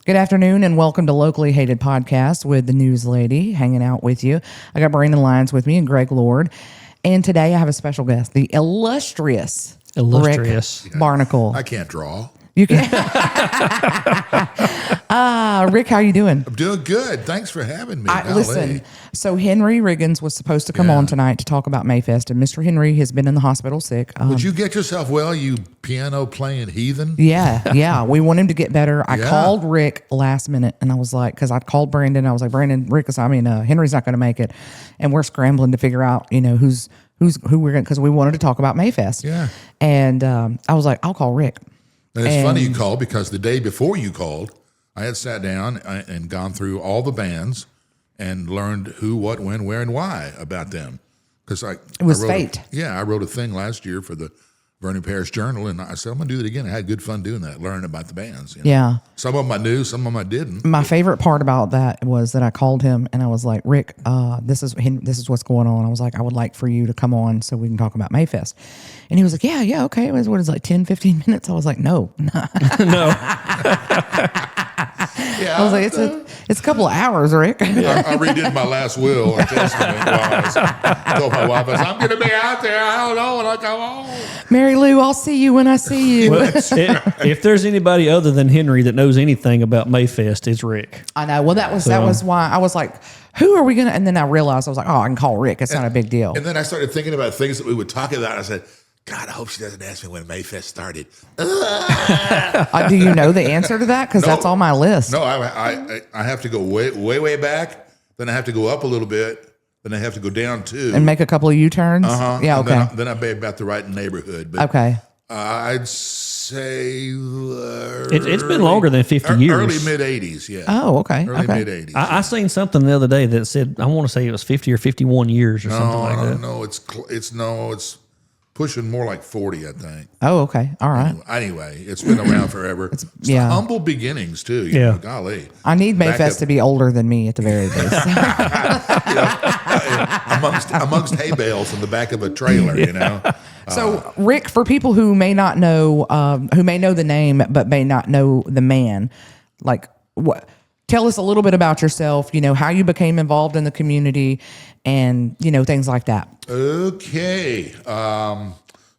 Good afternoon and welcome to Locally Hated Podcast with the News Lady, hanging out with you. I got Brandon Lyons with me and Greg Lord. And today I have a special guest, the illustrious Rick Barnickel. I can't draw. You can. Rick, how you doing? I'm doing good. Thanks for having me. Listen, so Henry Riggins was supposed to come on tonight to talk about Mayfest, and Mr. Henry has been in the hospital sick. Would you get yourself well, you piano-playing heathen? Yeah. We want him to get better. I called Rick last minute, and I was like, because I called Brandon, I was like, Brandon, Henry's not going to make it, and we're scrambling to figure out, who we're going to, because we wanted to talk about Mayfest. Yeah. And I was like, I'll call Rick. And it's funny you called because the day before you called, I had sat down and gone through all the bands and learned who, what, when, where, and why about them. Because it was fate. I wrote a thing last year for the Vernon Parish Journal, and I said, I'm going to do it again. I had good fun doing that, learning about the bands. Yeah. Some of them I knew, some of them I didn't. My favorite part about that was that I called him and I was like, Rick, this is what's going on. I was like, I would like for you to come on so we can talk about Mayfest. And he was like, yeah, okay. It was, what is it, like 10, 15 minutes? I was like, no. No. I was like, it's a couple of hours, Rick. I redid my last will or testament. I told my wife, I'm going to be out there. I don't know when I come home. Mary Lou, I'll see you when I see you. Well, if there's anybody other than Henry that knows anything about Mayfest, it's Rick. I know. Well, that was why I was like, who are we going to? And then I realized, I was like, I can call Rick. It's not a big deal. And then I started thinking about things that we would talk about. I said, God, I hope she doesn't ask me when Mayfest started. Do you know the answer to that? Because that's on my list. No, I have to go way back. Then I have to go up a little bit. Then I have to go down too. And make a couple of U-turns? Yeah, okay. Then I'd be about the right neighborhood. But okay. I'd say... it's been longer than 50 years. Early mid-'80s, yeah. Oh, okay. Early mid-'80s. I seen something the other day that said, I want to say it was 50 or 51 years or something like that. No, it's pushing more like 40, I think. Oh, okay. All right. Anyway, it's been around forever. It's humble beginnings, too. You know, golly. I need Mayfest to be older than me at the very least. Amongst hay bales in the back of a trailer, So, Rick, for people who may not know, who may know the name but may not know the man, like what? Tell us a little bit about yourself. How you became involved in the community, and things like that. Okay.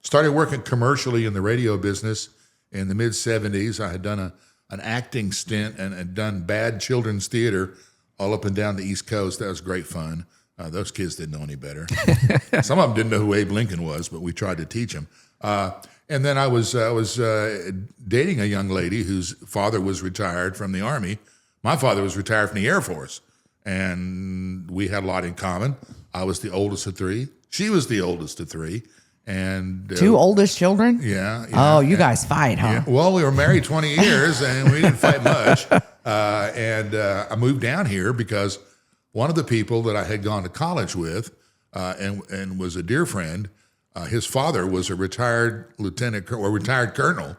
Started working commercially in the radio business in the mid '70s. I had done an acting stint and had done bad children's theater all up and down the East Coast. That was great fun. Those kids didn't know any better. Some of them didn't know who Abe Lincoln was, but we tried to teach them. And then I was dating a young lady whose father was retired from the Army. My father was retired from the Air Force, and we had a lot in common. I was the oldest of three. She was the oldest of three. And two oldest children? Yeah. Oh, you guys fight, huh? Yeah. Well, we were married 20 years, and we didn't fight much. I moved down here because one of the people that I had gone to college with and was a dear friend, his father was a retired retired colonel.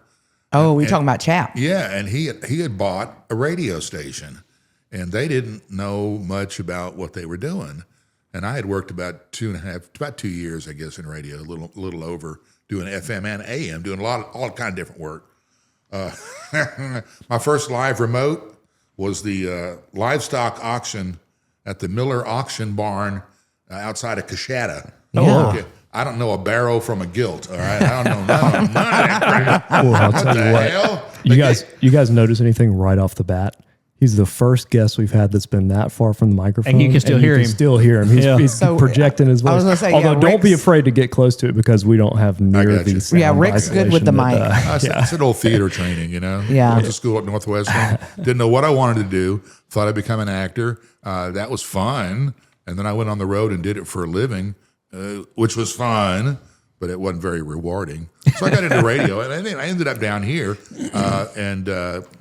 Oh, we're talking about Chap. Yeah, and he had bought a radio station, and they didn't know much about what they were doing. And I had worked about 2 years, I guess, in radio, a little over, doing FM and AM, doing all kind of different work. My first live remote was the livestock auction at the Miller Auction Barn outside of Coshada. Yeah. Okay. I don't know a barrow from a gilt, all right? I don't know none of that crap. Well, I'll tell you what. Hell? You guys notice anything right off the bat? He's the first guest we've had that's been that far from the microphone. And you can still hear him. Still hear him. He's projecting his voice. I was gonna say, although don't be afraid to get close to it because we don't have near these. Yeah, Rick's good with the mic. It's an old theater training, Yeah. Went to school at Northwestern. Didn't know what I wanted to do. Thought I'd become an actor. That was fun. And then I went on the road and did it for a living, which was fun, but it wasn't very rewarding. So I got into radio, and I ended up down here, and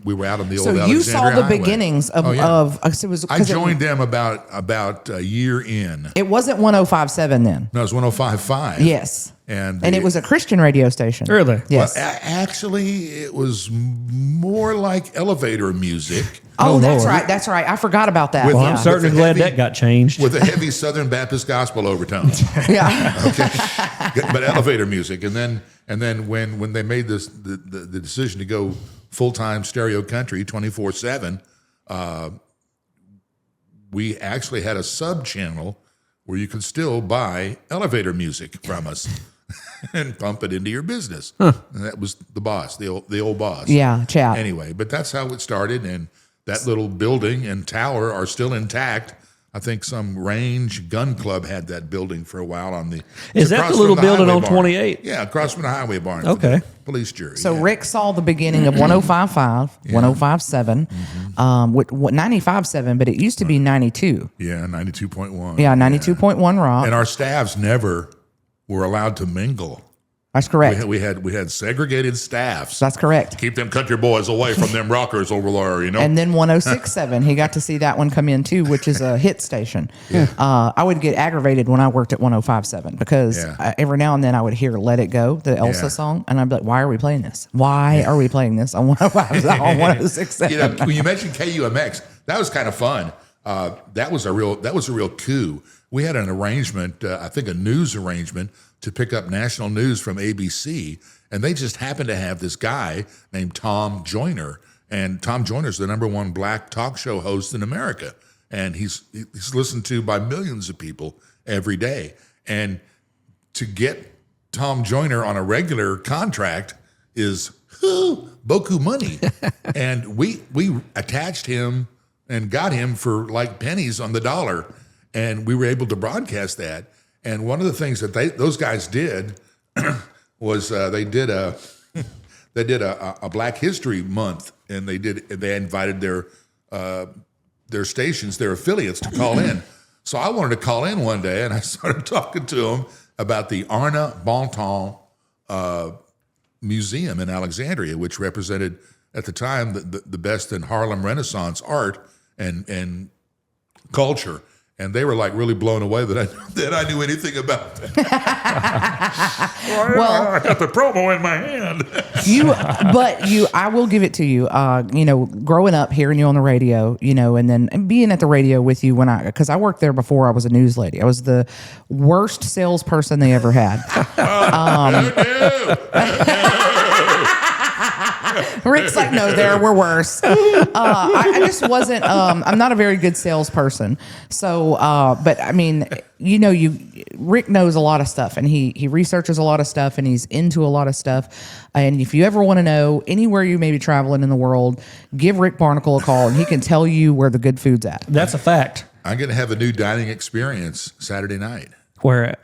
we were out on the old Alexandria you saw the Highway. beginnings of I joined them about a year in. It wasn't 105.7 then. No, it was 105.5. Yes. And it was a Christian radio station. Really? Yes. Well, actually, it was more like elevator music. Oh, that's right. That's right. I forgot about that. Well, I'm certainly glad that got changed. With a heavy Southern Baptist gospel overtone. Yeah. Okay. But elevator music. And then And then when they made the decision to go full-time stereo country 24/7, we actually had a sub-channel where you could still buy elevator music from us and pump it into your business. And that was the boss, the old boss. Yeah, chap. Anyway, but that's how it started, and that little building and tower are still intact. I think some range gun club had that building for a while on the. Is that the little building on 28? Yeah, across from the highway barn. Okay. Police jury. So yeah. Rick saw the beginning of 105.5, 105.7, with 95.7, but it used to be 92. Yeah, 92.1. Yeah, 92.1 rock. And our staffs never were allowed to mingle. That's correct. We had segregated staffs. That's correct. Keep them country boys away from them rockers over there, you know. And then 106.7, he got to see that one come in too, which is a hit station. I would get aggravated when I worked at 105.7 because every now and then I would hear "Let It Go," the Elsa song, and I'd be like, "Why are we playing this? Why are we playing this on 105 on 106.7?" You know, when you mentioned KUMX, that was kind of fun. That was a real coup. We had an arrangement, I think a news arrangement, to pick up national news from ABC, and they just happened to have this guy named Tom Joyner, and Tom Joyner's the #1 black talk show host in America, and he's listened to by millions of people every day. And to get Tom Joyner on a regular contract is beaucoup money, and we attached him and got him for like pennies on the dollar, and we were able to broadcast that. And one of the things that those guys did was they did a Black History Month, and they invited their stations, their affiliates, to call in. So I wanted to call in one day, and I started talking to them about the Arna Bontemps Museum in Alexandria, which represented at the time the best in Harlem Renaissance art and culture. And they were like really blown away that I knew anything about that. Well, I got the promo in my hand. I will give it to you. Growing up, hearing you on the radio, and then being at the radio with you because I worked there before I was a news lady. I was the worst salesperson they ever had. Rick's like, no, we're worse. I just wasn't, I'm not a very good salesperson. So, but I mean, Rick knows a lot of stuff, and he researches a lot of stuff, and he's into a lot of stuff. And if you ever want to know anywhere you may be traveling in the world, give Rick Barnickel a call, and he can tell you where the good food's at. That's a fact. I'm going to have a new dining experience Saturday night. Where at?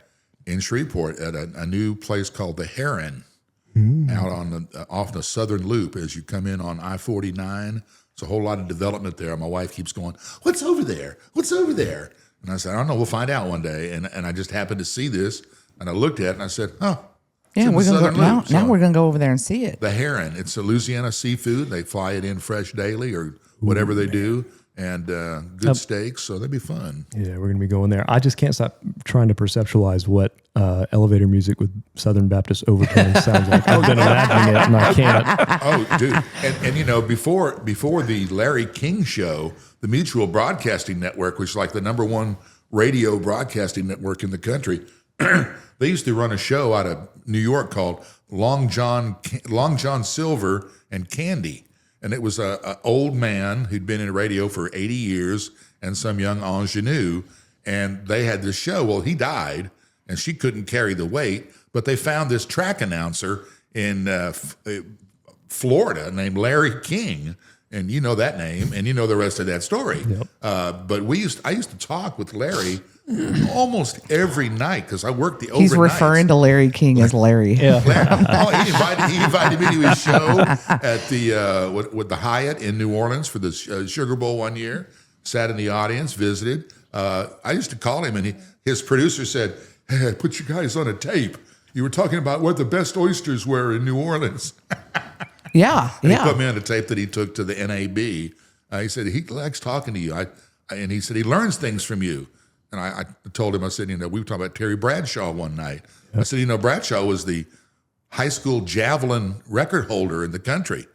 In Shreveport at a new place called the Heron. Out on off the Southern Loop as you come in on I-49. It's a whole lot of development there. My wife keeps going, "What's over there? What's over there?" And I said, "I don't know. We'll find out one day." And I just happened to see this, and I looked at it, and I said, "Oh, yeah, we're gonna go now. We're gonna go over there and see it." The Heron. It's a Louisiana seafood. They fly it in fresh daily or whatever they do. And good steaks, so that'd be fun. Yeah, we're going to be going there. I just can't stop trying to perceptualize what elevator music with Southern Baptist overtones sounds like. I've been imagining it, and I can't. Oh, dude. And before the Larry King show, the Mutual Broadcasting Network, which is like the #1 radio broadcasting network in the country, they used to run a show out of New York called Long John Silver and Candy. And it was an old man who'd been in radio for 80 years and some young ingenue. And they had this show. Well, he died, and she couldn't carry the weight. But they found this track announcer in Florida named Larry King. And you know that name, and you know the rest of that story. Yep. But I used to talk with Larry almost every night because I worked the overnights. He's referring to Larry King as Larry. Yeah. He invited me to his show at the with the Hyatt in New Orleans for the Sugar Bowl one year. Sat in the audience, visited. I used to call him, and his producer said, "Hey, I put you guys on a tape. You were talking about what the best oysters were in New Orleans." Yeah, He put me on a tape that he took to the NAB. He said he likes talking to you, and he said he learns things from you. And I told him, I said, we were talking about Terry Bradshaw one night. I said, Bradshaw was the high school javelin record holder in the country.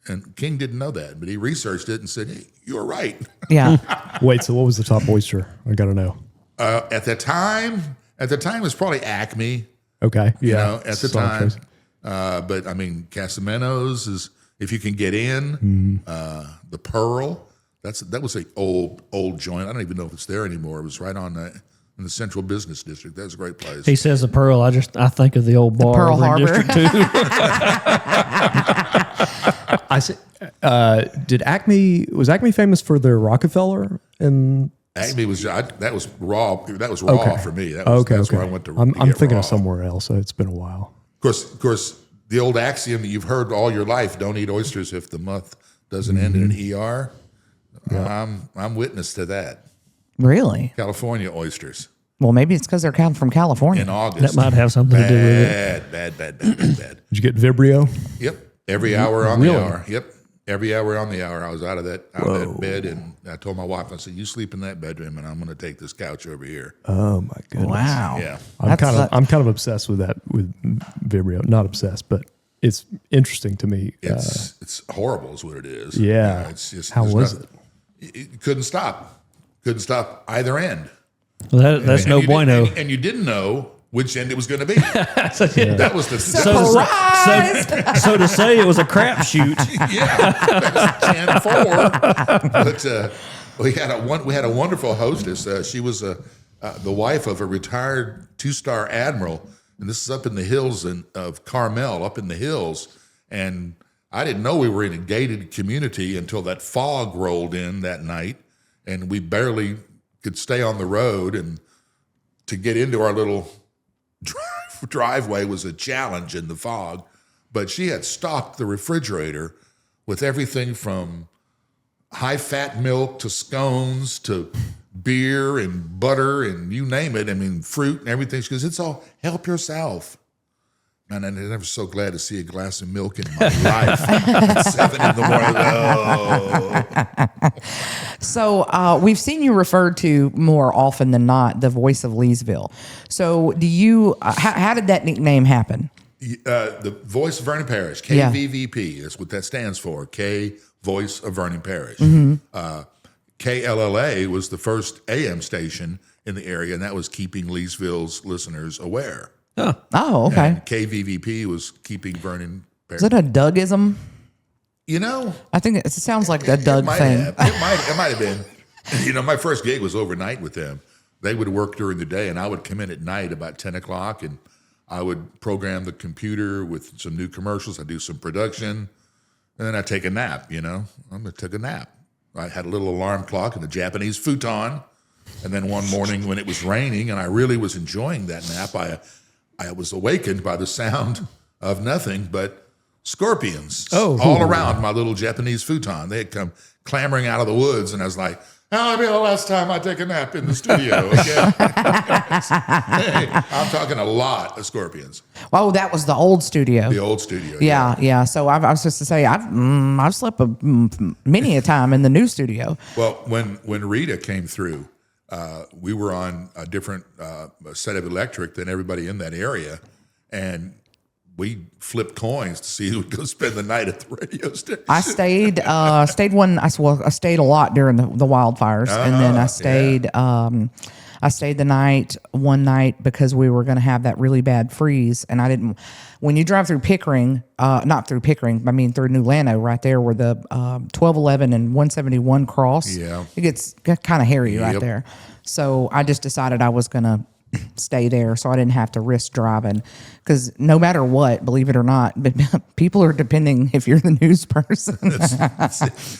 And King didn't know that, but he researched it and said, "Hey, you were right." Yeah. Wait, so what was the top oyster? I got to know. At the time, it was probably Acme. Okay. Yeah. At the time. But I mean, Casamento's is, if you can get in, the Pearl, that was a old joint. I don't even know if it's there anymore. It was right on in the Central Business District. That was a great place. He says the Pearl. I think of the old bar Pearl over in Harbor. District 2. I said, was Acme famous for their Rockefeller? And Acme was that was raw. That was raw for me. That's where I went to. I'm get thinking raw. of somewhere else. It's been a while. Of course, the old axiom that you've heard all your life: don't eat oysters if the month doesn't end in an ER. I'm witness to that. Really? California oysters Well, maybe it's because they're from California. in August. That might have something to do with it. Bad. Did you get Vibrio? Yep. Every hour on the hour. Yep. Every hour on the hour. I was out of that bed, and I told my wife, I said, "You sleep in that bedroom, and I'm going to take this couch over here." Oh my goodness! Wow. Yeah. I'm kind of obsessed with that with Vibrio. Not obsessed, but it's interesting to me. It's horrible, is what it is. Yeah. It's just How there's was nothing- It couldn't stop. Couldn't stop either end. Well, that's And no you didn't- bueno. and you didn't know which end it was going to be. So, yeah. That was the So to say it was a crapshoot. that's 10-4. But we had a wonderful hostess. She was the wife of a retired 2-star admiral, and this is up in the hills of Carmel, up in the hills. And I didn't know we were in a gated community until that fog rolled in that night, and we barely could stay on the road. And to get into our little driveway was a challenge in the fog. But she had stocked the refrigerator with everything from high-fat milk to scones to beer and butter and you name it. I mean, fruit and everything. She goes, "It's all help yourself." Man, I'm never so glad to see a glass of milk in my life at 7 in the morning. Oh. So we've seen you referred to more often than not, the voice of Leesville. So do you? How did that nickname happen? The voice of Vernon Parish, KVVP, is what that stands for. K, voice of Vernon Parish. KLLA was the first AM station in the area, and that was keeping Leesville's listeners aware. Oh, okay. And KVVP was keeping Vernon Parish. Is it a Dougism? You know, I think it sounds like a Doug might thing. have. It might have been. You know, my first gig was overnight with them. They would work during the day, and I would come in at night about 10 o'clock, and I would program the computer with some new commercials. I'd do some production, and then I'd take a nap, I'm going to take a nap. I had a little alarm clock and a Japanese futon, and then one morning when it was raining and I really was enjoying that nap, I was awakened by the sound of nothing but scorpions all around my little Japanese futon. They had come clambering out of the woods, and I was like, "That'll be the last time I take a nap in the studio again." Hey, I'm talking a lot of scorpions. Oh, that was the old studio. The old studio. Yeah. So I was just to say, I've slept many a time in the new studio. Well, when Rita came through, we were on a different set of electric than everybody in that area, and we flipped coins to see who would go spend the night at the radio station. I stayed I stayed a lot during the wildfires, and then I stayed. I stayed the night one night because we were going to have that really bad freeze, and I didn't. When you drive through Pickering, not through Pickering, I mean through New Lano, right there where the 1211 and 171 cross. Yeah, it gets kind of hairy right there. So I just decided I was going to stay there, so I didn't have to risk driving, because no matter what, believe it or not, people are depending. If you're the news person,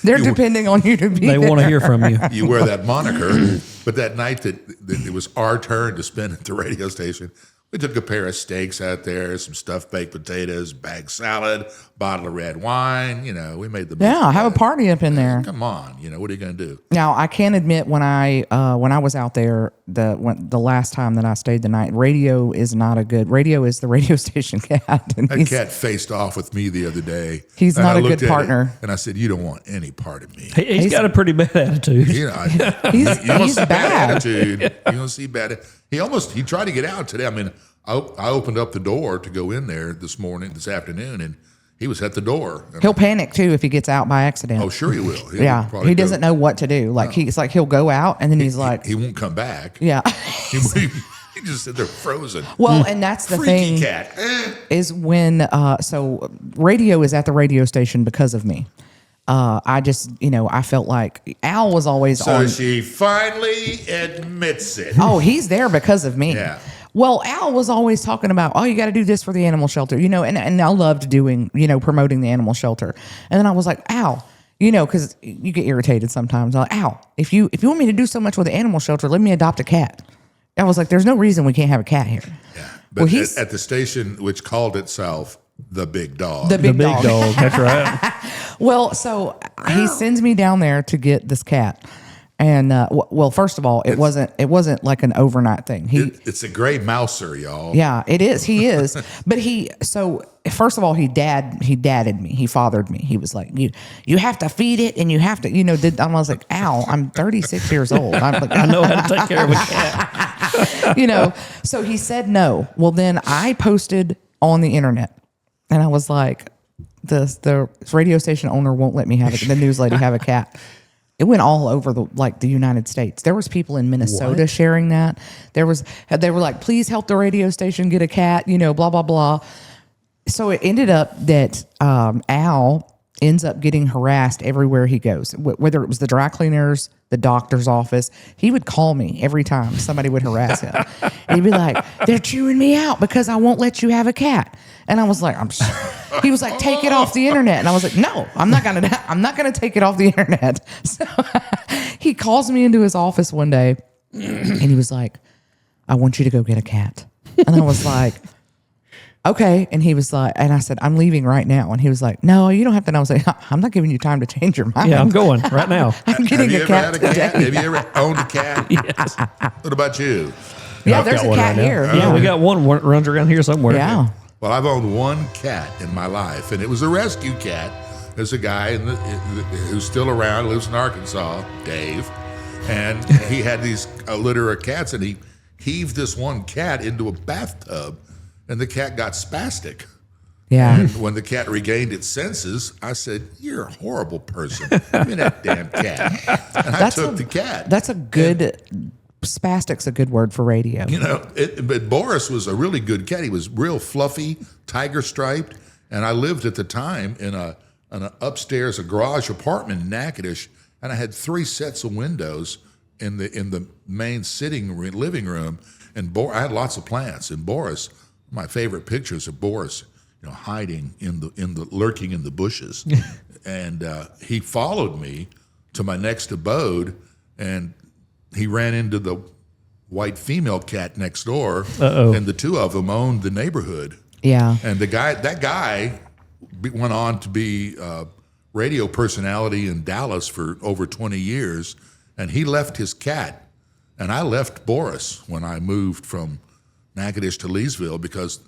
they're depending on you to be They there. want to hear from you. You wear that moniker, but that night that it was our turn to spend at the radio station, we took a pair of steaks out there, some stuffed baked potatoes, bag salad, bottle of red wine. We made the best Yeah, of have a it. party up in there. Come on, what are you going to do? Now I can admit when I was out there the last time that I stayed the night, radio is the radio station cat. And That cat faced off with me the other day. He's and not I a good looked at it, partner. and I said, "You don't want any part of me." He's got a pretty bad attitude. You don't He's see bad. attitude. You don't see bad. He tried to get out today. I mean, I opened up the door to go in there this afternoon, and he was at the door. He'll panic too if he gets out by accident. Oh, sure he will. He doesn't know what to do. Like he'll go out and then he's like, he won't come back. yeah. She just sit there frozen. Well, and that's the Freaky thing cat. is when so radio is at the radio station because of me. I just, I felt like Al was always So on. she finally admits it. Oh, he's there because of me. Yeah. Well, Al was always talking about, you got to do this for the animal shelter, and I loved doing, promoting the animal shelter. And then I was like, Al, because you get irritated sometimes. I'm like, Al, if you want me to do so much with the animal shelter, let me adopt a cat. I was like, there's no reason we can't have a cat here. Yeah. But at the station, which called itself the Big Dog. The big dog. That's right. Well, so he sends me down there to get this cat. And well, first of all, it wasn't like an overnight thing. It's a gray mouser, y'all. Yeah, it is. He is. But first of all, he dadded me. He fathered me. He was like, you have to feed it, and you have to, I was like, Al, I'm 36 years old. I'm like, I know how to take care of a cat. So he said no. Well, then I posted on the internet, and I was like, the radio station owner won't let me have it. The news lady have a cat. It went all over the United States. There was people in Minnesota sharing that. They were like, please help the radio station get a cat, blah, blah, blah. So it ended up that Al ends up getting harassed everywhere he goes, whether it was the dry cleaners, the doctor's office. He would call me every time somebody would harass him. And he'd be like, they're chewing me out because I won't let you have a cat. And I was like, he was like, take it off the internet. And I was like, no, I'm not gonna take it off the internet. So he calls me into his office one day and he was like, I want you to go get a cat. And I was like, okay. And he was like, and I said, I'm leaving right now. And he was like, no, you don't have to. And I was like, I'm not giving you time to change your mind. Yeah, I'm going right now. I'm getting a cat today. Have you ever owned a cat? Yes. What about you? Yeah, I've there's got a one cat right now. here. Yeah, we got one runs around here somewhere. Yeah. Well, I've owned one cat in my life, and it was a rescue cat. There's a guy who's still around, lives in Arkansas, Dave, and he had a litter of cats, and he heaved this one cat into a bathtub, and the cat got spastic. Yeah. And when the cat regained its senses, I said, "You're a horrible person. Give me that damn cat." And I took the cat. That's a good. Spastic's a good word for radio. But Boris was a really good cat. He was real fluffy, tiger striped, and I lived at the time in an upstairs, a garage apartment in Natchitoches, and I had 3 sets of windows in the main living room, and I had lots of plants. And Boris, my favorite pictures of Boris, hiding lurking in the bushes, and he followed me to my next abode, and he ran into the white female cat next door, and the two of them owned the neighborhood. Yeah. And that guy went on to be a radio personality in Dallas for over 20 years, and he left his cat, and I left Boris when I moved from Natchitoches to Leesville because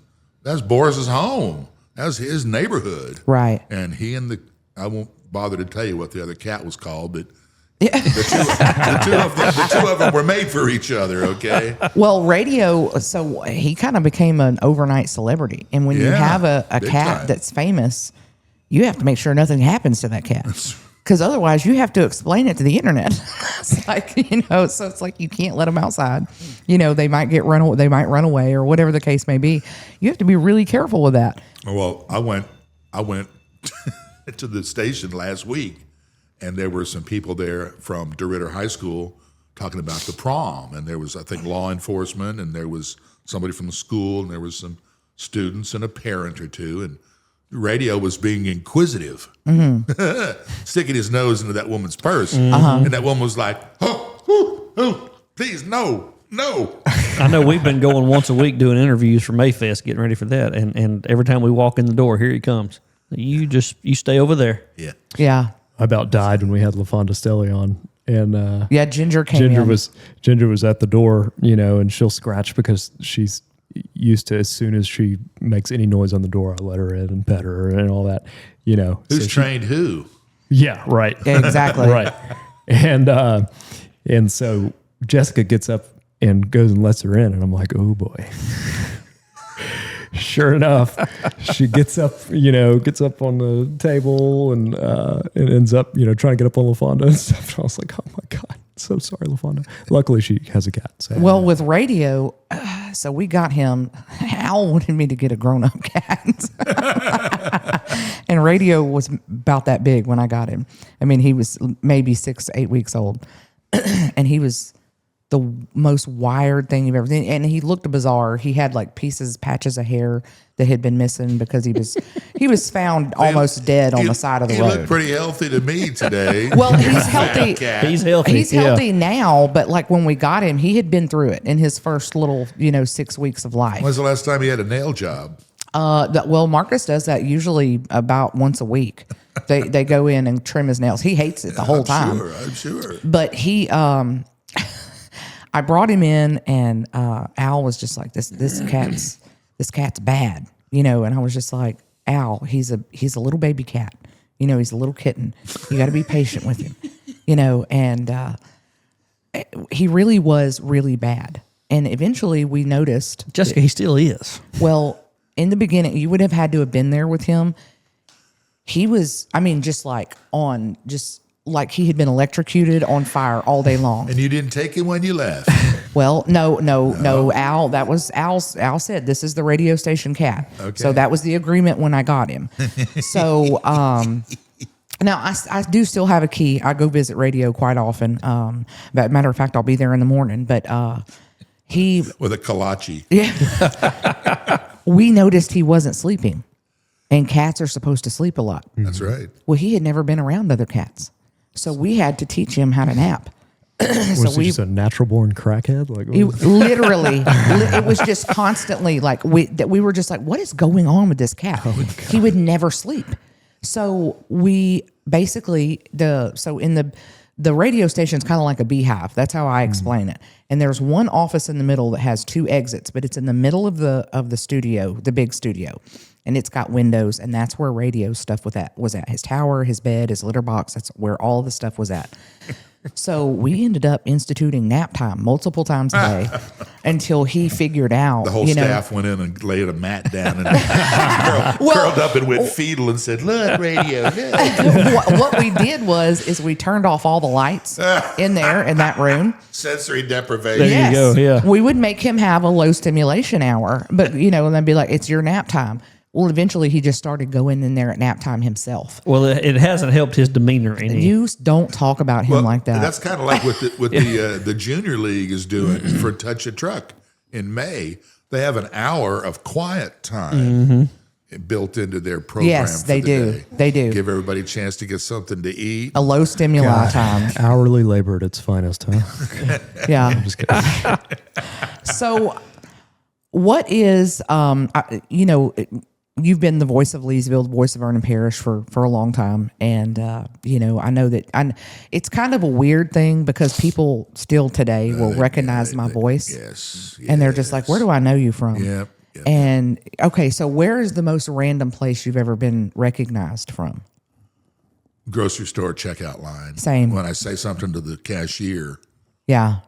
that's Boris's home. That's his neighborhood. Right. And I won't bother to tell you what the other cat was called, but the two of them were made for each other, okay? Well, radio, so he kind of became an overnight celebrity. And when you have a cat time. that's famous, you have to make sure nothing happens to that cat. Because otherwise you have to explain it to the internet. It's like, so it's like you can't let them outside. They might they might run away or whatever the case may be. You have to be really careful with that. Well, I went to the station last week, and there were some people there from DeRidder High School talking about the prom. And there was, I think, law enforcement, and there was somebody from the school, and there was some students and a parent or two. And radio was being inquisitive, sticking his nose into that woman's purse. And that woman was like, oh, please, no. I know we've been going once a week doing interviews for Mayfest, getting ready for that. And every time we walk in the door, here he comes. You stay over there. Yeah. Yeah. I about died when we had LaFonda Stelly on, and Ginger came in. Ginger was at the door, and she'll scratch because she's used to, as soon as she makes any noise on the door, I let her in and pet her and all that, Who's trained who? Yeah, right. Exactly. Right. And so Jessica gets up and goes and lets her in, and I'm like, oh boy. Sure enough, she gets up on the table and ends up, trying to get up on LaFonda and stuff. And I was like, oh my God, so sorry, LaFonda. Luckily, she has a cat. So. Well, with radio, so we got him. Al wanted me to get a grown-up cat. And Radio was about that big when I got him. I mean, he was maybe 6 to 8 weeks old. And he was the most wired thing you've ever seen. And he looked bizarre. He had like patches of hair that had been missing because he was found almost dead on the side of the road. He looked pretty healthy to me today. Well, he's healthy. He's healthy. He's healthy now, but like when we got him, he had been through it in his first little, 6 weeks of life. When's the last time he had a nail job? Well, Marcus does that usually about once a week. They go in and trim his nails. He hates it the whole time. I'm sure. But he, I brought him in, and Al was just like, this cat's bad, and I was just like, Al, he's a little baby cat, he's a little kitten. You got to be patient with him, and he really was really bad. And eventually we noticed, Jessica, he still is. well, in the beginning, you would have had to have been there with him. He was, just like he had been electrocuted on fire all day long. And you didn't take him when you left. Well, no, Al, that was Al said, this is the radio station cat. Okay. So that was the agreement when I got him. So, now I do still have a key. I go visit Radio quite often. But matter of fact, I'll be there in the morning, but, he, With a kolache. we noticed he wasn't sleeping, and cats are supposed to sleep a lot. That's right. Well, he had never been around other cats. So we had to teach him how to nap. Was he just a natural born crackhead? Like, what was- Literally, it was just constantly like we were just like, what is going on with this cat? He would never sleep. So we basically the radio station is kind of like a beehive. That's how I explain it. And there's one office in the middle that has 2 exits, but it's in the middle of the studio, the big studio. And it's got windows, and that's where Radio stuff was at. His tower, his bed, his litter box, that's where all the stuff was at. So we ended up instituting nap time multiple times a day until he figured out. The whole staff went in and laid a mat down and curled up and went fetal and said, "Look, Radio, look." What we did is we turned off all the lights in that room. Sensory deprivation. There you go, yeah. We would make him have a low stimulation hour, but and then be like, it's your nap time. Well, eventually he just started going in there at nap time himself. Well, it hasn't helped his demeanor any. You don't talk about him like that. That's kind of like what the junior league is doing for Touch a Truck in May. They have an hour of quiet time built into their program. Yes, for they the do. day. They do. Give everybody a chance to get something to eat. A low stimuli time. hourly labor at its finest, huh? Yeah. I'm just kidding. So, what is you've been the voice of Leesville, the voice of Vernon Parish for a long time, and I know that it's kind of a weird thing because people still today will recognize my voice. Yes. And they're just like, "Where do I know you from?" Yep. And okay, so where is the most random place you've ever been recognized from? Grocery store checkout line. Same. When I say something to the cashier, Yeah.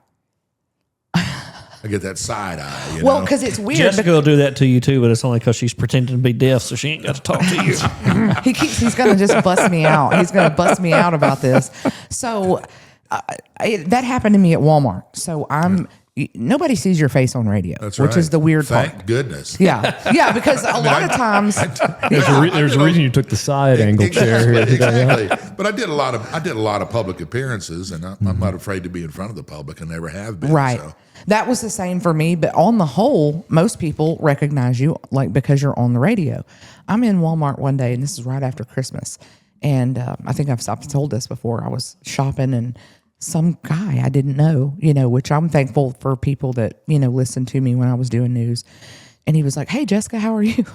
I get that side eye. Well, because it's weird. Jessica will do that to you too, but it's only because she's pretending to be deaf, so she ain't got to talk to you. He's going to just bust me out. He's going to bust me out about this. So that happened to me at Walmart. So nobody sees your face on radio, That's which right. is the weird Thank part. goodness. Yeah, because a lot of times, There's a reason you took the side angle chair here today. huh? Exactly. But I did a lot of public appearances, and I'm not afraid to be in front of the public, and never have been. right. So. That was the same for me, but on the whole, most people recognize you because you're on the radio. I'm in Walmart one day, and this is right after Christmas, and I think I've told this before. I was shopping, and some guy I didn't know, which I'm thankful for people that listened to me when I was doing news, and he was like, "Hey, Jessica, how are you?"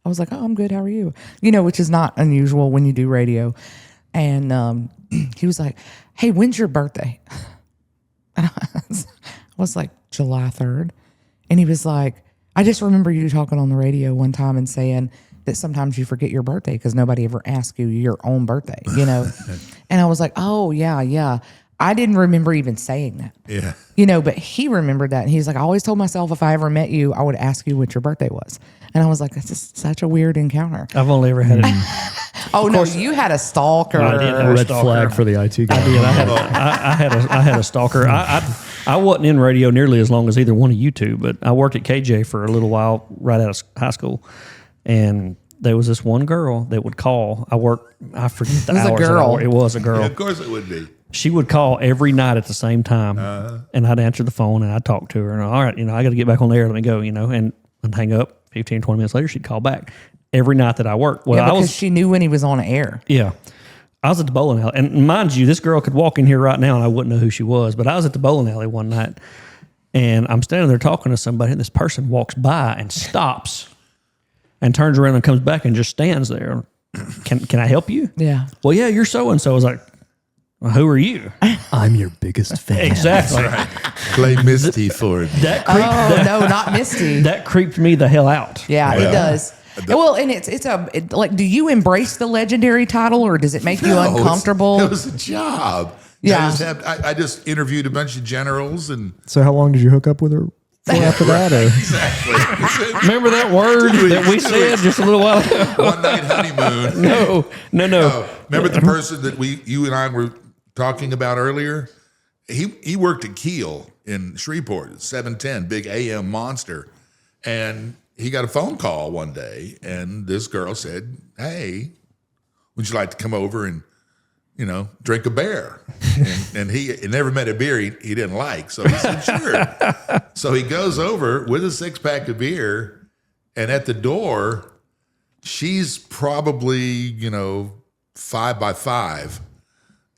I was like, "Oh, I'm good. How are you?" Which is not unusual when you do radio, and he was like, "Hey, when's your birthday?" And I was like, July 3rd. And he was like, I just remember you talking on the radio one time and saying that sometimes you forget your birthday because nobody ever asks you your own birthday, And I was like, oh, yeah. I didn't remember even saying that. Yeah. But he remembered that. And he's like, I always told myself if I ever met you, I would ask you what your birthday was. And I was like, that's just such a weird encounter. I've only ever had Oh no, you had a stalker. I did have a Red stalker. flag for the IT guy. I did. I had a stalker. I wasn't in radio nearly as long as either one of you two, but I worked at KJ for a little while right out of high school, and there was this one girl that would call. I forget the It was a hours. girl. It was a girl. Yeah, of course it would be. She would call every night at the same time, and I'd answer the phone and I'd talk to her. And all right, I got to get back on the air. Let me go. And hang up. 15, 20 minutes later, she'd call back every night that I worked. Well, Yeah, because she knew when he was on air. Yeah. I was at the bowling alley. And mind you, this girl could walk in here right now and I wouldn't know who she was. But I was at the bowling alley one night and I'm standing there talking to somebody and this person walks by and stops and turns around and comes back and just stands there. Can I help you? Yeah. Well, yeah, you're so-and-so. I was like, well, who are you? I'm your biggest fan. Exactly. Play Misty for it. Oh no, not Misty. That creeped me the hell out. Yeah, it does. Well, and it's like, do you embrace the legendary title or does it make you uncomfortable? It was a job. Yeah. I just interviewed a bunch of generals and So how long did you hook up with her for after that? Or? exactly Remember that word that we said just a little while ago? one night honeymoon. No. Remember the person that you and I were talking about earlier? He worked at Kiel in Shreveport, 710, big AM monster. And he got a phone call one day, and this girl said, "Hey, would you like to come over and, drink a beer?" And he never met a beer he didn't like. So he said, "Sure." So he goes over with a 6-pack of beer, and at the door, she's probably, 5'5",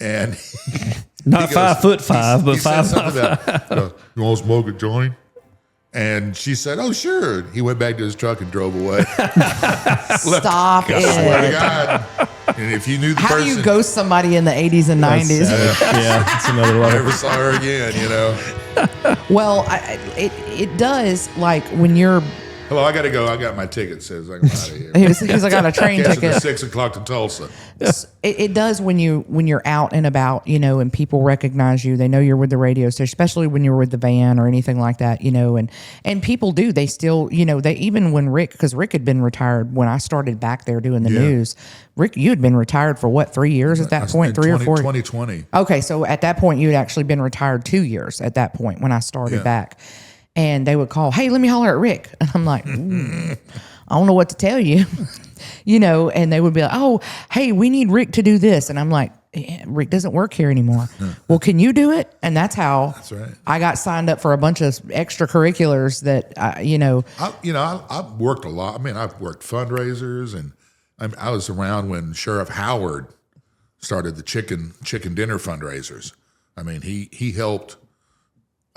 and Not 5'5", but he said 5'5". something about, you want to smoke a joint? And she said, "Oh, sure." He went back to his truck and drove away. Stop I swear to it. God. And if you knew the How person, do you ghost somebody in the 80s and 90s? Yeah, it's another I level. never saw her again, Well, it does, like when you're, Hello, I got to go. I got my ticket. Says I'm out of here. he's like, I got a train Catch it ticket. at 6 o'clock to Tulsa. It does when you're out and about, and people recognize you. They know you're with the radio station, especially when you're with the van or anything like that, and people do. They still, they even when because Rick had been retired when I started back there doing the news. Rick, you had been retired for what, 3 years at that point, 3 or 4? 2020. Okay, so at that point you had actually been retired 2 years at that point when I started back. And they would call, "Hey, let me holler at Rick." And I'm like, I don't know what to tell you, and they would be like, "Oh, hey, we need Rick to do this." And I'm like, Rick doesn't work here anymore. Well, can you do it? And that's how right. I got signed up for a bunch of extracurriculars that, I've worked a lot. I mean, I've worked fundraisers, and I was around when Sheriff Howard started the chicken dinner fundraisers. I mean, he helped,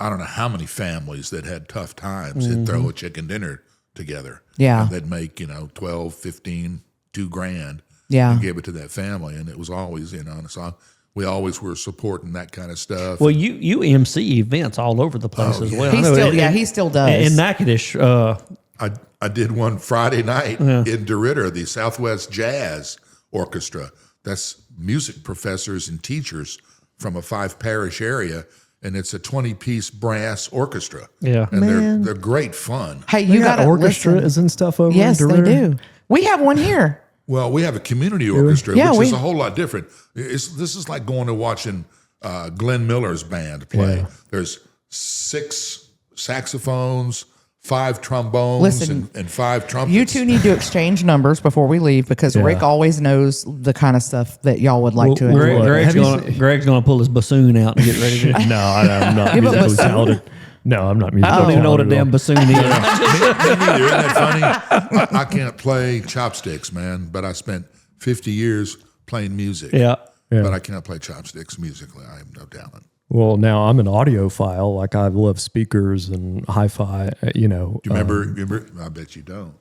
I don't know how many families that had tough times and throw a chicken dinner together. Yeah. And they'd make, 12, 15, $2,000. Yeah. And give it to that family. And it was always, so we always were supporting that kind of stuff. Well, you MC events all over the place as well. he I know still, in- he still does. In Natchitoches, I did one Friday night in DeRidder, the Southwest Jazz Orchestra. That's music professors and teachers from a 5-parish area. And it's a 20-piece brass orchestra. Yeah. And they're great fun. Hey, They you got got orchestras and stuff over Yes, in they DeRidder. do. We have one here. Well, we have a community orchestra, Yeah, which is a whole lot different. This is like going to watching Glenn Miller's band play. Yeah. There's 6 saxophones, 5 trombones, Listen, and 5 trumpets. You two need to exchange numbers before we leave because Rick always knows the kind of stuff that y'all would like to enjoy. Greg's gonna pull his bassoon out and get ready to. No, I'm not You have a musically bassoon? talented. No, I'm not musically I don't even know what a talented at damn all. bassoon is. Me neither. Isn't that funny? I can't play chopsticks, man, but I spent 50 years playing music. Yeah. But I cannot play chopsticks musically. I have no talent. Well, now I'm an audiophile. Like I love speakers and hi-fi. Do you remember? I bet you don't.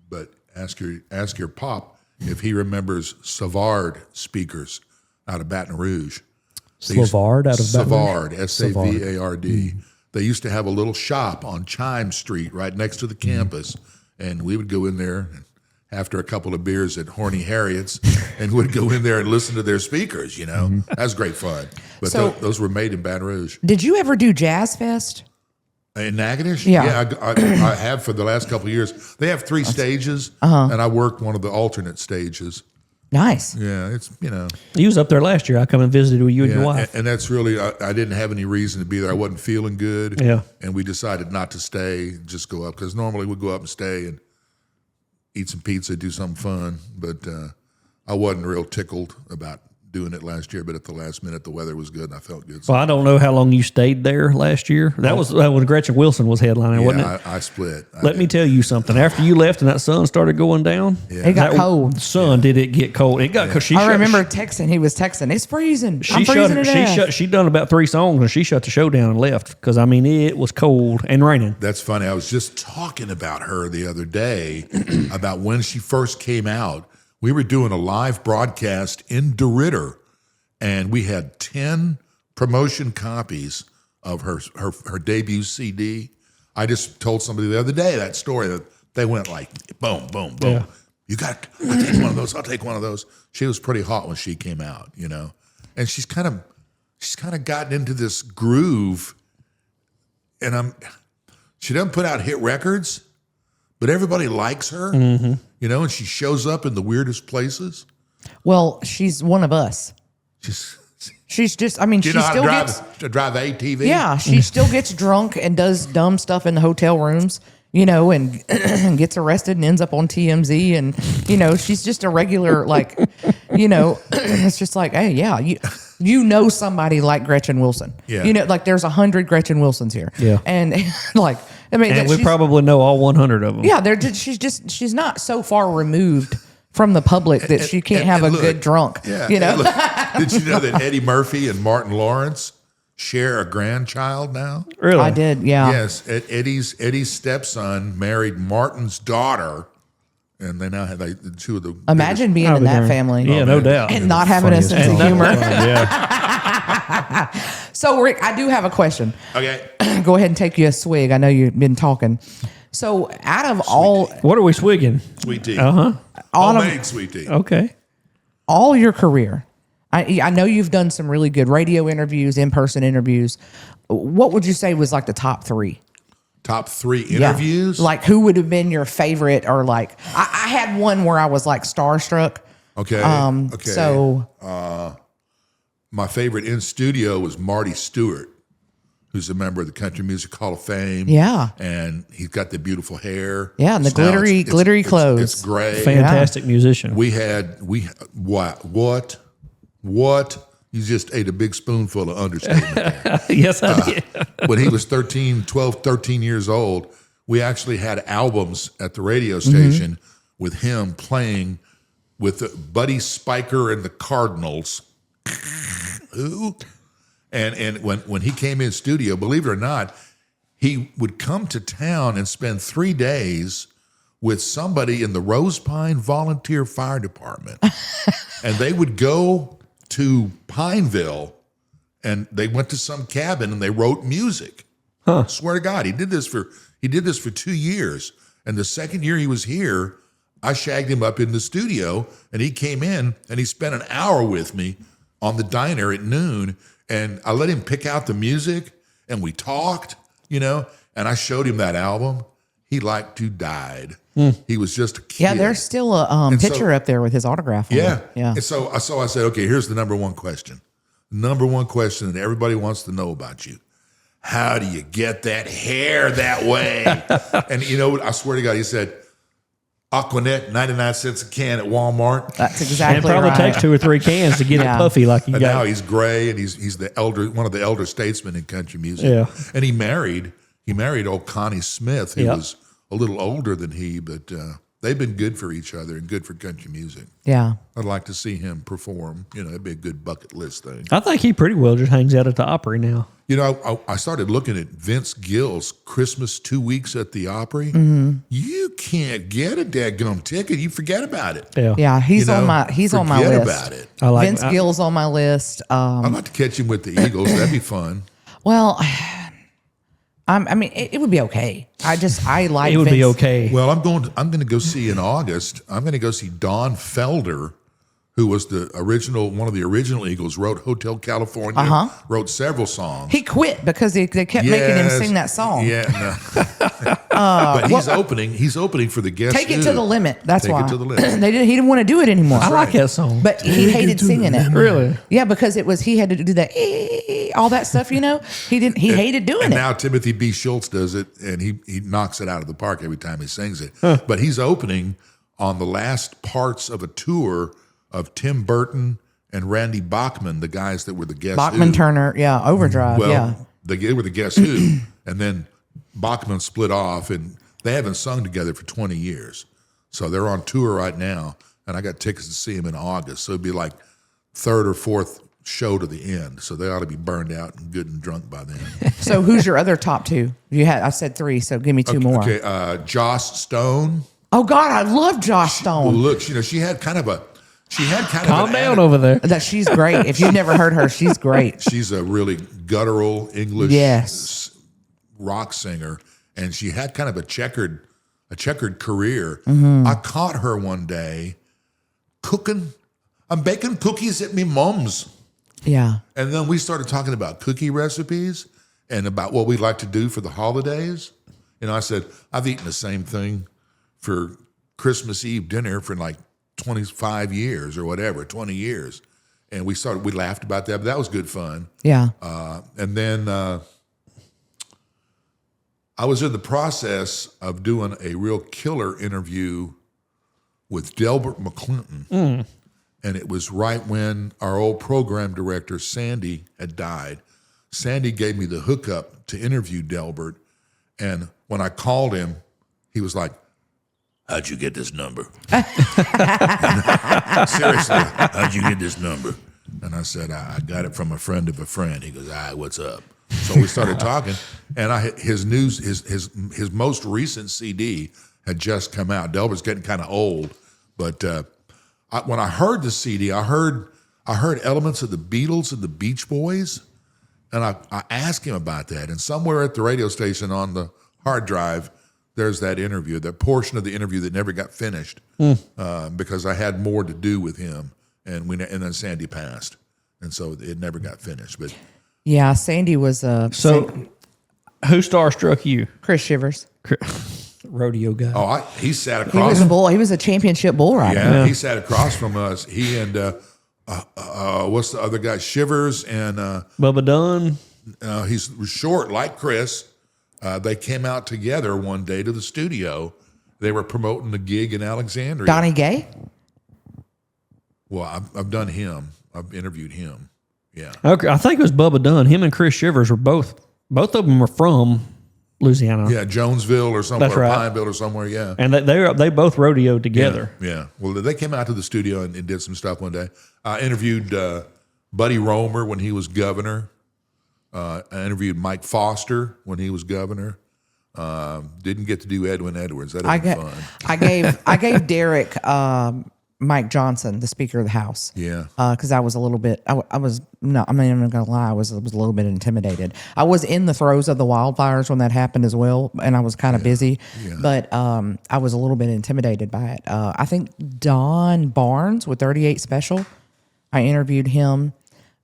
But ask your pop if he remembers Savard speakers out of Baton Rouge. Savard out of Baton Rouge? Savard, Savard. They used to have a little shop on Chime Street right next to the campus, and we would go in there after a couple of beers at Horny Harriet's, and would go in there and listen to their speakers. That was great fun. But So- those were made in Baton Rouge. Did you ever do Jazz Fest? In Natchitoches? Yeah. I have for the last couple of years. They have 3 stages, and I worked one of the alternate stages. Nice. Yeah, it's He was up there last year. I come and visited with you and your wife. and that's really I didn't have any reason to be there. I wasn't feeling good. Yeah. And we decided not to stay, just go up because normally we'd go up and stay and eat some pizza, do something fun. But I wasn't real tickled about doing it last year. But at the last minute, the weather was good and I felt good. So, Well, I don't know how long you stayed there last year. That was when Gretchen Wilson was headlining, wasn't it? I split. Let me tell you something. After you left and that sun started going down, It got cold. Sun, did it get cold? It got because I remember texting. He was texting. It's freezing. I'm freezing to death. She done about 3 songs and she shut the show down and left because it was cold and raining. That's funny. I was just talking about her the other day about when she first came out. We were doing a live broadcast in DeRidder, and we had 10 promotion copies of her debut CD. I just told somebody the other day that story that they went like boom, boom, boom. Yeah. I'll take one of those. I'll take one of those. She was pretty hot when she came out, and she's kind of gotten into this groove. And she doesn't put out hit records, but everybody likes her, and she shows up in the weirdest places. Well, she's one of us. She's just, she Do you know how still to gets, drive ATV? yeah, she still gets drunk and does dumb stuff in the hotel rooms, and gets arrested and ends up on TMZ. And, she's just a regular, it's just like, hey, yeah, somebody like Gretchen Wilson. Yeah. There's 100 Gretchen Wilsons here. Yeah. And And we probably know all 100 of them. yeah, she's not so far removed from the public that she can't have a good drunk. Yeah. Did Did you know that Eddie Murphy and Martin Lawrence share a grandchild now? Really? I did, yeah. Yes. Eddie's stepson married Martin's daughter, and they now have two of the Imagine being in that family. Yeah, no doubt. And not having a sense of humor. Yeah. So, Rick, I do have a question. Okay. Go ahead and take you a swig. I know you've been talking. So, out of What are we swigging? Sweet tea. Uh-huh. Sweet tea. Okay. all your career, I know you've done some really good radio interviews, in-person interviews. What would you say was like the top three? Top three interviews? Yeah. Like who would have been your favorite, or like I had one where I was like starstruck. Okay. Okay. So my favorite in studio was Marty Stewart, who's a member of the Country Music Hall of Fame. Yeah. And he's got the beautiful hair. Yeah, and the glittery clothes. It's gray. Fantastic musician. What? You just ate a big spoonful of understatement there. Yes, I did. When he was 13 years old, we actually had albums at the radio station with him playing with Buddy Spiker and the Cardinals. Who? And when he came in studio, believe it or not, he would come to town and spend 3 days with somebody in the Rose Pine Volunteer Fire Department. And they would go to Pineville and they went to some cabin and they wrote music. I swear to God, he did this for 2 years. And the second year he was here, I shagged him up in the studio and he came in and he spent an hour with me on the diner at noon. And I let him pick out the music and we talked, and I showed him that album. He like to died. He was just a kid. yeah, there's still a picture up there with his autograph on it. Yeah. And so I said, okay, here's the number one question. Number one question that everybody wants to know about you. How do you get that hair that way? And I swear to God, he said, Aquanet, 99 cents a can at Walmart. That's And it exactly probably right. takes 2 or 3 cans to get it puffy like you And got. now he's gray, and he's one of the elder statesmen in country music. Yeah. And he married old Connie Smith, who was a little older than he, but they've been good for each other and good for country music. Yeah. I'd like to see him perform. It'd be a good bucket list thing. I think he pretty well just hangs out at the Opry now. I started looking at Vince Gill's Christmas 2 weeks at the Opry. You can't get a daggum ticket. You forget about it. Yeah. Yeah, he's on my list. Forget about it. Vince Gill's on my list. I'd like to catch him with the Eagles. That'd be fun. Well, it would be okay. I like It would be Vince. okay. Well, I'm going to go see in August. I'm going to go see Don Felder, who was one of the original Eagles, wrote Hotel California, wrote several songs. He quit because they kept making him sing that song. Yeah, no. But he's opening for the Guess Take Who. It to the Limit. That's Take why. It to the Limit. He didn't want to do it anymore. I like that song. But he hated singing it. Really? Yeah, because he had to do that all that stuff, He hated doing and it. now Timothy B. Schultz does it, and he knocks it out of the park every time he sings it. But he's opening on the last parts of a tour of Tim Burton and Randy Bachman, the guys that were the Guess Who. Bachman Turner, Overdrive, Well, they were the Guess Who, and then Bachman split off, and they haven't sung together for 20 years. So they're on tour right now, and I got tickets to see them in August. So it'd be like third or fourth show to the end. So they ought to be burned out and good and drunk by then. So who's your other top two? I said three, so give me two more. Okay, Joss Stone. Oh God, I love Joss Stone. Well, look, she had kind of Calm down over there. That she's great. If you've never heard her, she's great. She's a really guttural English rock singer, and she had kind of a checkered career. I caught her one day cooking. I'm baking cookies at me mom's. Yeah. And then we started talking about cookie recipes and about what we like to do for the holidays. I said, I've eaten the same thing for Christmas Eve dinner for like 25 years or whatever, 20 years. And we laughed about that, but that was good fun. Yeah. And then I was in the process of doing a real killer interview with Delbert McClinton. And it was right when our old program director, Sandy, had died. Sandy gave me the hookup to interview Delbert. And when I called him, he was like, "How'd you get this number?" Seriously, how'd you get this number? And I said, I got it from a friend of a friend. He goes, "All right, what's up?" So we started talking, and his most recent CD had just come out. Delbert's getting kind of old, but when I heard the CD, I heard elements of the Beatles and the Beach Boys, and I asked him about that. And somewhere at the radio station on the hard drive, there's that interview, that portion of the interview that never got finished because I had more to do with him, and then Sandy passed, and so it never got finished. But yeah, Sandy was who starstruck you? Chris Shivers. Rodeo guy. Oh, he sat He across. was a bull. He was a championship bull rider. Yeah, he sat across from us. He and what's the other guy? Shivers and Bubba Dunn. He's short like Chris. They came out together one day to the studio. They were promoting the gig in Alexandria. Donnie Gay. Well, I've done him. I've interviewed him. Yeah. Okay, I think it was Bubba Dunn. Him and Chris Shivers were both of them were from Louisiana. Yeah, Jonesville or somewhere, That's right. Pineville or somewhere. Yeah. And they both rodeoed together. Yeah. Well, they came out to the studio and did some stuff one day. I interviewed Buddy Romer when he was governor. I interviewed Mike Foster when he was governor. Didn't get to do Edwin Edwards. That was fun. I gave Derek Mike Johnson, the Speaker of the House. Yeah. Because I was a little bit. I'm not even gonna lie. I was a little bit intimidated. I was in the throes of the wildfires when that happened as well, and I was kind of busy. Yeah. But I was a little bit intimidated by it. I think Don Barnes with 38 Special. I interviewed him.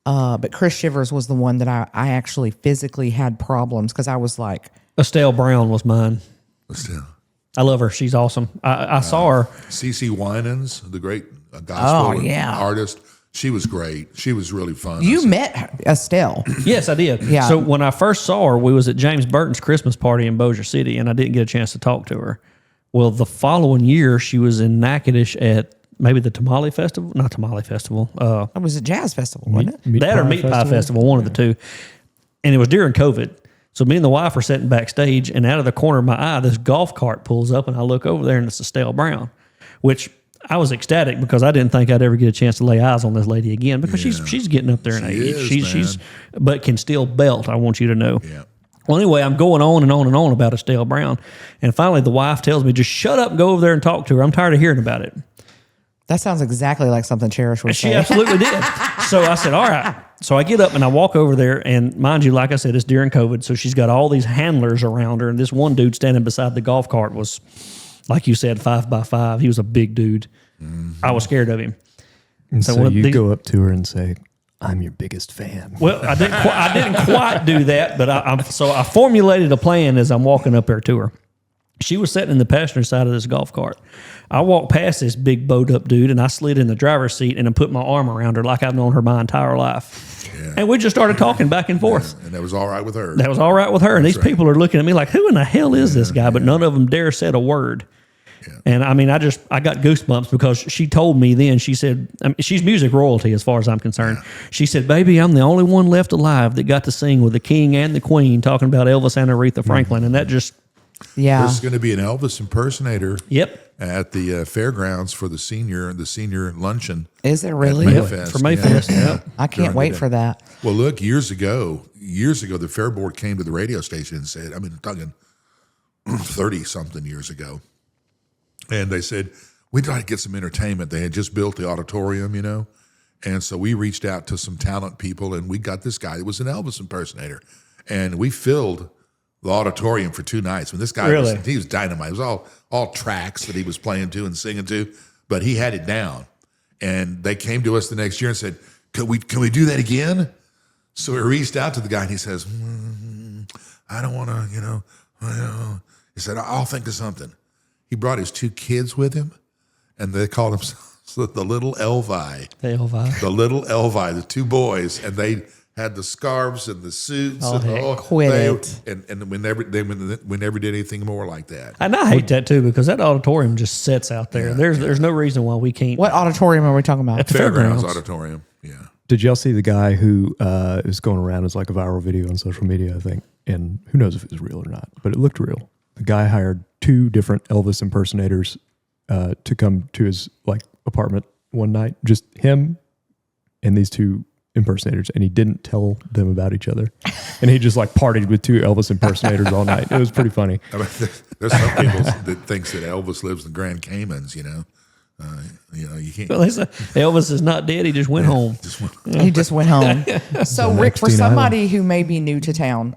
But Chris Shivers was the one that I actually physically had problems because I was like, Estelle Brown was mine. Still. I love her. She's awesome. I saw her. CeCe Winans, the great gospel yeah. artist. She was great. She was really fun. you met Estelle. Yes, I did. Yeah. So when I first saw her, we was at James Burton's Christmas party in Bossier City, and I didn't get a chance to talk to her. Well, the following year, she was in Natchitoches at maybe the Tamale Festival. Not Tamale Festival. It was a jazz festival, wasn't it? That or Meat Pie Festival, one of the two. And it was during COVID. So me and the wife were sitting backstage, and out of the corner of my eye, this golf cart pulls up, and I look over there, and it's Estelle Brown, which I was ecstatic because I didn't think I'd ever get a chance to lay eyes on this lady again because she's getting up there in age. She's but can still belt, I want you to know. Yeah. Well, anyway, I'm going on and on and on about Estelle Brown, and finally the wife tells me, just shut up and go over there and talk to her. I'm tired of hearing about it. That sounds exactly like something Cherish would She say. absolutely did. So I said, all right. So I get up and I walk over there, and mind you, like I said, it's during COVID, so she's got all these handlers around her, and this one dude standing beside the golf cart was, like you said, 5'5". He was a big dude. Mm-hmm. I was scared of him. And so one of you the- go up to her and say, "I'm your biggest fan." Well, I didn't quite do that, but I formulated a plan as I'm walking up there to her. She was sitting in the passenger side of this golf cart. I walked past this big bowed up dude, and I slid in the driver's seat and I put my arm around her like I've known her my entire life. Yeah. And we just started talking back and forth. And that was all right with her. That was all right with her. And these right. people are looking at me like, who in the hell is this guy? But none of them dare said a word. Yeah. And I mean, I got goosebumps because she told me then, she said, I mean, she's music royalty as far as I'm concerned. She said, baby, I'm the only one left alive that got to sing with the king and the queen talking about Elvis and Aretha Franklin. And that just, Yeah. There's going to be an Elvis impersonator yep. at the fairgrounds for the senior luncheon. Is there really? At Mayfest. For Mayfest, yeah. I can't wait for that. Well, look, years ago, the Fair Board came to the radio station and said, I mean, I'm talking 30-something years ago, and they said, we'd like to get some entertainment. They had just built the auditorium, and so we reached out to some talent people, and we got this guy that was an Elvis impersonator, and we filled the auditorium for 2 nights. When this guy Really? he was dynamite. It was all tracks that he was playing to and singing to, but he had it down. And they came to us the next year and said, can we do that again? So we reached out to the guy, and he says, I don't want to, he said, I'll think of something. He brought his 2 kids with him, and they called themselves the Little Elvi. The Little Elvi, the 2 boys, and they had the scarves and the suits. Oh, and the heck, whole, quit it. And we never did anything more like that. And I hate that too because that auditorium just sits out there. Yeah, There's no reason why we can't. What auditorium are we talking about? At the Fairgrounds fairgrounds. Auditorium, yeah. Did y'all see the guy who is going around as like a viral video on social media, I think? And who knows if it was real or not, but it looked real. The guy hired 2 different Elvis impersonators to come to his like apartment one night, just him and these 2 impersonators, and he didn't tell them about each other. And he just like partied with 2 Elvis impersonators all night. It was pretty funny. I mean, there's some people that thinks that Elvis lives in the Grand Caymans, you can't. Well, Elvis is not dead. He just went home. He just went home. So, Rick, for Epstein somebody who may be new to town,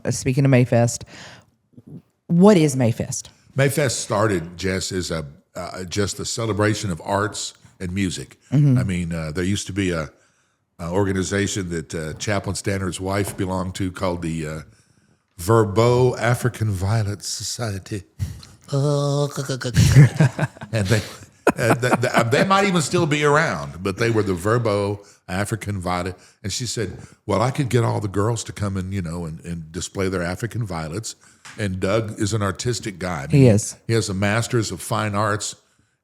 speaking of Mayfest, what is Mayfest? Mayfest started, Jess, as just a celebration of arts and music. I mean, there used to be a organization that Chaplain Stannard's wife belonged to called the Verbo African Violet Society. And they might even still be around, but they were the Verbo African Violet. And she said, well, I could get all the girls to come and, and display their African violets. And Doug is an artistic guy. I mean, He is. He has a master's of fine arts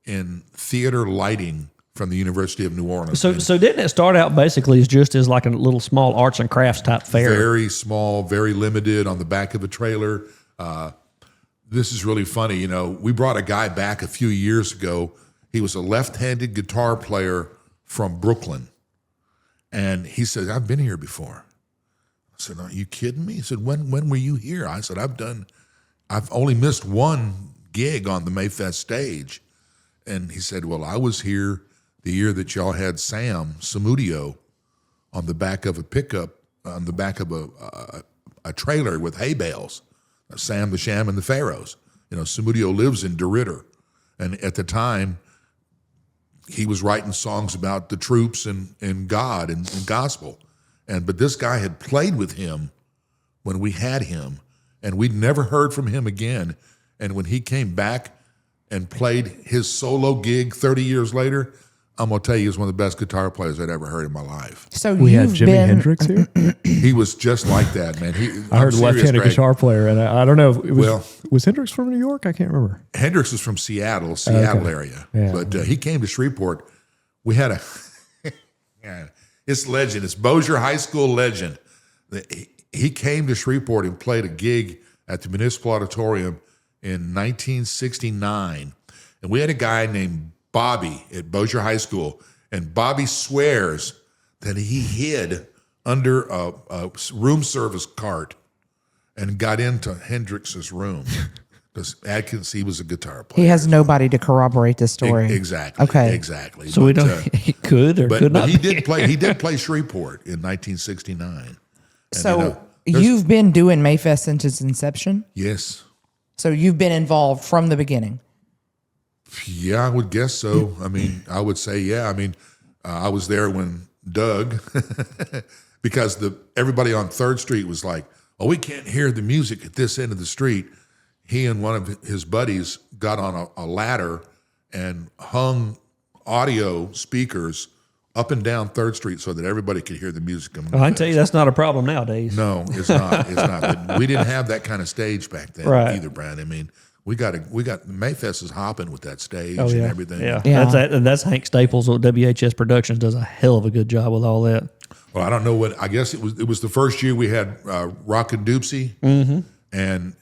in theater lighting from the University of New Orleans. So didn't it start out basically as just as like a little small arts and crafts type fair? Very small, very limited, on the back of a trailer. This is really funny. We brought a guy back a few years ago. He was a left-handed guitar player from Brooklyn. And he said, I've been here before. I said, are you kidding me? He said, when were you here? I said, I've only missed 1 gig on the Mayfest stage. And he said, well, I was here the year that y'all had Sam Samudio on the back of a pickup, on the back of a trailer with hay bales, Sam the Sham and the Pharaohs. Samudio lives in DeRidder. And at the time, he was writing songs about the troops and God and gospel. But this guy had played with him when we had him, and we'd never heard from him again. And when he came back and played his solo gig 30 years later, I'm going to tell you, he was one of the best guitar players I'd ever heard in my life. So We had you've Jimi been Hendrix here. He was just like that, man. I heard left-handed guitar player, and I don't know if it was, Well- was Hendrix from New York? I can't remember. Hendrix is from Seattle area. Yeah. But he came to Shreveport. We had it's legend. It's Bossier High School legend. He came to Shreveport and played a gig at the Municipal Auditorium in 1969. And we had a guy named Bobby at Bossier High School. And Bobby swears that he hid under a room service cart and got into Hendrix's room. Because Adkins, he was a guitar player. He has nobody to corroborate this story. Exactly. Okay. Exactly. So we But, don't. He could or But, could but not. he did play. He did play Shreveport in 1969. And, So there's- you've been doing Mayfest since its inception? yes, So you've been involved from the beginning? yeah, I would guess so. I mean, I would say yeah. I mean, I was there when Doug, because everybody on 3rd Street was like, "Oh, we can't hear the music at this end of the street." He and one of his buddies got on a ladder and hung audio speakers up and down 3rd Street so that everybody could hear the music. I can tell you that's not a problem nowadays. No, it's not. It's not. But we didn't have that kind of stage back then either, Brian. I mean, we got Mayfest is hopping with that stage and everything. Yeah, Yeah. That's Hank Staples with WHS Productions does a hell of a good job with all that. Well, I don't know what. I guess it was the first year we had Rockin' Doopsie, and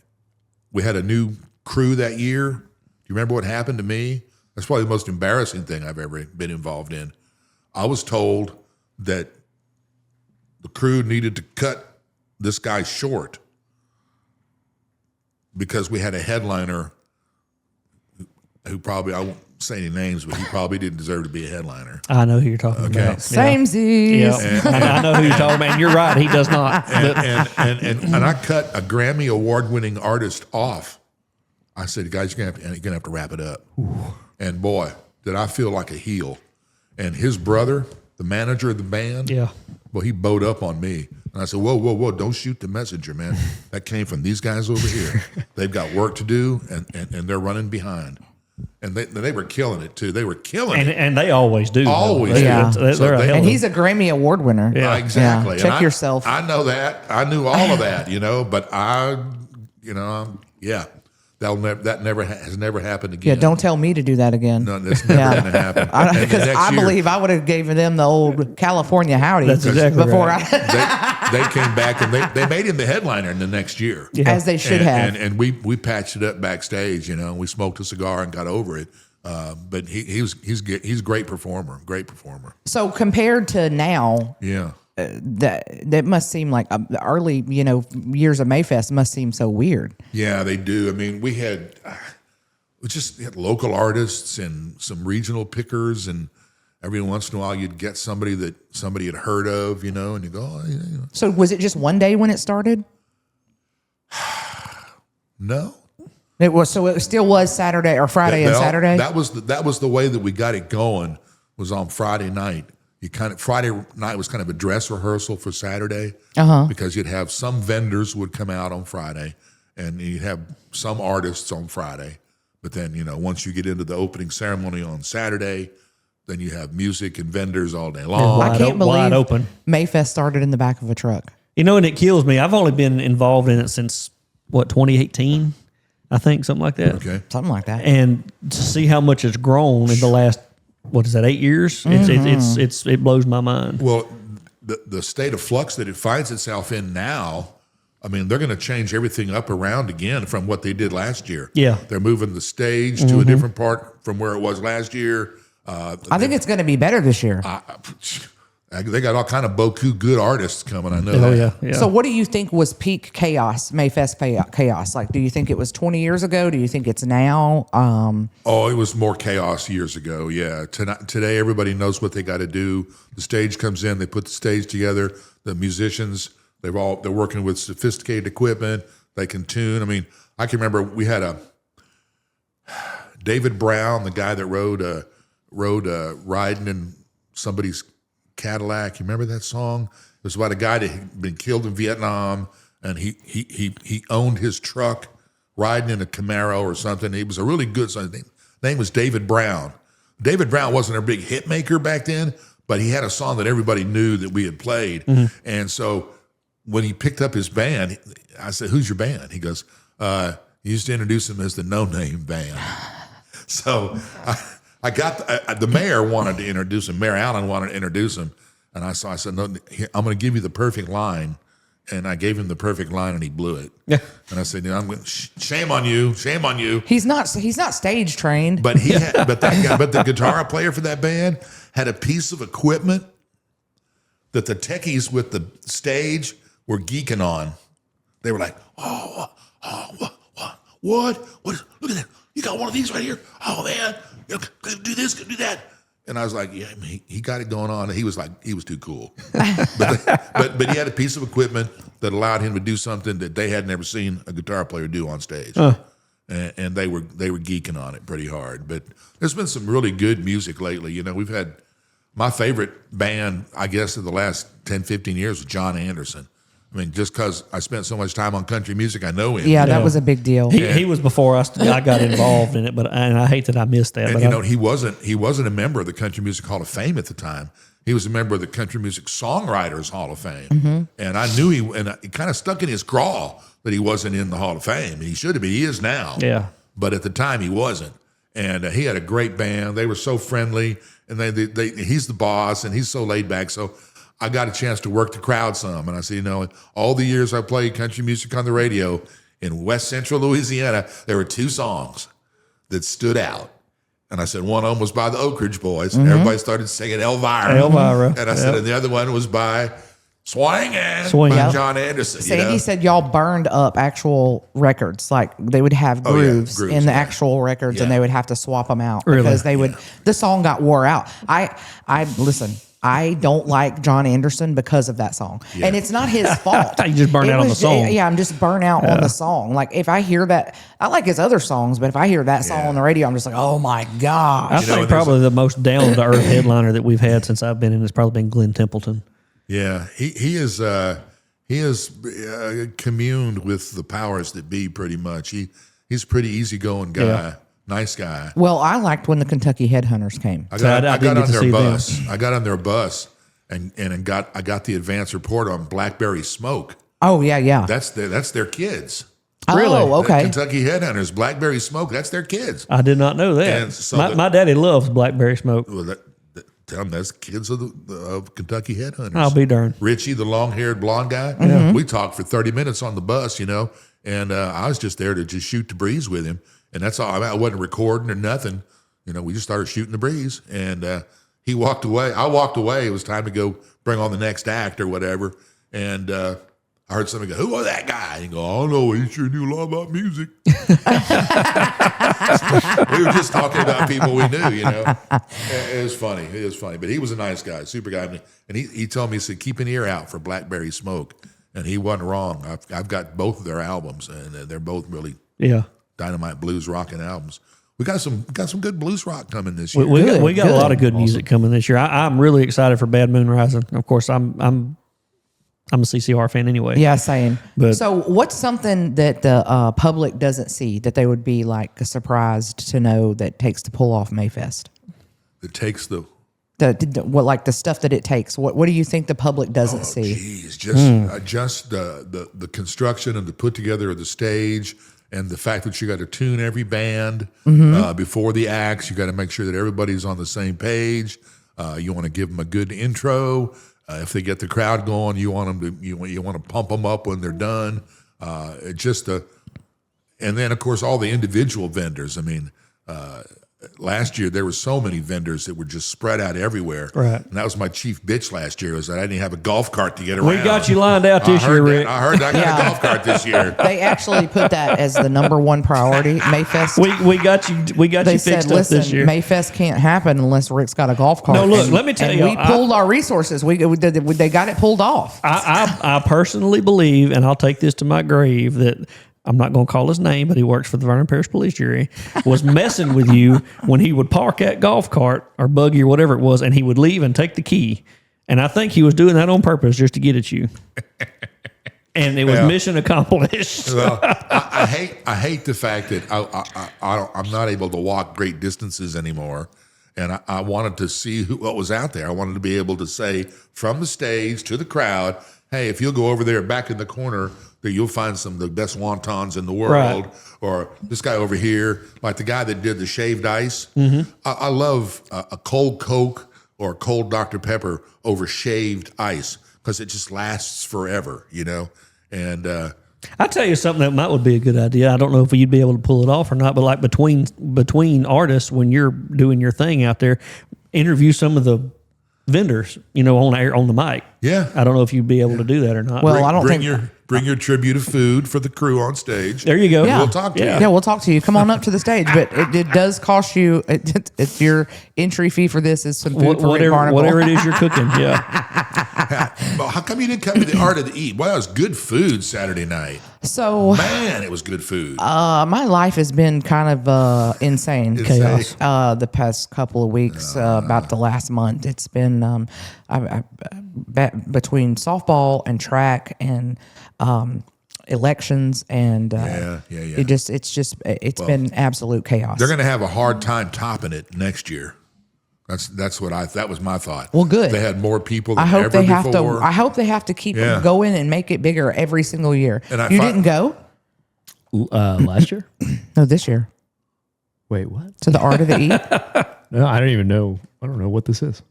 we had a new crew that year. Do you remember what happened to me? That's probably the most embarrassing thing I've ever been involved in. I was told that the crew needed to cut this guy short because we had a headliner who probably, I won't say any names, but he probably didn't deserve to be a headliner. I know who you're talking about. Samesies. Yeah. I know who you're talking about. And you're right. He does not. And I cut a Grammy award-winning artist off. I said, guys, you're gonna have to wrap it up. And boy, did I feel like a heel. And his brother, the manager of the band, well, he bowed up on me. And I said, whoa, don't shoot the messenger, man. That came from these guys over here. They've got work to do, and they're running behind. And they were killing it, too. They were killing it. And they always do. Always do. Yeah. And he's a Grammy Award winner. Yeah. Exactly. Yeah. Check yourself. I know that. I knew all of that, but that has never happened again. Yeah, don't tell me to do that again. No, that's never going to happen. Because I believe I would have given them the old California howdy. That's exactly before right. They came back and they made him the headliner in the next year. Yeah. As they should have. And we patched it up backstage. We smoked a cigar and got over it. But he's a great performer. Great performer. So compared to now, Yeah. that must seem like the early years of Mayfest must seem so weird. Yeah, they do. I mean, we had local artists and some regional pickers, and every once in a while you'd get somebody that somebody had heard of, and you go, oh, yeah. So was it just one day when it started? No. It was. So it still was Saturday or Friday and Saturday. That was the way that we got it going, was on Friday night. Friday night was kind of a dress rehearsal for Saturday, because you'd have some vendors would come out on Friday, and you'd have some artists on Friday. But then, once you get into the opening ceremony on Saturday, then you have music and vendors all day long. I can't believe wide open. Mayfest started in the back of a truck. And it kills me. I've only been involved in it since 2018, I think, something like that. Okay. Something like that. And to see how much it's grown in the last 8 years? It blows my mind. Well, the state of flux that it finds itself in now, I mean, they're going to change everything up around again from what they did last year. Yeah. They're moving the stage to a different part from where it was last year. I think it's going to be better this year. They got all kind of beaucoup good artists coming. I know Oh, that. yeah. So what do you think was peak chaos, Mayfest chaos? Like, do you think it was 20 years ago? Do you think it's now? Oh, it was more chaos years ago. Yeah. Today, everybody knows what they got to do. The stage comes in, they put the stage together. The musicians, they're working with sophisticated equipment. They can tune. I mean, I can remember we had a David Brown, the guy that rode riding in somebody's Cadillac. You remember that song? It was about a guy that had been killed in Vietnam, and he owned his truck riding in a Camaro or something. He was a really good son. His name was David Brown. David Brown wasn't a big hit maker back then, but he had a song that everybody knew that we had played. And so when he picked up his band, I said, "Who's your band?" He goes, "You used to introduce him as the No Name Band." So I got the mayor wanted to introduce him. Mayor Allen wanted to introduce him, and I said, "No, here, I'm going to give you the perfect line." And I gave him the perfect line, and he blew it. Yeah. And I said, "Shame on you, shame on you." He's not stage trained. But but the guitar player for that band had a piece of equipment that the techies with the stage were geeking on. They were like, what? Look at that! You got one of these right here. Oh man, do this, do that. And I was like, yeah, he got it going on. And he was too cool. but he had a piece of equipment that allowed him to do something that they had never seen a guitar player do on stage. And they were geeking on it pretty hard. But there's been some really good music lately. We've had my favorite band, I guess, of the last 10, 15 years was John Anderson. I mean, just because I spent so much time on country music, I know him. Yeah, that was a big deal. He was before I got involved in it, and I hate that I missed that. And but you know, he wasn't a member of the Country Music Hall of Fame at the time. He was a member of the Country Music Songwriters Hall of Fame. And I knew and it kind of stuck in his craw that he wasn't in the Hall of Fame. He should have been. He is now. Yeah. But at the time, he wasn't. And he had a great band. They were so friendly, and he's the boss, and he's so laid back. So I got a chance to work the crowd some. And I said, you know, all the years I played country music on the radio in West Central Louisiana, there were 2 songs that stood out. And I said, one of them was by the Oak Ridge Boys. And everybody started singing Elvira. And I said, and the other one was by Swingin' by John Anderson. Sandy said y'all burned up actual records. Like they would have grooves in the actual records, and they would have to swap them out because they would. The song got wore out. I listen. I don't like John Anderson because of that song, and it's not his fault. You just burn out on the song. Yeah, I'm just burnt out on the song. Like if I hear that, I like his other songs, but if I hear that song on the radio, I'm just like, oh my gosh. I think probably the most down to earth headliner that we've had since I've been in has probably been Glenn Templeton. Yeah, he has communed with the powers that be pretty much. He's a pretty easy-going guy, nice guy. Well, I liked when the Kentucky Headhunters came. I got on their bus. I got on their bus and got the advance report on Blackberry Smoke. Oh yeah. That's their kids. Really? Oh, okay. The Kentucky Headhunters, Blackberry Smoke. That's their kids. I did not know that. And so my daddy loves Blackberry Smoke. Well, tell them that's kids of Kentucky Headhunters. I'll be darned. Richie, the long-haired blonde guy. We talked for 30 minutes on the bus, you know, and I was just there to just shoot the breeze with him, and that's all. I wasn't recording or nothing. You know, we just started shooting the breeze, and he walked away. I walked away. It was time to go bring on the next act or whatever, and I heard somebody go, "Who was that guy?" And he go, "I don't know. He sure knew a lot about music." We were just talking about people we knew, you know. It was funny. It was funny. But he was a nice guy, super guy. And he told me, he said, keep an ear out for Blackberry Smoke. And he wasn't wrong. I've got both of their albums, and they're both really dynamite blues rocking albums. We got some good blues rock coming this year. We got a lot of good music coming this year. I'm really excited for Bad Moon Rising. Of course, I'm a CCR fan anyway. Yeah, same. But, so what's something that the public doesn't see that they would be like surprised to know that takes to pull off Mayfest? It takes the stuff that it takes. What do you think the public doesn't see? Geez, just the construction and the put together of the stage, and the fact that you got to tune every band before the acts. You got to make sure that everybody's on the same page. You want to give them a good intro. If they get the crowd going, you want them to you want to pump them up when they're done. And then of course all the individual vendors. I mean, last year there were so many vendors that were just spread out everywhere. Right. And that was my chief bitch last year, was that I didn't have a golf cart to get around. We got you lined out this year, Rick. I heard I got a golf cart this year. They actually put that as the number one priority. Mayfest. We got you. We got They you said, fixed up listen, this year. Mayfest can't happen unless Rick's got a golf cart. No, look, And- let me tell and you, we pulled our resources. They got it pulled off. I personally believe, and I'll take this to my grave, that I'm not going to call his name, but he works for the Vernon Parish Police Jury, was messing with you when he would park that golf cart or buggy or whatever it was, and he would leave and take the key. And I think he was doing that on purpose just to get at you. And it was mission accomplished. Well, I hate the fact that I'm not able to walk great distances anymore. And I wanted to see what was out there. I wanted to be able to say from the stage to the crowd, hey, if you'll go over there back in the corner, there you'll find some of the best wontons in the world. Right. Or this guy over here, like the guy that did the shaved ice. Mm-hmm. I love a cold Coke or a cold Dr. Pepper over shaved ice because it just lasts forever, you know? And I'll tell you something that would be a good idea. I don't know if you'd be able to pull it off or not, but like between artists, when you're doing your thing out there, interview some of the vendors, on the mic. Yeah. I don't know if you'd be able to do that or not. Well, I don't bring think. your tribute of food for the crew on stage. There you go. Yeah. We'll talk to you. Yeah, we'll talk to you. Come on up to the stage, but it does cost you. It's your entry fee for this is some food for Rick Barnickel. whatever it is you're cooking. Yeah. How come you didn't come to the Art of the Eat? Wow, it was good food Saturday night. So, Man, it was good food. my life has been kind of insane. Chaos. The past couple of weeks, about the last month, it's been between softball and track and elections and Yeah. It's been absolute chaos. They're going to have a hard time topping it next year. That was my thought. Well, good. They had more people than I hope ever they have before. to. I hope they have to keep Yeah. going and make it bigger every single year. And I you fi- didn't go? Last year? No, this year Wait, what? to the Art of the Eat. No, I don't even know. I don't know what this is.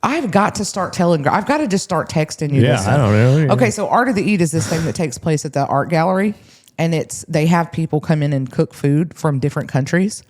I've got to start telling. I've got to just start texting you. Yeah, this. I don't know. Okay, so Art of the Eat is this thing that takes place at the art gallery, and they have people come in and cook food from different countries.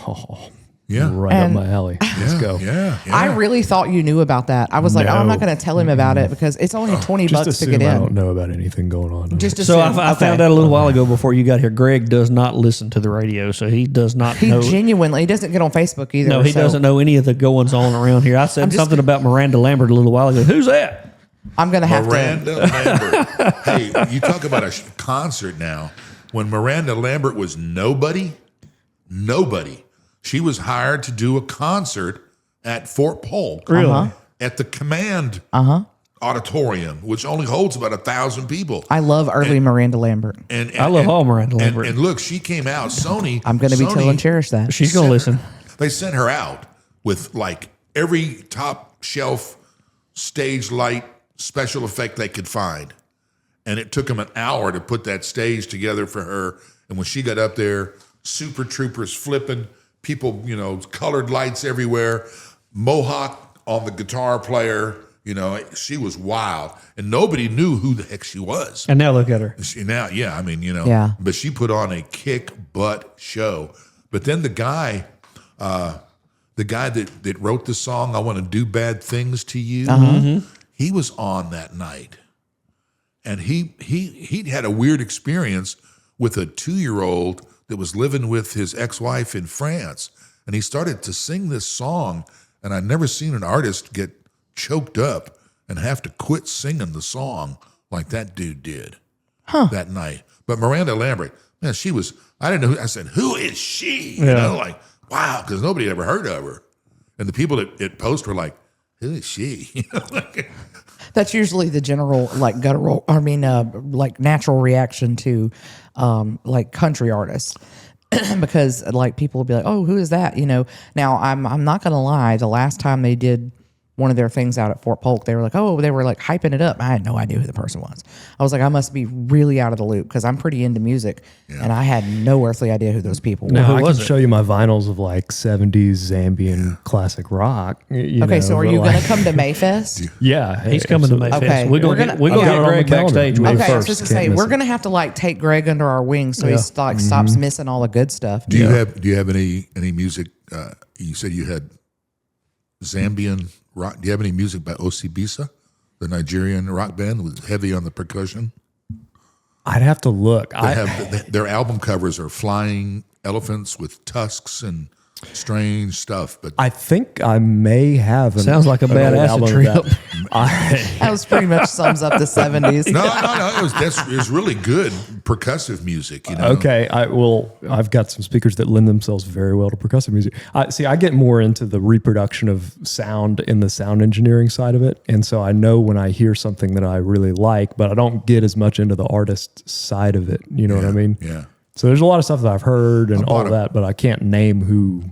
Oh, Yeah. right And- up my alley. Let's go. Yeah. I really thought you knew about that. I was like, oh, I'm not No. going to tell him about it because it's only $20 Just to assume get I don't in. know about anything going on. Just So assume. I found out a little while ago before you got here. Greg does not listen to the radio, so he does not He know. genuinely doesn't get on Facebook either. No, he so doesn't know any of the goings on around here. I said just- something about Miranda Lambert a little while ago. Who's that? I'm going to have Miranda Lambert. Hey, you talk about a concert now. When Miranda Lambert was nobody, she was hired to do a concert at Fort Polk. Really? At the Command Auditorium, which only holds about 1,000 people. I love early Miranda Lambert. And I love all Miranda Lambert. And look, she came out. Sony. I'm going to be Sony telling Cherish that. She's going to listen. They sent her out with like every top shelf stage light special effect they could find. And it took them an hour to put that stage together for her. And when she got up there, super troopers flipping, people, colored lights everywhere, Mohawk on the guitar player, she was wild. And nobody knew who the heck she was. And now look at her. Yeah. But she put on a kick butt show. But then the guy that wrote the song, I Want to Do Bad Things to You, he was on that night. And he had a weird experience with a 2-year-old that was living with his ex-wife in France. And he started to sing this song, and I'd never seen an artist get choked up and have to quit singing the song like that dude did that night. But Miranda Lambert, man, I didn't know, I said, who is she? Wow, because nobody had ever heard of her. And the people at Post were like, who is she? That's usually the general, guttural, natural reaction to, country artists. Because, people will be like, oh, who is that? Now, I'm not going to lie. The last time they did one of their things out at Fort Polk, they were like, hyping it up. I had no idea who the person was. I was like, I must be really out of the loop because I'm pretty into music, and I had no earthly idea who those people were. Now, I can was it? show you my vinyls of 70s Zambian classic rock. Okay, so are you going to come to Mayfest? Yeah. He's coming to Mayfest. Okay, We're we're going gonna- to okay. get Greg backstage with Okay, him I was first. just to Can't say miss we're it. gonna have to take Greg under our wings so he stops missing all the good stuff. Do you have any music? You said you had Zambian rock. Do you have any music by Osibisa, the Nigerian rock band, was heavy on the percussion? I'd have to look. Their album covers are flying elephants with tusks and strange stuff. But I think I may have. Sounds like a an bad old acid album of trip. that. That was pretty much sums up the 70s. no, it was really good percussive music. Okay, I've got some speakers that lend themselves very well to percussive music. I get more into the reproduction of sound in the sound engineering side of it, and so I know when I hear something that I really like, but I don't get as much into the artist side of it. You know what I mean? Yeah. So there's a lot of stuff that I've heard and all a- that, but I can't name who.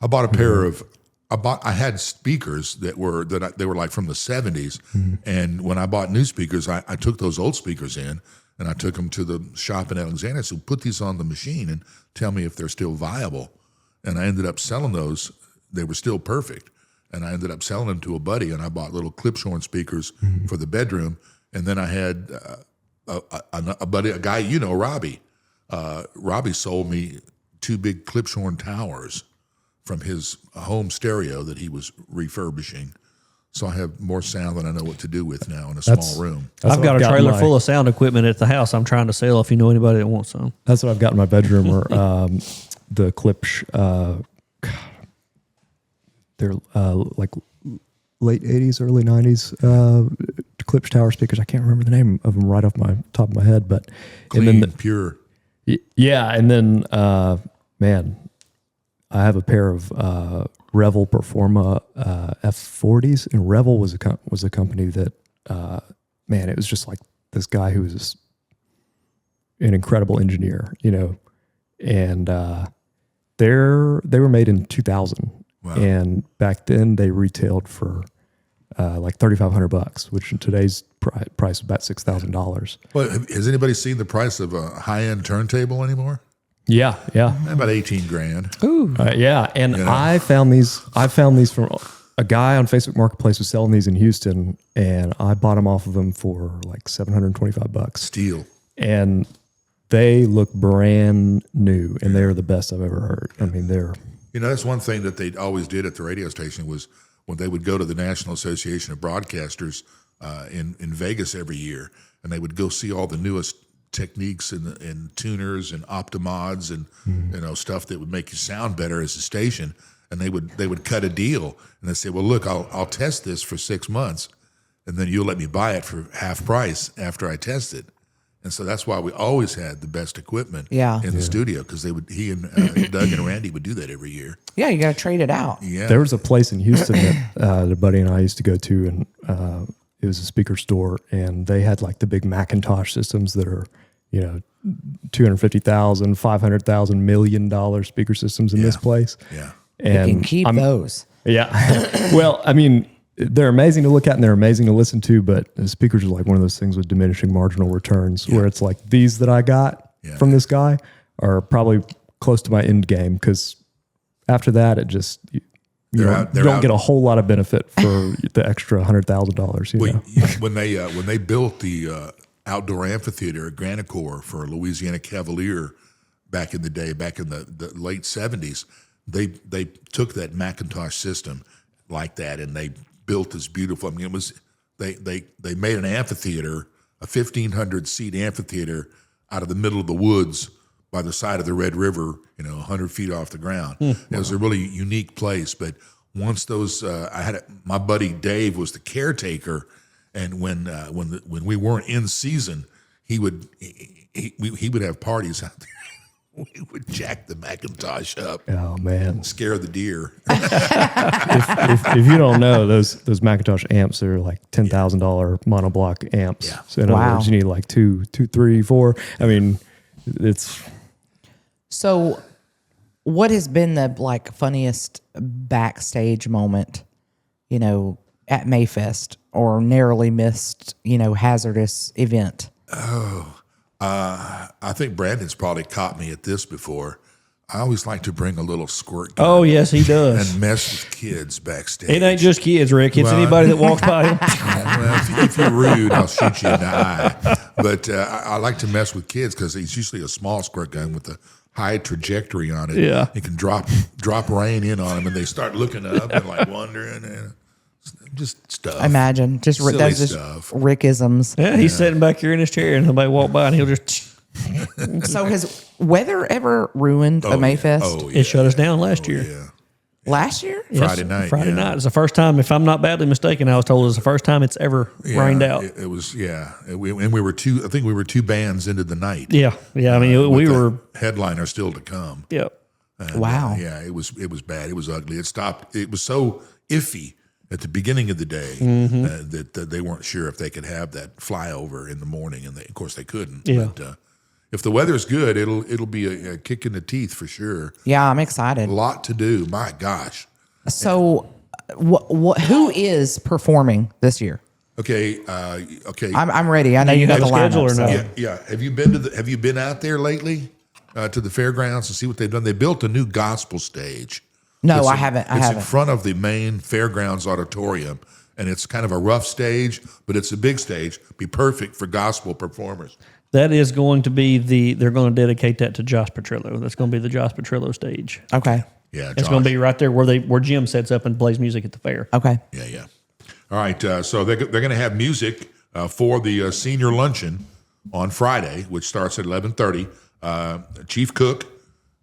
I bought a pair of. I had speakers they were like from the 70s, and when I bought new speakers, I took those old speakers in and I took them to the shop in Alexandria. So put these on the machine and tell me if they're still viable. And I ended up selling those. They were still perfect, and I ended up selling them to a buddy. And I bought little Clipshorn speakers for the bedroom. And then I had a buddy, a guy Robbie. Robbie sold me 2 big Clipshorn towers from his home stereo that he was refurbishing. So I have more sound than I know what to do with now in a small room. I've got a trailer my- full of sound equipment at the house I'm trying to sell if you know anybody that wants some. That's what I've got in my bedroom. Or the clip. They're like late 80s, early 90s Klipsch Tower speakers. I can't remember the name of them right off my top of my head, but Clean, and then pure. yeah, and then man, I have a pair of Revel Performa F40s, and Revel was a company that man, it was just like this guy who was an incredible engineer, and they were made in 2000. Wow. And back then they retailed for like $3,500, which in today's price is about $6,000. Well, has anybody seen the price of a high-end turntable anymore? Yeah. About 18 grand. Ooh. Yeah. And I found these from a guy on Facebook Marketplace was selling these in Houston, and I bought them off of him for like $725. Steel. And they look brand new, and they're the best I've ever heard. I mean, they're... That's one thing that they always did at the radio station was when they would go to the National Association of Broadcasters in Vegas every year, and they would go see all the newest techniques and tuners and optimods and stuff that would make you sound better as a station. And they would cut a deal, and they say, "Well, look, I'll test this for 6 months, and then you'll let me buy it for half price after I test it." And so that's why we always had the best equipment in the studio, because he and Doug and Randy would do that every year. Yeah, you got to trade it out. Yeah. There was a place in Houston that a buddy and I used to go to, and it was a speaker store, and they had like the big Macintosh systems that are, $250,000, $500,000, $1 million speaker systems in this place. Yeah. And You can keep those. Yeah. Well, I mean, they're amazing to look at and they're amazing to listen to, but the speakers are like one of those things with diminishing marginal returns, where it's like these that I got from this guy are probably close to my end game, because after that, it just you don't get a whole lot of benefit for the extra $100,000. When they built the outdoor amphitheater at Granicore for Louisiana Cavalier back in the day, back in the late 70s, they took that Macintosh system like that, and they built this beautiful. I mean, it was they made an amphitheater, a 1,500 seat amphitheater out of the middle of the woods by the side of the Red River, 100 feet off the ground. It was a really unique place. But once those, my buddy Dave was the caretaker, and when we weren't in season, he would have parties out there. We would jack the Macintosh up. Oh man, scare the deer. if you don't know, those Macintosh amps are like $10,000 monoblock amps. Yeah. So in other words, you need like two, 3, 4. I mean, it's. So, what has been the funniest backstage moment, at Mayfest, or narrowly missed, hazardous event? I think Brandon's probably caught me at this before. I always like to bring a little squirt gun. Oh, yes, he does. And mess with kids backstage. It ain't just kids, Rick. It's anybody that walks by him. Well, if you're rude, I'll shoot you in the eye. But I like to mess with kids because it's usually a small squirt gun with a high trajectory on it. Yeah. It can drop rain in on them, and they start looking up and wondering. And just stuff. Imagine. Just Silly those just stuff. Rickisms. Yeah, he's sitting back here in his chair, and somebody walk by, and he'll just. So has weather ever ruined a Mayfest? Oh, yeah. It shut us down last year. Yeah. Last year? Friday night. Friday yeah. night. It's the first time, if I'm not badly mistaken, I was told it's the first time it's ever rained out. It was, yeah. We were I think we were 2 bands into the night. Yeah. I mean, we were. Headliner still to come. Yep. And, Wow. yeah, it was bad. It was ugly. It stopped. It was so iffy at the beginning of the day that they weren't sure if they could have that flyover in the morning, and of course they couldn't. Yeah. But if the weather's good, it'll be a kick in the teeth for sure. Yeah, I'm excited. A lot to do. My gosh. So, who is performing this year? Okay. I'm ready. I know you got the have a schedule lineup. or so- no? Yeah. Have you been out there lately to the fairgrounds to see what they've done? They built a new gospel stage. No, I haven't. It's in front of the main fairgrounds auditorium, and it's kind of a rough stage, but it's a big stage. Be perfect for gospel performers. That is going to be they're going to dedicate that to Josh Petrillo. That's going to be the Josh Petrillo stage. Okay. Yeah, It's going to be right there where Jim sets up and plays music at the fair. Okay. Yeah. All right, so they're going to have music for the senior luncheon on Friday, which starts at 11:30. Chief Cook,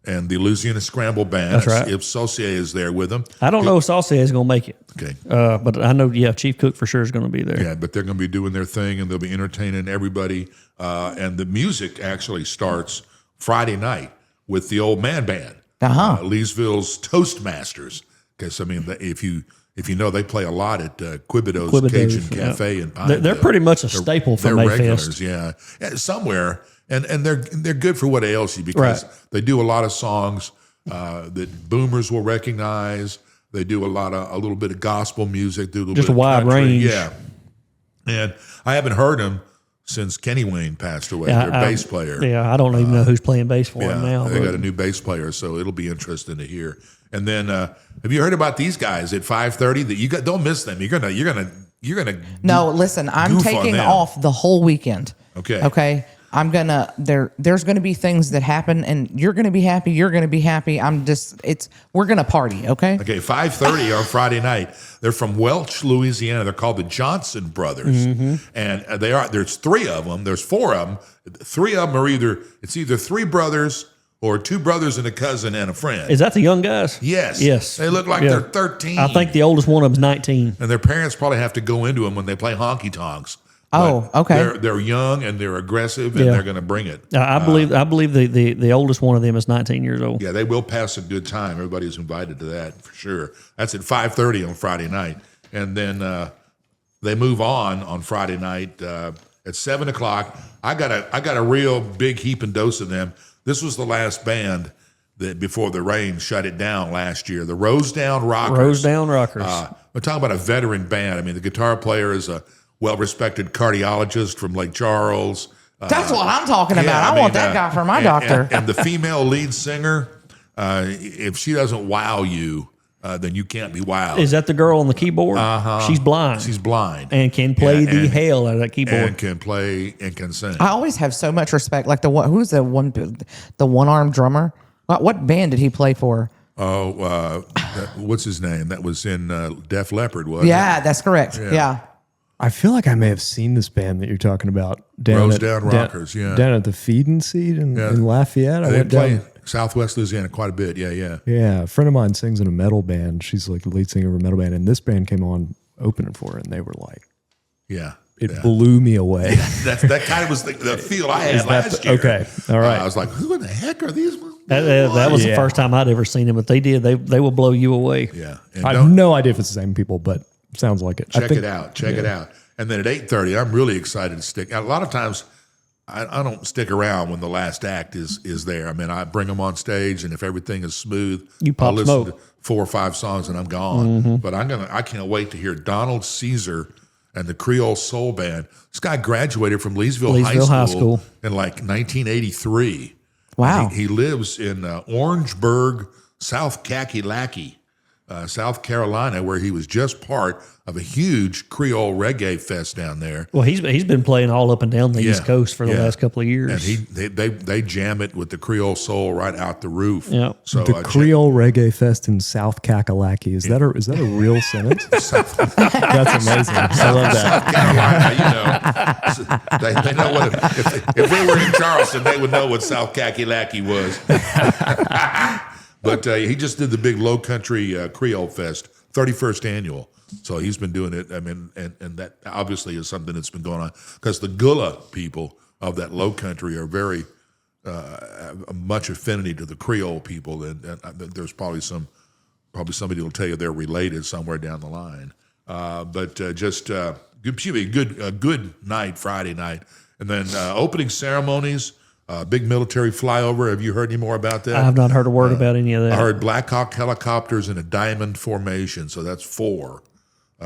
and the Louisiana Scramble Band. That's right. If Saucier is there with them. I don't know if Saucier is going to make it. Okay. But I know, Chief Cook for sure is going to be there. Yeah, but they're going to be doing their thing, and they'll be entertaining everybody. And the music actually starts Friday night with the Old Man Band, Leesville's Toastmasters. Because I mean, if you know, they play a lot at Quibido's Cajun Cafe in Pineville. They're pretty much a staple for Mayfest. Regulars, yeah, somewhere, and they're good for what ails you because they do a lot of songs that boomers will recognize. They do a little bit of gospel music, do a little Just bit a wide country. range. Yeah, and I haven't heard them since Kenny Wayne passed away. Their bass player. Yeah, I don't even know who's playing bass for him now. They got a new bass player, so it'll be interesting to hear. And then, have you heard about these guys at 5:30? That you got? Don't miss them. You're gonna. No, listen. I'm goof on taking them. off the whole weekend. Okay. Okay. There's gonna be things that happen, and you're gonna be happy. You're gonna be happy. We're gonna party. Okay. Okay. 5:30 on Friday night. They're from Welch, Louisiana. They're called the Johnson Brothers, and there's three of them. There's four of them. Three of them are either three brothers. Or two brothers and a cousin and a friend. Is that the young guys? Yes. Yes. They look like they're 13. I think the oldest one of them's 19. And their parents probably have to go into them when they play honky tonks. Oh, okay. They're young and they're aggressive and they're going to bring it. I believe the oldest one of them is 19 years old. Yeah, they will pass a good time. Everybody's invited to that for sure. That's at 5:30 on Friday night, and then they move on Friday night at 7 o'clock. I got a real big heap and dose of them. This was the last band that before the rain shut it down last year. The Rosedown Rockers. Rosedown Rockers. We're talking about a veteran band. I mean, the guitar player is a well-respected cardiologist from Lake Charles. That's what I'm talking about. I want that guy for my doctor. And the female lead singer, if she doesn't wow you, then you can't be wowed. Is that the girl on the keyboard? She's blind. She's blind. And can play the hell out of that keyboard. And can play and can sing. I always have so much respect. Like the one-armed drummer? What band did he play for? Oh, what's his name? That was in Def Leppard, wasn't it? Yeah, that's correct. Yeah. I feel like I may have seen this band that you're talking about. Rosedown Rockers, down at the Feeding Seat in Lafayette. They play Southwest Louisiana quite a bit. Yeah. Yeah, a friend of mine sings in a metal band. She's like the lead singer of a metal band, and this band came on opening for her, and they were like, it blew me away. That kind of was the feel I had last year. Okay, all right. I was like, who in the heck are these? That was the first time I'd ever seen them, but they did. They will blow you away. Yeah. And I have no idea if it's the same people, but sounds like it. Check it out. And then at 8:30, I'm really excited to stick. A lot of times, I don't stick around when the last act is there. I mean, I bring them on stage, and if everything is smooth, I'll listen to 4 or 5 songs, and I'm gone. But I can't wait to hear Donald Caesar and the Creole Soul Band. This guy graduated from Leesville High School in like 1983. Wow. He lives in Orangeburg, South Kakalaki, South Carolina, where he was just part of a huge Creole reggae fest down there. Well, he's been playing all up and down the East Coast for the last couple of years. And they jam it with the Creole soul right out the roof. Yeah. So the Creole Reggae Fest in South Kakalaki. Is that a real sentence? That's amazing. I love that. South Carolina, they know what if they were in Charleston, they would know what South Kakalaki was. But he just did the big Low Country Creole Fest, 31st annual. So he's been doing it. I mean, and that obviously is something that's been going on because the Gullah people of that Low Country are very much affinity to the Creole people, and there's probably somebody will tell you they're related somewhere down the line. But should be a good night, Friday night, and then opening ceremonies. Big military flyover. Have you heard any more about that? I have not heard a word about any of that. I heard Black Hawk helicopters in a diamond formation, so that's 4.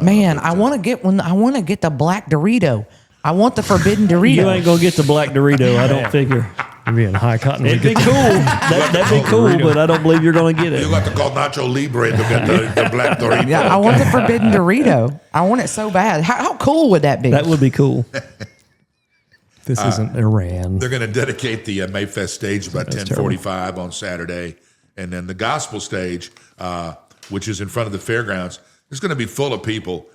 Man, I want to get one. I want to get the black Dorito. I want the forbidden Dorito. You ain't gonna get the black Dorito. I don't figure. You'd be in high cotton. It'd be cool. That'd be cool, but I don't believe you're gonna get it. You'll have to call Nacho Libre to get the black Dorito. Yeah, I want the forbidden Dorito. I want it so bad. How cool would that be? That would be cool. This isn't Iran. They're going to dedicate the Mayfest stage about 10:45 on Saturday, and then the gospel stage, which is in front of the fairgrounds, is going to be full of people.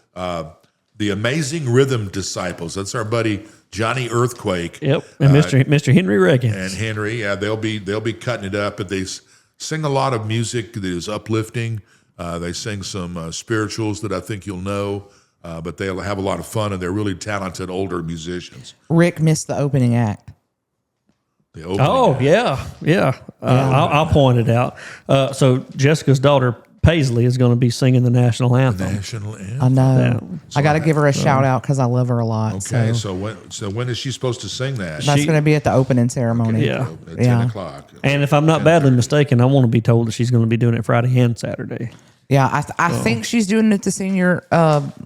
the Amazing Rhythm Disciples. That's our buddy Johnny Earthquake. Yep, and Mr. Henry Reagan and Henry. Yeah, they'll be cutting it up, but they sing a lot of music that is uplifting. They sing some spirituals that I think you'll know, but they'll have a lot of fun, and they're really talented older musicians. Rick missed the opening act. The opening act. yeah. I'll point it out. So Jessica's daughter Paisley is going to be singing the national anthem. National anthem. I know. I got to give her a shout out because I love her a lot. Okay, so when is she supposed to sing that? That's going to be at the opening ceremony. Yeah. At 10 o'clock. And if I'm not badly mistaken, I want to be told that she's going to be doing it Friday and Saturday. Yeah, I think she's doing it the senior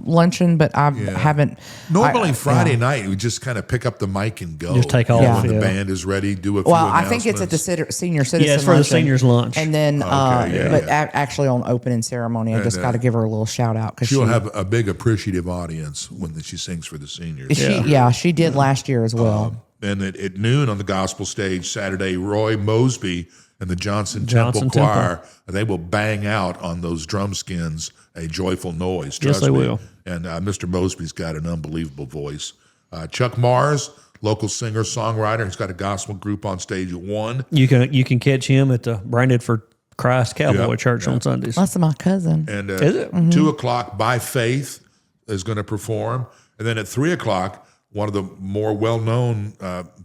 luncheon, but I haven't. Normally Friday night, we just kind of pick up the mic and go. Just take off. When the band is ready, do a few Well, I think it's at the senior citizen. Yeah, it's for the seniors' lunch. And then, actually on opening ceremony, I just got to give her a little shout out because she'll have a big appreciative audience when she sings for the seniors. She did last year as well. And at noon on the gospel stage Saturday, Roy Mosby and the Johnson Temple Choir, they will bang out on those drum skins a joyful noise. Trust they me. will. And Mr. Mosby's got an unbelievable voice. Chuck Mars, local singer, songwriter, he's got a gospel group on stage at 1. You can catch him at the Branded for Christ Cowboy Church on Sundays. That's my cousin. And Is it? 2 o'clock, By Faith is going to perform. And then at 3 o'clock, one of the more well-known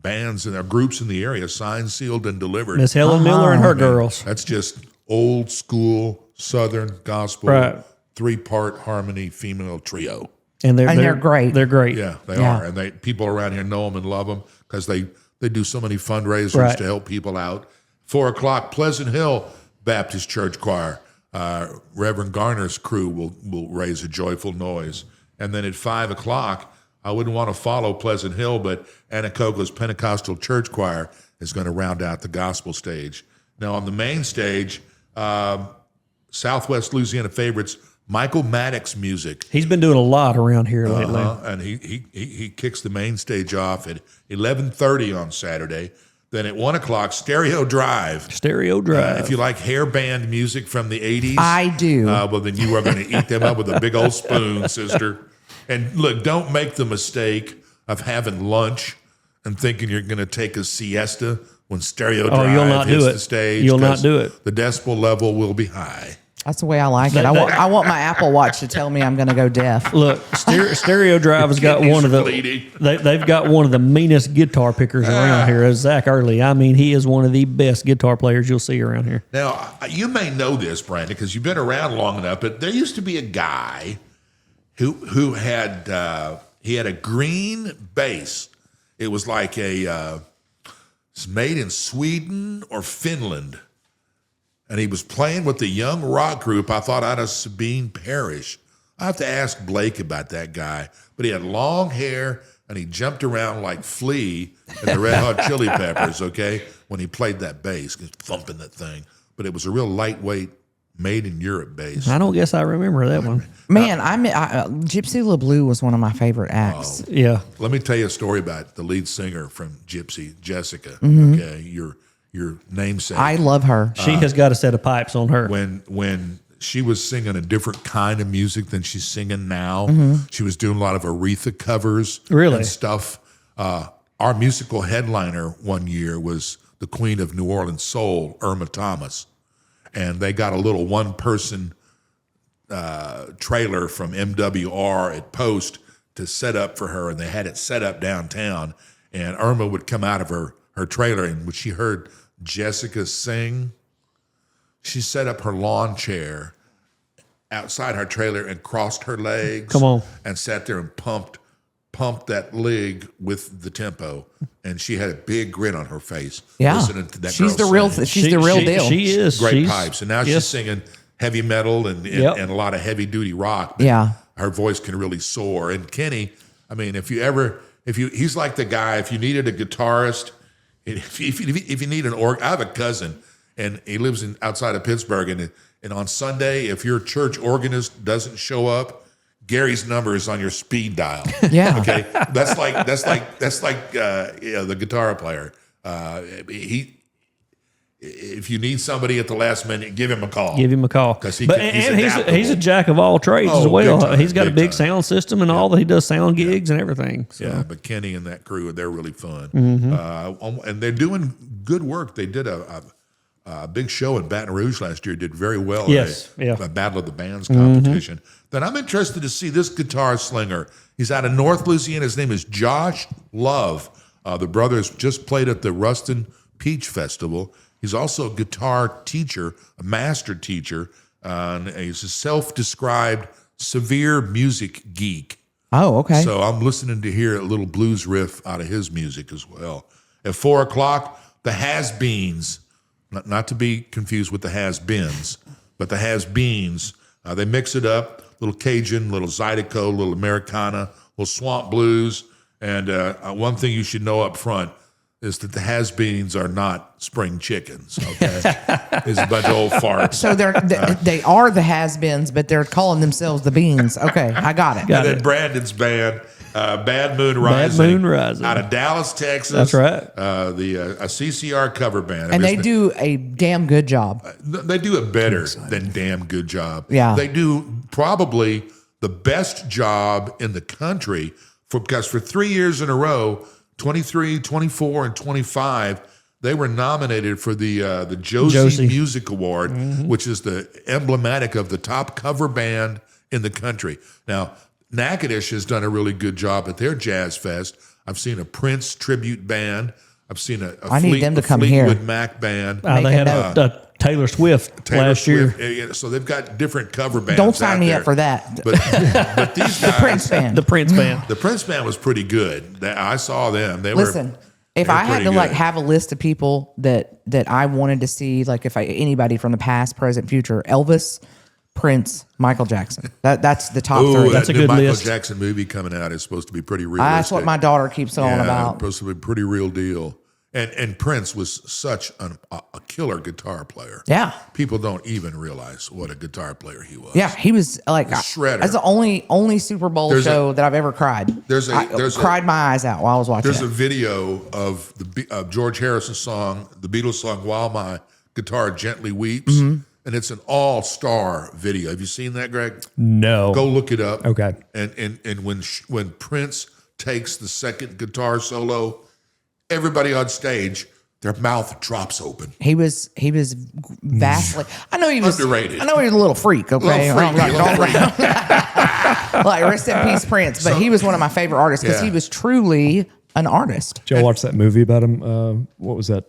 bands and their groups in the area, Signed, Sealed, and Delivered. Miss Helen Miller and her girls. That's just old school Southern gospel, 3-part harmony female trio. And they're great. They're great. Yeah, they are. And people around here know them and love them because they do so many fundraisers to help people out. 4 o'clock, Pleasant Hill Baptist Church Choir. Reverend Garner's crew will raise a joyful noise. And then at 5 o'clock, I wouldn't want to follow Pleasant Hill, but Anacoco's Pentecostal Church Choir is going to round out the gospel stage. Now, on the main stage, Southwest Louisiana favorites, Michael Maddox Music. He's been doing a lot around here lately. And he kicks the main stage off at 11:30 on Saturday. Then at 1 o'clock, Stereo Drive. If you like hair band music from the 80s. I do. Well, then you are going to eat them up with a big old spoon, sister. And look, don't make the mistake of having lunch and thinking you're going to take a siesta when Stereo Drive hits the stage. You'll not do it. The decibel level will be high. That's the way I like it. I want my Apple Watch to tell me I'm going to go deaf. Look, Stereo Drive has got one of they've got one of the meanest guitar pickers around here. As Zach Early, I mean, he is one of the best guitar players you'll see around here. Now, you may know this, Brandon, because you've been around long enough. But there used to be a guy who had he had a green bass. It was like it's made in Sweden or Finland. And he was playing with the young rock group, I thought, out of Sabine Parish. I have to ask Blake about that guy. But he had long hair, and he jumped around like Flea in the Red Hot Chili Peppers, okay, when he played that bass, thumping that thing. But it was a real lightweight, made in Europe bass. I don't guess I remember that one. Man, Gypsy LeBlue was one of my favorite acts. Yeah. Let me tell you a story about the lead singer from Gypsy, Jessica, okay, your namesake. I love her. She has got a set of pipes on her. When she was singing a different kind of music than she's singing now, she was doing a lot of Aretha covers and stuff. Our musical headliner one year was the Queen of New Orleans Soul, Irma Thomas. And they got a little one-person trailer from MWR at Post to set up for her, and they had it set up downtown. And Irma would come out of her trailer, and when she heard Jessica sing, she set up her lawn chair outside her trailer and crossed her legs. Come on. And sat there and pumped that leg with the tempo, and she had a big grin on her face. Yeah, listening to that she's girl the real. sing. She's the real deal. She is Great pipes, and now she's singing heavy metal and a lot of heavy duty rock. Yeah, her voice can really soar. And Kenny, I mean, he's like the guy. If you needed a guitarist, if you need an org, I have a cousin, and he lives outside of Pittsburgh, and on Sunday, if your church organist doesn't show up, Gary's number is on your speed dial. Yeah. Okay. That's like the guitar player. if you need somebody at the last minute, give him a call. Give him a call. Because he's a jack of all trades Oh, as well. big time, He's got a big big time. sound system and all that. He does sound gigs and everything. So. Yeah, but Kenny and that crew, they're really fun. Mm-hmm. And they're doing good work. They did a big show in Baton Rouge last year, did very well. Yes, in yeah. a Battle of the Bands competition. Then I'm interested to see this guitar slinger. He's out of North Louisiana. His name is Josh Love. The brothers just played at the Ruston Peach Festival. He's also a guitar teacher, a master teacher, and he's a self-described severe music geek. Oh, okay. So I'm listening to hear a little blues riff out of his music as well. At 4 o'clock, the Has-Beens, not to be confused with the Has-Beens, but the Has-Beens. They mix it up, little Cajun, little Zydeco, little Americana, little swamp blues. And one thing you should know up front is that the Has-Beens are not spring chickens, okay? It's a bunch of old farts. So they are the has-beens, but they're calling themselves the Beans. Okay, I got it. And then Brandon's band, Bad Moon Rising. Out of Dallas, Texas. That's right. A CCR cover band. And they do a damn good job. They do it better than damn good job. Yeah. They do probably the best job in the country because for 3 years in a row, 23, 24, and 25, they were nominated for the Josie Music Award, which is the emblematic of the top cover band in the country. Now, Natchitoches has done a really good job at their Jazz Fest. I've seen a Prince tribute band. I've seen a Fleetwood Mac band. They had a Taylor Swift last year. Yeah, so they've got different cover bands. Don't sign out me there. up for that. But these guys, The Prince band. the Prince band was pretty good. I saw them. Listen, if I had to have a list of people that I wanted to see, like anybody from the past, present, future, Elvis, Prince, Michael Jackson. That's the top three. That's a new good Michael list. Jackson movie coming out is supposed to be pretty realistic. That's what my daughter keeps on about. Supposed to be a pretty real deal. And Prince was such a killer guitar player. Yeah. People don't even realize what a guitar player he was. Yeah, he was like A shredder. That's the only Super Bowl show that I've ever cried. I cried my eyes out while I was watching There's it. a video of George Harrison's song, the Beatles song, While My Guitar Gently Weeps. And it's an all-star video. Have you seen that, Greg? No. Go look it up. Okay. And when Prince takes the second guitar solo, everybody on stage, their mouth drops open. He was vastly. I know he was Underrated. I know he was a little freak. Okay, Little freak. like rest in peace, Prince. But he was one of my favorite artists because he was truly an artist. Did y'all watch that movie about him? What was that?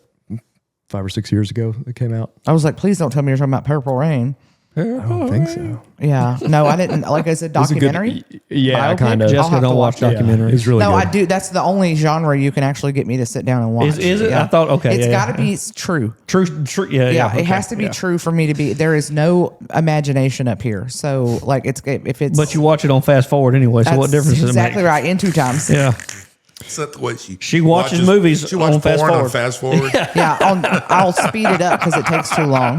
5 or 6 years ago that came out? I was like, please don't tell me you're talking about Purple Rain. I don't think so. Yeah, no, I didn't. Like I said, documentary. Yeah, Biopic? kind of. Jessica don't watch documentaries. It's really No, good. I do. That's the only genre you can actually get me to sit down and watch. Is it? Yeah. I thought, okay. It's yeah, got to be true. True. Yeah. It has to be true for me to be. There is no imagination up here. So, like, if it's. But you watch it on fast forward anyway, so what difference does it make? Exactly right. In 2 times. Yeah. Is that the way She watches movies She watches on fast porn forward. on fast forward. Yeah, I'll speed it up because it takes too long.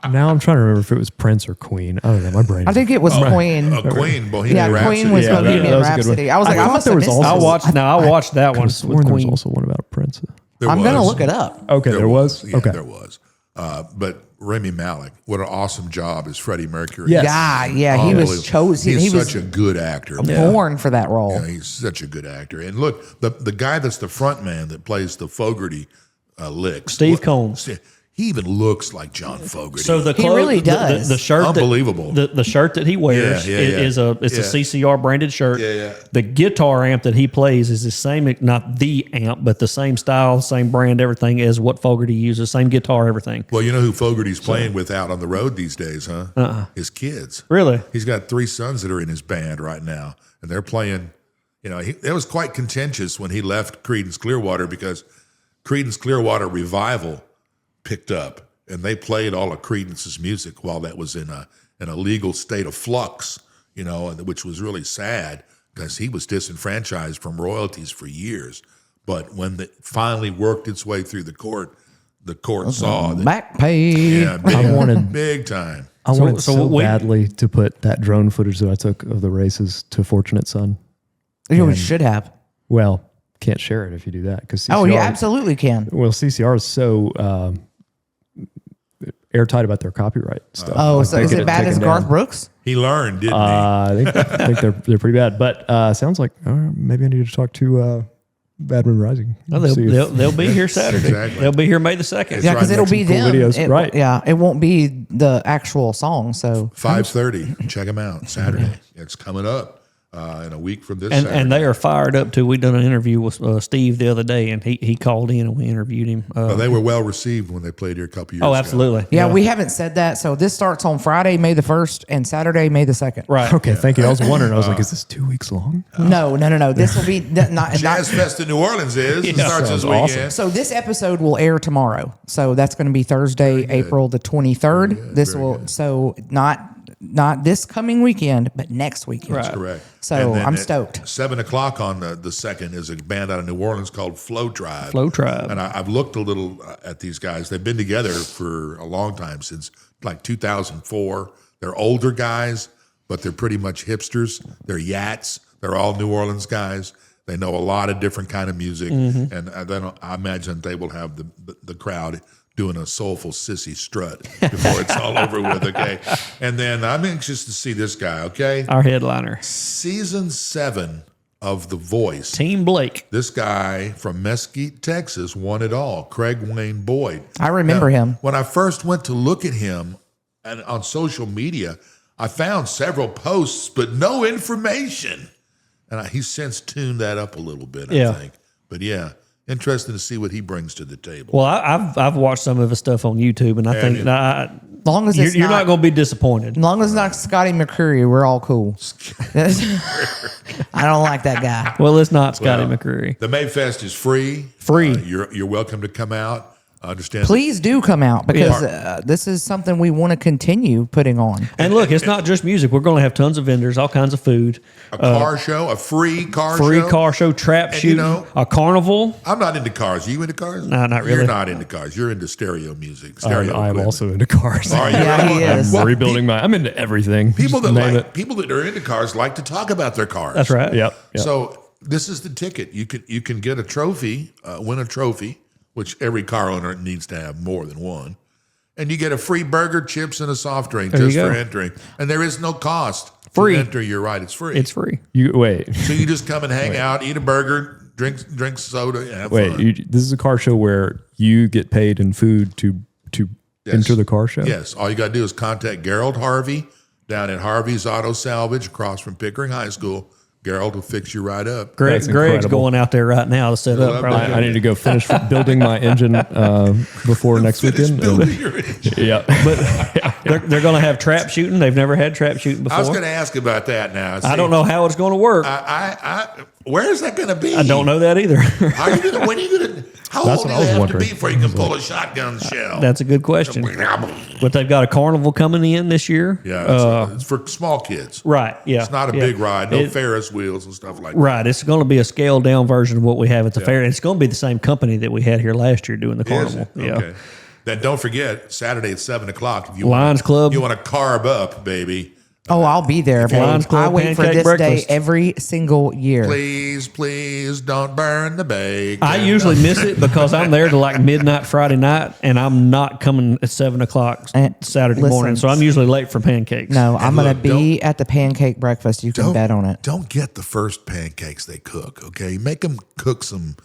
Now I'm trying to remember if it was Prince or Queen. I don't know. My brain. I think it was Queen. Queen, Bohemian Yeah, Rhapsody. Queen was Yeah, Bohemian that was a good Rhapsody. one. I was like, I I thought must there have was missed also- this. I watched that one sworn with there was Queen. also one about a prince. I'm going to look it up. Okay, there was. Yeah, Okay. there was. But Rami Malek, what an awesome job as Freddie Mercury. Yes. Yeah, he was Unbelievable. chosen. He's He was such a good actor. born for that role. Yeah, he's such a good actor. And look, the guy that's the front man that plays the Fogerty licks. Steve Combs. He even looks like John Fogerty. So the He clothes, really does. The shirt, Unbelievable. The shirt that he wears is a CCR branded shirt. Yeah. The guitar amp that he plays is the same, not the amp, but the same style, same brand, everything as what Fogerty uses. Same guitar, everything. Well, you know who Fogerty's playing with out on the road these days, huh? His kids. Really? He's got 3 sons that are in his band right now, and they're playing. You know, it was quite contentious when he left Creedence Clearwater because Creedence Clearwater Revival picked up, and they played all of Creedence's music while that was in a legal state of flux. You know, which was really sad because he was disenfranchised from royalties for years. But when it finally worked its way through the court saw that. Back pay. Yeah, big, I wanted- big time. I wanted so so we- badly to put that drone footage that I took of the races to Fortunate Son. You should have. Well, can't share it if you do that because Oh, you absolutely can. Well, CCR is so airtight about their copyright stuff. Oh, Like, so they is get it bad as taken Garth down. Brooks? He learned, didn't he? I think they're pretty bad. But sounds like maybe I need to talk to Badman Rising. Well, See if- they'll be here Saturday. Exactly. They'll be here May the 2nd. Yeah, because right, it'll make be some cool them. videos. Right. Yeah, it won't be the actual song. So 5:30. Check them out Saturday. It's coming up in a week from this And Saturday. and they are fired up too. We done an interview with Steve the other day, and he called in and we interviewed him. They were well received when they played here a couple years ago. Oh, absolutely. yeah, we haven't said that. So this starts on Friday, May the 1st, and Saturday, May the 2nd. Right. Okay, thank you. I was wondering. I was like, is this 2 weeks long? No. This will be not. Jazz Fest in New Orleans is. It starts this Sounds weekend. awesome. So this episode will air tomorrow. So that's going to be Thursday, April the 23rd. This very will good. so not this coming weekend, but next weekend. Right. Correct. So And then I'm at stoked. 7 o'clock on the 2nd is a band out of New Orleans called Flow Tribe. Flow Tribe. And I've looked a little at these guys. They've been together for a long time, since like 2004. They're older guys, but they're pretty much hipsters. They're yats. They're all New Orleans guys. They know a lot of different kind of music. And then I imagine they will have the crowd doing a soulful sissy strut before it's all over with, okay? And then I'm anxious to see this guy, okay? Our headliner, Season 7 of The Voice. Team Blake. This guy from Mesquite, Texas, won it all. Craig Wayne Boyd. I remember him. When I first went to look at him and on social media, I found several posts, but no information. And he's since tuned that up a little bit, I Yeah. think. But yeah, interesting to see what he brings to the table. Well, I've watched some of his stuff on YouTube, and I think As long as it's you're not going to be disappointed. As long as it's not Scotty McCreery, we're all cool. I don't like that guy. Well, it's not Scotty Well, McCreary. The Mayfest is free. Free. You're welcome to come out. I understand. Please do come out because this is something we want to continue putting on. And look, it's not just music. We're going to have tons of vendors, all kinds of food, A car show, a free car free show. car show, trap And, shooting, you know, a carnival. I'm not into cars. Are you into cars? No, not really. You're not into cars. You're into stereo music. Stereo I am equipment. also into cars. Are you? Yeah, he is. Well, Rebuilding I'm into everything. people Just that name like it. people that are into cars like to talk about their cars. That's right. Yep. So this is the ticket. You can get a trophy, win a trophy, which every car owner needs to have more than one, and you get a free burger, chips, and a soft drink There you just for go. entering. And there is no cost. Free. To enter. You're right. It's free. It's free. You wait. so you just come and hang out, eat a burger, drink soda, and have Wait, fun. this is a car show where you get paid in food to enter the car show? Yes. All you got to do is contact Gerald Harvey down at Harvey's Auto Salvage across from Pickering High School. Gerald will fix you right up. Greg's incredible. going out there right now to set up. love Probably. that. I need to go finish building my engine before next Finish weekend. building your engine. Yeah. They're going to have trap shooting. They've never had trap shooting before. I was going to ask about that now. I don't know how it's going to work. Where is that going to be? I don't know that either. How are you gonna, when are you going to? How That's old do what you I was have wondering. to be before you can pull a shotgun shell? That's a good question. But they've got a carnival coming in this year. Yeah, it's for small kids. Right. Yeah. It's not a yeah. big ride. No It- Ferris wheels and stuff like that. Right. It's going to be a scaled down version of what we have at the fair. And it's going to be the same company that we had here last year doing the Is carnival. it? Yeah. Okay. Then don't forget Saturday at 7 o'clock. If you Lions Club. You want to carb up, baby. Oh, I'll be there. babe. Lions Club I wait for pancake this breakfast. day every single year. Please don't burn the bacon. I usually miss it because I'm there to like midnight Friday night, and I'm not coming at 7 o'clock And Saturday listen. morning. So I'm usually late for pancakes. No, I'm going look, to be at the pancake breakfast. You can bet on it. Don't get the first pancakes they cook. Okay, make them cook some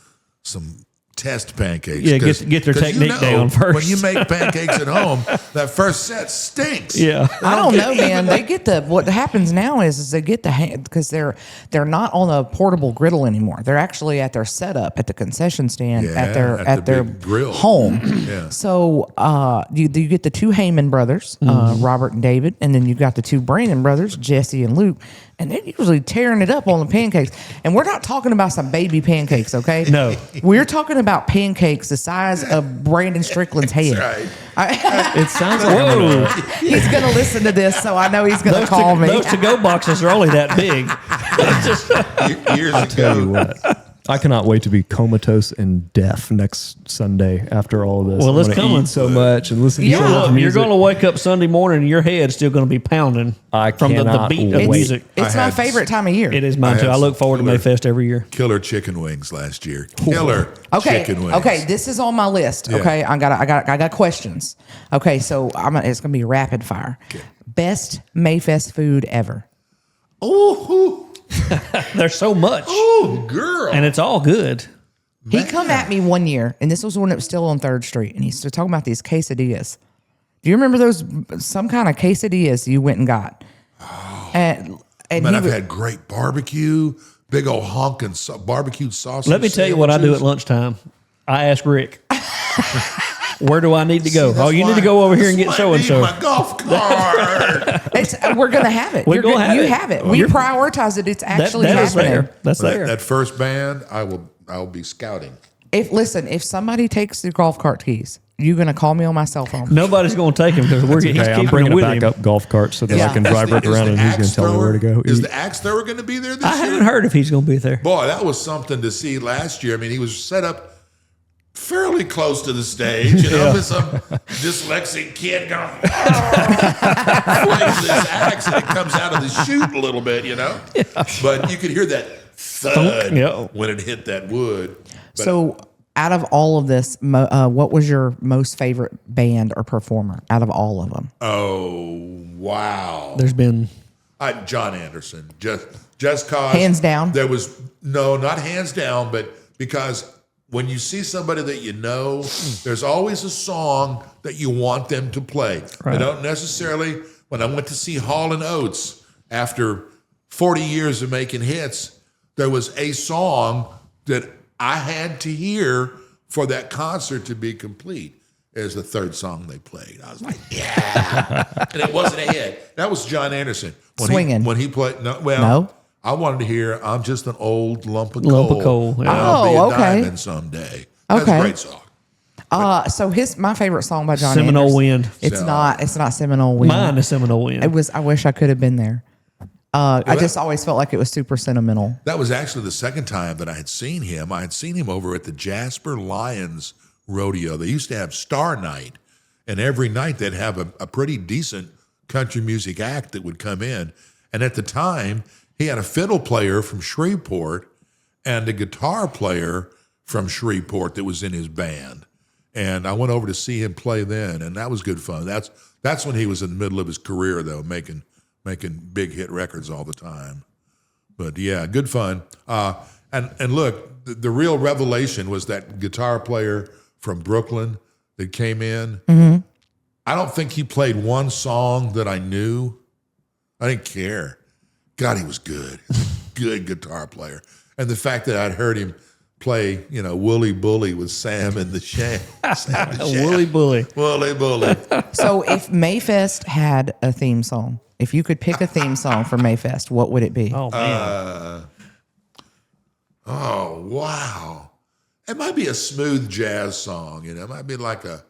test pancakes. Yeah, 'cause- get their 'cause technique down first. When you make pancakes at home, that first set stinks. Yeah. I don't know, man. They get what happens now is they get the because they're not on a portable griddle anymore. They're actually at their setup at the concession stand Yeah, at their big grill. home. Yeah. So you get the two Heyman brothers, Robert and David, and then you got the two Brandon brothers, Jesse and Luke. And they're usually tearing it up on the pancakes. And we're not talking about some baby pancakes, okay? No. We're talking about pancakes the size of Brandon Strickland's head. Right. It sounds like whoa. He's going to listen to this, so I know he's going to call me. Those to-go boxes are only that big. Years Tell you ago, what. I cannot wait to be comatose and deaf next Sunday after all of this. Well, I'm it's gonna coming. eat so much and listen to Yeah. so much You're music. going to wake up Sunday morning and your head's still going to be pounding I from the cannot beat of wait. music. It's I my had- favorite time of year. It is mine I too. had I look some forward to killer- Mayfest every year. Killer chicken wings last year. Killer Okay. chicken wings. Okay. This is on my list. Yeah. Okay. I got questions. Okay. So it's gonna be rapid fire. Best Mayfest food ever. Oh, There's so much, oh, girl. and it's all good. He come at me one year, and this was when it was still on 3rd Street, and he's talking about these quesadillas. Do you remember those? Some kind of quesadillas you went and got. And Man, he I've was- had great barbecue, big old honking barbecued sausage. Let me tell you what I do at sandwiches. lunchtime. I ask Rick, where do I need to go? See, Oh, that's you need why- to go over here and that's get why I so and need so. My golf cart. we're gonna have it. We're You're gonna good- have you it. have it. We You're- prioritize it. It's actually That is happening. there. That's there. That first band, I'll be scouting. If somebody takes the golf cart keys, you're gonna call me on my cell phone. Nobody's going to take him because he's Okay, I'm keeping bringing it a with him. backup golf cart so that Yeah. I can drive right around and he's going to tell me where to go. Is the axe thrower going to be there this I year? haven't heard if he's going to be there. Boy, that was something to see last year. I mean, he was set up fairly close to the stage, with some dyslexic kid going, flings this axe and it comes out of the chute a little bit, But you could hear that thud Yeah. when it hit that wood. But So, out of all of this, what was your most favorite band or performer out of all of them? oh, wow. There's been John Anderson, just cause Hands down? There was no, not hands down, but because when you see somebody that you know, there's always a song that you want them to play. They don't necessarily. When I went to see Hall and Oates after 40 years of making hits, there was a song that I had to hear for that concert to be complete. Is the third song they played. I was like, yeah. And it wasn't a hit. That was John Anderson. Swinging. When he played, No? I wanted to hear I'm Just an Old Lump of Lump Coal. of coal, yeah. And I'll be Oh, a okay. diamond someday. That's Okay. a great song. So my favorite song by John Seminole Anderson. Wind. It's So- not Seminole Wind. Mine is Seminole Wind. It was. I wish I could have been there. I just always felt like it was super sentimental. That was actually the second time that I had seen him. I had seen him over at the Jasper Lions Rodeo. They used to have Star Night, and every night they'd have a pretty decent country music act that would come in. And at the time, he had a fiddle player from Shreveport and a guitar player from Shreveport that was in his band. And I went over to see him play then, and that was good fun. That's when he was in the middle of his career, though, making big hit records all the time. But yeah, good fun. And look, the real revelation was that guitar player from Brooklyn that came in. Mm-hmm. I don't think he played one song that I knew. I didn't care. God, he was good. Good guitar player. And the fact that I'd heard him play, Wooly Bully with Sam and the Sham. Woolly Bully. Wooly Bully. So if Mayfest had a theme song, if you could pick a theme song for Mayfest, what would it be? Oh, man. Oh, wow. It might be a smooth jazz song, It might be like a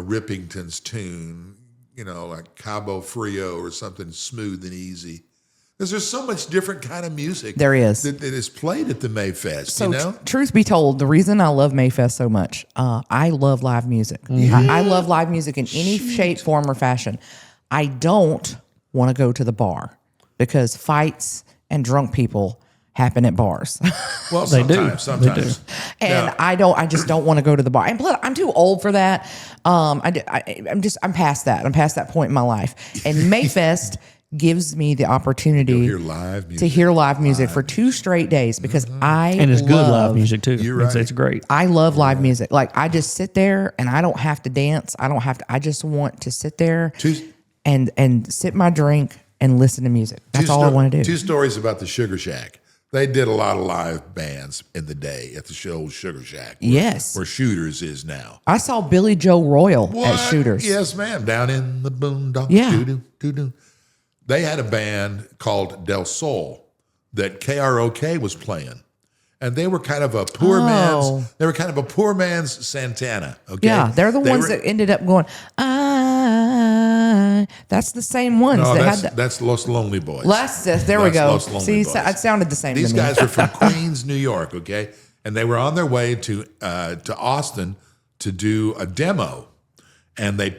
Rippington's tune, like Cabo Frio or something smooth and easy. Because there's so much different kind of music. There is. That is played at the Mayfest, So truth be told, the reason I love Mayfest so much, I love live music. I love live music in any shape, form, or fashion. I don't want to go to the bar because fights and drunk people happen at bars. Well, They do. sometimes. And Yeah. I just don't want to go to the bar. And plus, I'm too old for that. I'm past that. I'm past that point in my life. And Mayfest gives me the opportunity You'll hear live music. to hear live music for 2 straight days because And it's good live music, too. You're right. It's great. I love live music. Like I just sit there and I don't have to dance. I just want to sit there Two- and sip my drink and listen to music. That's all I want to do. 2 stories about the Sugar Shack. They did a lot of live bands in the day at the show Sugar Shack. Yes. Where Shooters is now. I saw Billy Joe Royal at Shooters. Yes, ma'am. Down in the boondocks. Yeah. Doo-doo, doo-doo. They had a band called Del Sol that KROK was playing. And they were kind of a poor man's Santana. Okay. Yeah, they're the ones were- that ended up going, I night. That's the same ones. No, They that's Los Lonely Boys. There we go. Los Lonely See, Boys. it sounded the same These to me. guys were from Queens, New York, okay? And they were on their way to Austin to do a demo. And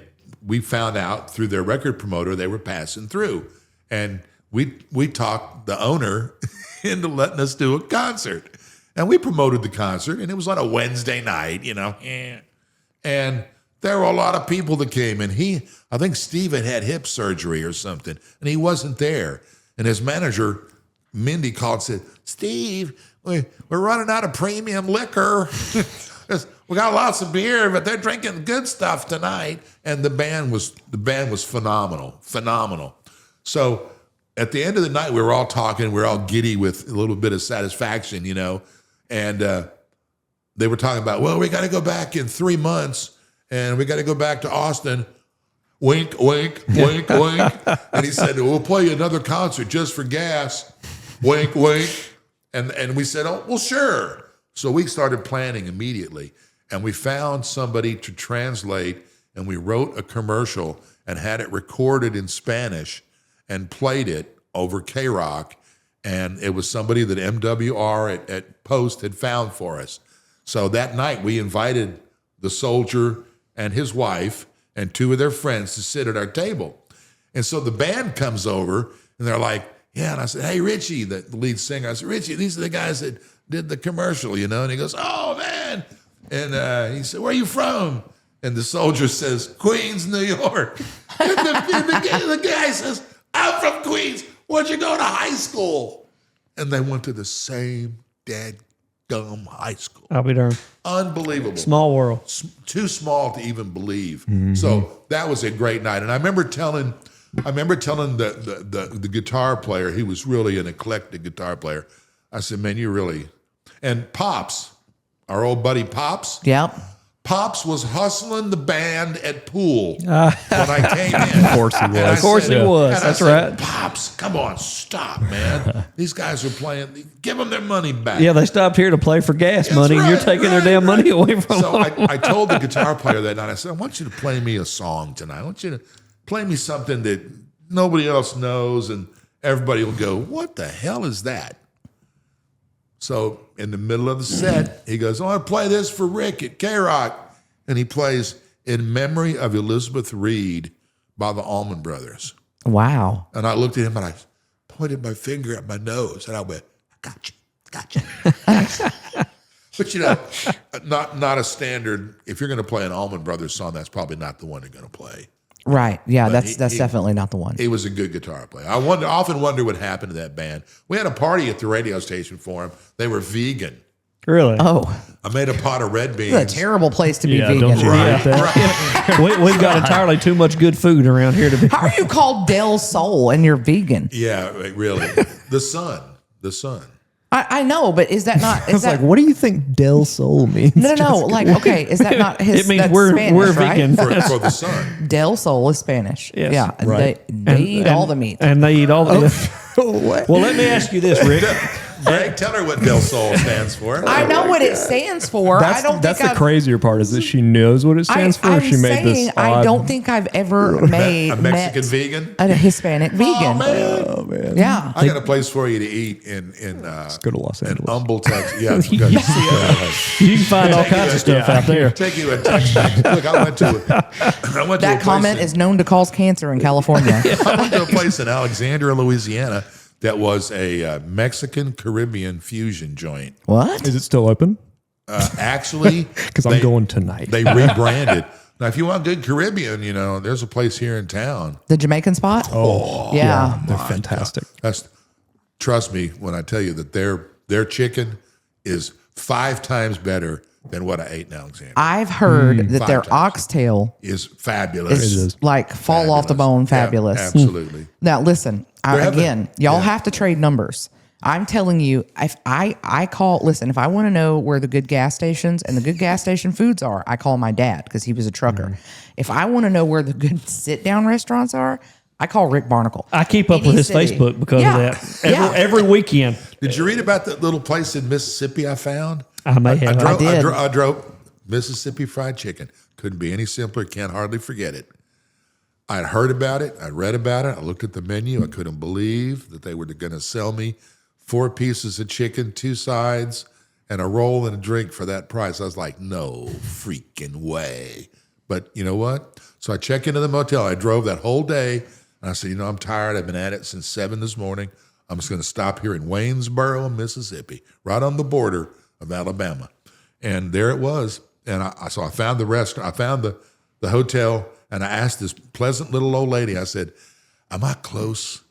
we found out through their record promoter they were passing through. And we talked the owner into letting us do a concert. And we promoted the concert, and it was on a Wednesday night, And there were a lot of people that came, and I think Steve had hip surgery or something, and he wasn't there. And his manager, Mindy, called and said, Steve, we're running out of premium liquor. We got lots of beer, but they're drinking good stuff tonight. And the band was phenomenal. So at the end of the night, we were all talking. We were all giddy with a little bit of satisfaction, And they were talking about, well, we got to go back in 3 months, and we got to go back to Austin. Wink, wink, wink, wink. And he said, we'll play you another concert just for gas. Wink, wink. And we said, oh, well, sure. So we started planning immediately. And we found somebody to translate, and we wrote a commercial and had it recorded in Spanish and played it over K-Rock. And it was somebody that MWR at Post had found for us. So that night we invited the soldier and his wife and 2 of their friends to sit at our table. And so the band comes over and they're like, yeah. And I said, hey, Richie, the lead singer. I said, Richie, these are the guys that did the commercial, And he goes, oh, man. And he said, where are you from? And the soldier says, Queens, New York. And the guy says, I'm from Queens. Where'd you go to high school? And they went to the same dadgum high school. I'll be darned. Unbelievable. Small world. Too small to even believe. So that was a great night. And I remember telling the guitar player, he was really an eclectic guitar player. I said, man, you really, and Pops, our old buddy Pops. Yep. Pops was hustling the band at pool when I came in. Of course he was. Of course he was. And I That's said, right. Pops, come on, stop, man. These guys are playing. Give them their money back. Yeah, they stopped here to play for gas That's money. right, You're taking their damn money away from So them. I told the guitar player that night, I said, I want you to play me a song tonight. I want you to play me something that nobody else knows, and everybody will go, what the hell is that? So in the middle of the set, he goes, I want to play this for Rick at K-Rock. And he plays In Memory of Elizabeth Reed by the Allman Brothers. Wow. And I looked at him and I pointed my finger at my nose and I went, I got you. But not a standard. If you're going to play an Allman Brothers song, that's probably not the one you're going to play. Right. Yeah, But that's definitely not the one. He was a good guitar player. I often wonder what happened to that band. We had a party at the radio station for him. They were vegan. Really? Oh, I made a pot of red beans. it's a terrible place to be Yeah, vegan. don't you Right. We've got entirely too much good food around here to be. How are you called Del Sol and you're vegan? Yeah, really. The sun. I know, but is that not? Is It's that, like, what do you think Del Sol means? no. Like, okay, is that not his? It means that's we're Spanish, right? vegan. For the sun. Del Sol is Spanish. Yes. Yeah, Right. they eat all the meat. And they eat all the. What? Well, let me ask you this, Rick. Greg, tell her what Del Sol stands for. I know what it stands for. I don't that's think the I've, crazier part is that she knows what it stands for. I'm She made this. saying I don't think I've ever met A Mexican vegan? a Hispanic vegan. Man. Oh man. Yeah. I got a place for you to eat in Go to Los in Angeles. Humble, Texas. Yeah, it's good. You can find all kinds of stuff out there. Take you to Tex-Mex. Look, I went to a That comment is known to cause cancer in California. I went to a place in Alexandria, Louisiana, that was a Mexican Caribbean fusion joint. What? Is it still open? Actually, Because I'm going tonight. They rebranded. Now, if you want good Caribbean, there's a place here in town. The Jamaican spot? Oh, Yeah. they're fantastic. Trust me when I tell you that their chicken is 5 times better than what I ate in Alexandria. I've heard that 5 their times. oxtail Is fabulous. is like fall off the bone fabulous. Yeah, absolutely. Now listen, having- y'all have to trade numbers. I'm telling you, if if I want to know where the good gas stations and the good gas station foods are, I call my dad because he was a trucker. If I want to know where the good sit down restaurants are, I call Rick Barnickel. I keep up Any with his city. Facebook because Yeah. of that. Yeah. Every weekend. Did you read about that little place in Mississippi I found? I may have. I did. I drove Mississippi fried chicken. Couldn't be any simpler. Can't hardly forget it. I'd heard about it. I read about it. I looked at the menu. I couldn't believe that they were going to sell me 4 pieces of chicken, 2 sides, and a roll and a drink for that price. I was like, no freaking way. But you know what? So I check into the motel. I drove that whole day, and I said, I'm tired. I've been at it since 7 this morning. I'm just going to stop here in Waynesboro, Mississippi, right on the border of Alabama. And there it was. And so I found the restaurant. I found the hotel, and I asked this pleasant little old lady, I said, am I close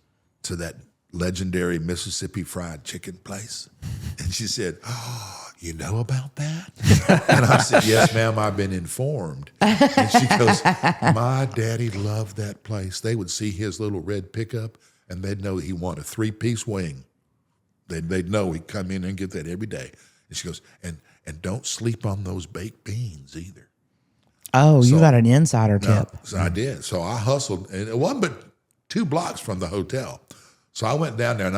to that legendary Mississippi fried chicken place? And she said, oh, you know about that? And I said, yes, ma'am, I've been informed. And she goes, my daddy loved that place. They would see his little red pickup, and they'd know he wanted a 3-piece wing. They'd know he'd come in and get that every day. And she goes, and don't sleep on those baked beans either. Oh, you got an insider tip. So I did. So I hustled, and it wasn't but 2 blocks from the hotel. So I went down there, and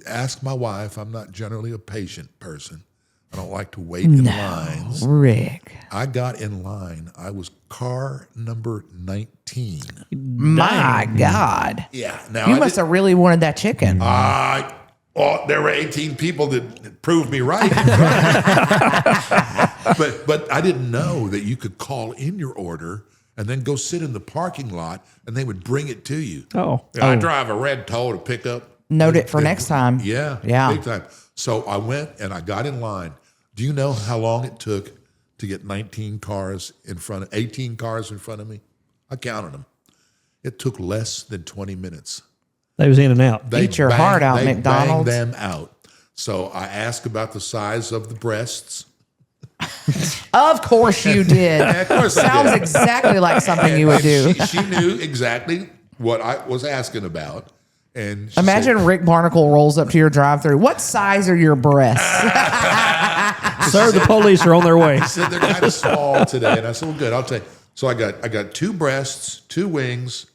ask my wife, I'm not generally a patient person. I don't like to wait in lines. Rick. I got in line. I was car number 19. My God. Yeah. Now You must have really wanted that chicken. There were 18 people that proved me right. But I didn't know that you could call in your order and then go sit in the parking lot, and they would bring it to you. I drive a red tow to pick up. Note it for next time. Yeah. Big time. So I went and I got in line. Do you know how long it took to get 18 cars in front of me? I counted them. It took less than 20 minutes. They was in and out. Eat your heart out, they McDonald's. Banged them out. So I asked about the size of the breasts. Of course you did. Of course I Sounds did. exactly like something you would do. She knew exactly what I was asking about. And she Imagine said, Rick Barnickel rolls up to your drive-thru. What size are your breasts? Sir, the police are on their way. She said they're kind of small today. And I said, well, good, I'll take. So I got 2 breasts, 2 wings,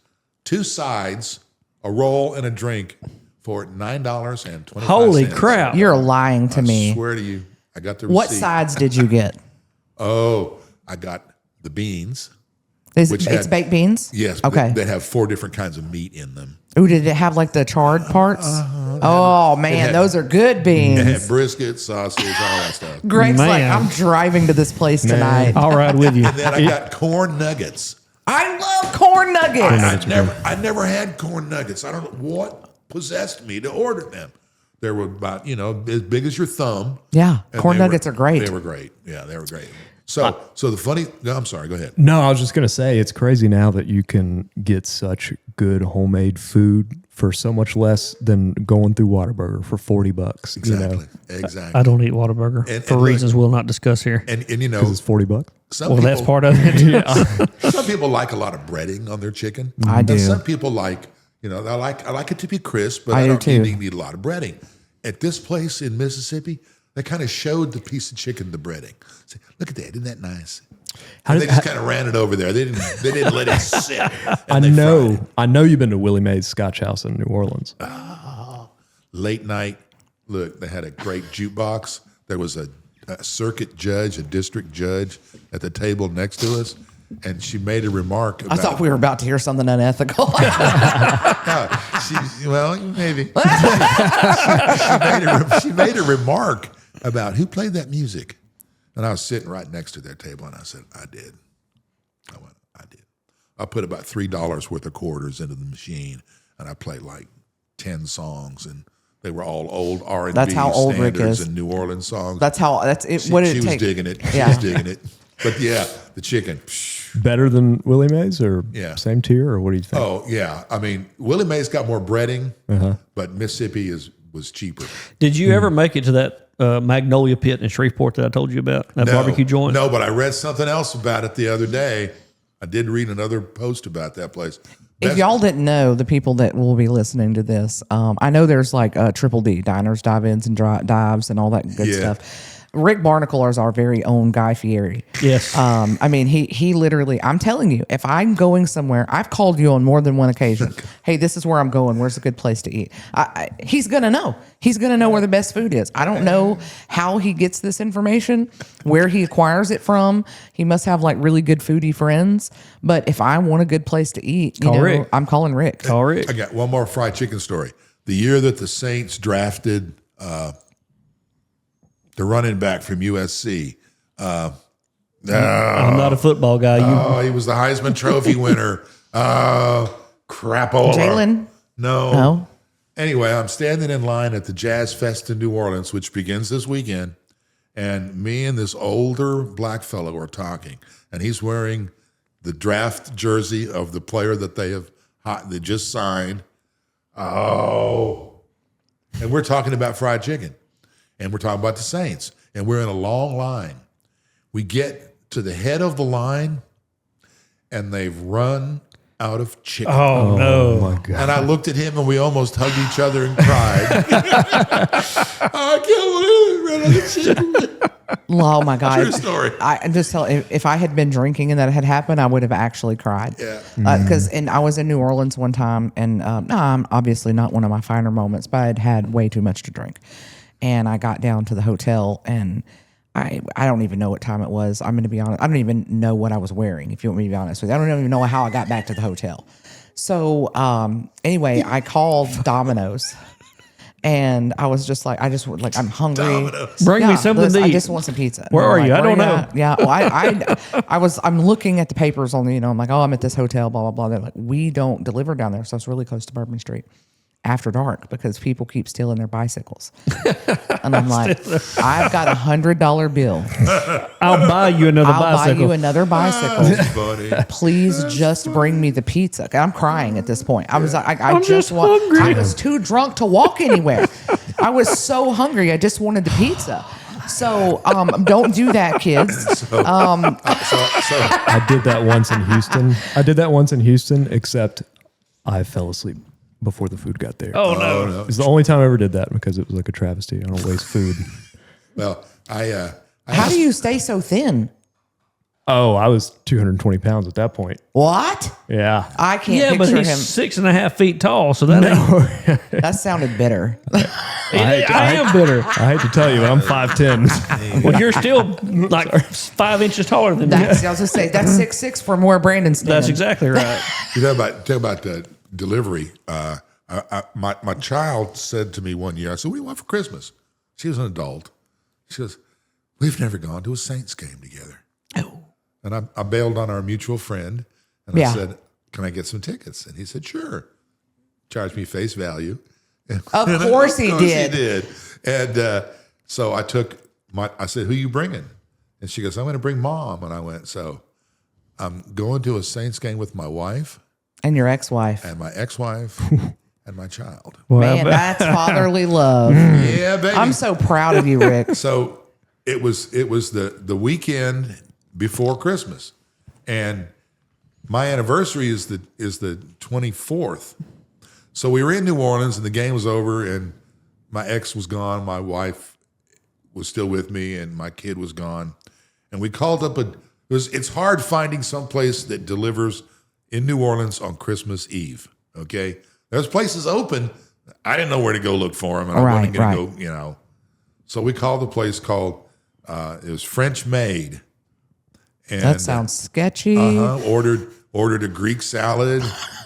2 sides, a roll, and a drink for $9.25. Holy crap. You're lying to me. I swear to you, I got the receipt. What sides did you get? Oh, I got the beans. It's baked beans? Yes. Okay. They have 4 different kinds of meat in them. Ooh, did it have like the charred parts? Oh, man, those are good beans. They had brisket, sausage, all that stuff. Greg's like, Man. I'm driving to this place tonight. I'll ride with you. And then I got corn nuggets. I love corn nuggets. I never had corn nuggets. I don't know what possessed me to order them. They were about, as big as your thumb. Yeah, And corn they nuggets are great. They were great. Yeah, they were great. So the funny, no, I'm sorry, go ahead. No, I was just going to say, it's crazy now that you can get such good homemade food for so much less than going through Whataburger for $40. Exactly. Exactly. I don't eat Whataburger for look, reasons we'll not discuss here. And It's $40. some Well, people, that's part of it. some people like a lot of breading on their chicken. I do. And some people like, I like it to be crisp, but I I do don't too. need a lot of breading. At this place in Mississippi, they kind of showed the piece of chicken the breading. Say, look at that, isn't that nice? They just kind of ran it over there. They didn't let it sit. I know you've been to Willie Mae's Scotch House in New Orleans. Late night, look, they had a great jukebox. There was a circuit judge, a district judge at the table next to us, and she made a remark about... I thought we were about to hear something unethical. Maybe. She made a remark about who played that music. And I was sitting right next to their table, and I said, I did. I did. I put about $3 worth of quarters into the machine, and I played like 10 songs, and they were all old R&B That's how old Rick standards is. and New Orleans songs. That's it. She, What did she it was take? digging it. She Yeah. was digging it. But yeah, the chicken. Better than Willie Mae's or Yeah. same tier, or what do you think? Oh, yeah. I mean, Willie Mae's got more breading, but Mississippi was cheaper. Did you ever make it to that Magnolia Pit in Shreveport that I told you about? That barbecue joint? No, but I read something else about it the other day. I did read another post about that place. If y'all didn't know, the people that will be listening to this, I know there's like Triple D, diners, dive-ins, and dives, and all that good Yeah. stuff. Rick Barnickel is our very own Guy Fieri. Yes. I mean, he literally, I'm telling you, if I'm going somewhere, I've called you on more than one occasion. Hey, this is where I'm going. Where's a good place to eat? He's going to know. He's going to know where the best food is. I don't know how he gets this information, where he acquires it from. He must have like really good foodie friends. But if I want a good place to eat, Call Rick. I'm calling Rick. Call Rick. I got one more fried chicken story. The year that the Saints drafted the running back from USC. I'm not a football guy. He was the Heisman Trophy winner. Crapola. Jalen? No. Anyway, I'm standing in line at the Jazz Fest in New Orleans, which begins this weekend, and me and this older black fellow are talking, and he's wearing the draft jersey of the player that they just signed. Oh. And we're talking about fried chicken, and we're talking about the Saints, and we're in a long line. We get to the head of the line, and they've run out of chicken. Oh, no. my God. And I looked at him, and we almost hugged each other and cried. I can't believe it, ran out of chicken. Oh my God. True story. I just tell if I had been drinking and that had happened, I would have actually cried. Yeah. And I was in New Orleans one time, and I'm obviously not one of my finer moments, but I'd had way too much to drink. And I got down to the hotel, and I don't even know what time it was. I'm going to be honest. I don't even know what I was wearing, if you want me to be honest with you. I don't even know how I got back to the hotel. So anyway, I called Domino's. And I was just like, I'm hungry. Domino's. Bring me something to eat. I just want some pizza. Where And are they're you? like, I don't "Where you know." at?" Yeah. Well, I'm looking at the papers on the, I'm like, oh, I'm at this hotel, blah, blah, blah. They're like, we don't deliver down there. So it's really close to Bourbon Street after dark because people keep stealing their bicycles. And I'm like, I've got $100 bill. I'll buy you another I'll bicycle. buy you another bicycle. Buddy. Please just bring me the pizza. I'm crying at this point. I was I I'm just want. hungry. I was too drunk to walk anywhere. I was so hungry. I just wanted the pizza. So don't do that, kids. I did that once in Houston. Except I fell asleep before the food got there. Oh, no. It's the only time I ever did that because it was like a travesty. I don't waste food. Well, I How do you stay so thin? Oh, I was 220 pounds at that point. What? Yeah. I can't Yeah, but picture he's him. 6.5 feet tall, so that ain't. That sounded bitter. I am bitter. I hate to tell you, I'm 5'10". Well, you're still like 5 inches taller than me. I was gonna say that's 6'6" from where Brandon's standing. That's exactly right. You talk about the delivery. My child said to me one year, I said, "What do you want for Christmas?" She was an adult. She goes, "We've never gone to a Saints game together." Oh. And I bailed on our mutual friend, and Yeah. I said, "Can I get some tickets?" And he said, "Sure." Charged me face value. Of course he did. He did. And so I said, "Who you bringing?" And she goes, "I'm going to bring Mom." And I went, "So I'm going to a Saints game with my wife And your ex-wife. and my ex-wife and my child." Man, that's fatherly love. Yeah, baby. I'm so proud of you, Rick. So it was the weekend before Christmas, and my anniversary is the 24th. So we were in New Orleans, and the game was over, and my ex was gone, my wife was still with me, and my kid was gone. And we called up it's hard finding some place that delivers in New Orleans on Christmas Eve. Okay, there's places open. I didn't know where to go look for them, and I wasn't going to go. So we called the place called it was French Made. And That sounds sketchy. ordered a Greek salad,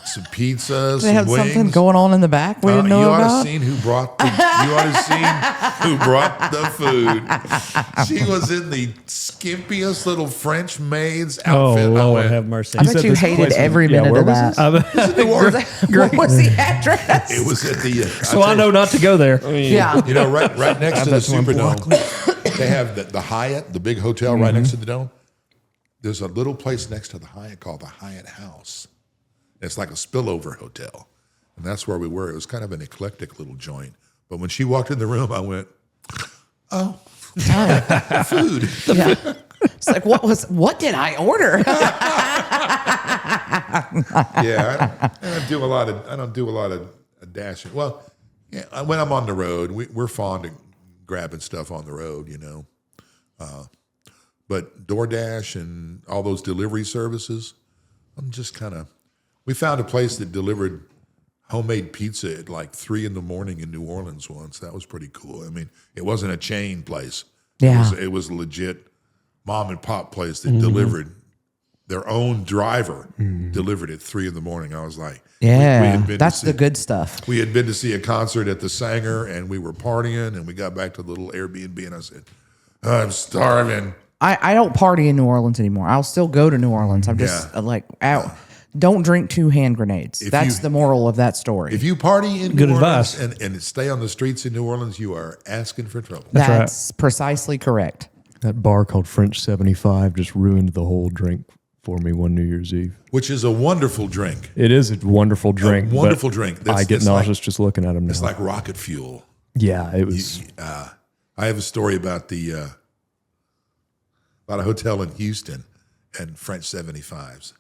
some pizza, They some had wings. something going on in the back we didn't know you ought about. to seen who brought the food. She was in the skimpiest little French maid's Oh, outfit. I Lord went, have mercy. I bet you hated every minute of that. What was the address? It was at the. So I know not to go there. Yeah. You know, right next to the Superdome, they have the Hyatt, the big hotel right next to the Dome. There's a little place next to the Hyatt called the Hyatt House. It's like a spillover hotel. And that's where we were. It was kind of an eclectic little joint. But when she walked in the room, I went, "Oh, food." Yeah. It's like, what did I order? Yeah, I don't do a lot of dashing. Well, yeah, when I'm on the road, we're fond of grabbing stuff on the road, you know. But DoorDash and all those delivery services, I'm just we found a place that delivered homemade pizza at like 3 a.m. in New Orleans once. That was pretty cool. I mean, it wasn't a chain place. Yeah. It was a legit mom and pop place that delivered. Their own driver delivered at 3 a.m. I was like, Yeah, we that's the good stuff. We had been to see a concert at the Sanger, and we were partying, and we got back to the little Airbnb, and I said, I'm starving. I don't party in New Orleans anymore. I'll still go to New Orleans. I'm just out. Don't drink 2 hand grenades. That's the moral of that story. If you party in Good New Orleans advice. and stay on the streets in New Orleans, you are asking for trouble. That's precisely correct. That bar called French 75 just ruined the whole drink for me one New Year's Eve. Which is a wonderful drink. It is a wonderful drink. Wonderful drink. I get nauseous just looking at them now. It's like rocket fuel. Yeah, it was. I have a story about about a hotel in Houston and French 75s.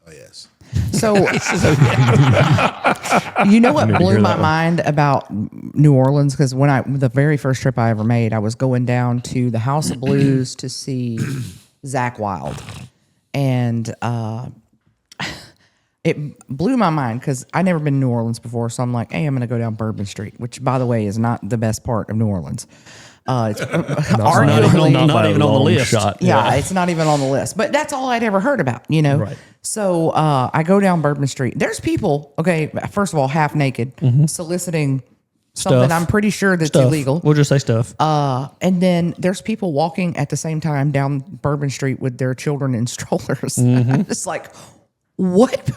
Oh, yes. So, you know what blew my mind about New Orleans? Because the very first trip I ever made, I was going down to the House of Blues to see Zakk Wylde. And it blew my mind because I'd never been to New Orleans before. So I'm like, hey, I'm going to go down Bourbon Street, which, by the way, is not the best part of New Orleans. It's arguably not even on the list. Shot. Yeah, it's not even on the list. But that's all I'd ever heard about, you know? Right. So I go down Bourbon Street. There's people, okay, first of all, half naked, soliciting something Stuff. I'm pretty sure that's Stuff. illegal. We'll just say stuff. And then there's people walking at the same time down Bourbon Street with their children in strollers. I'm just like, what?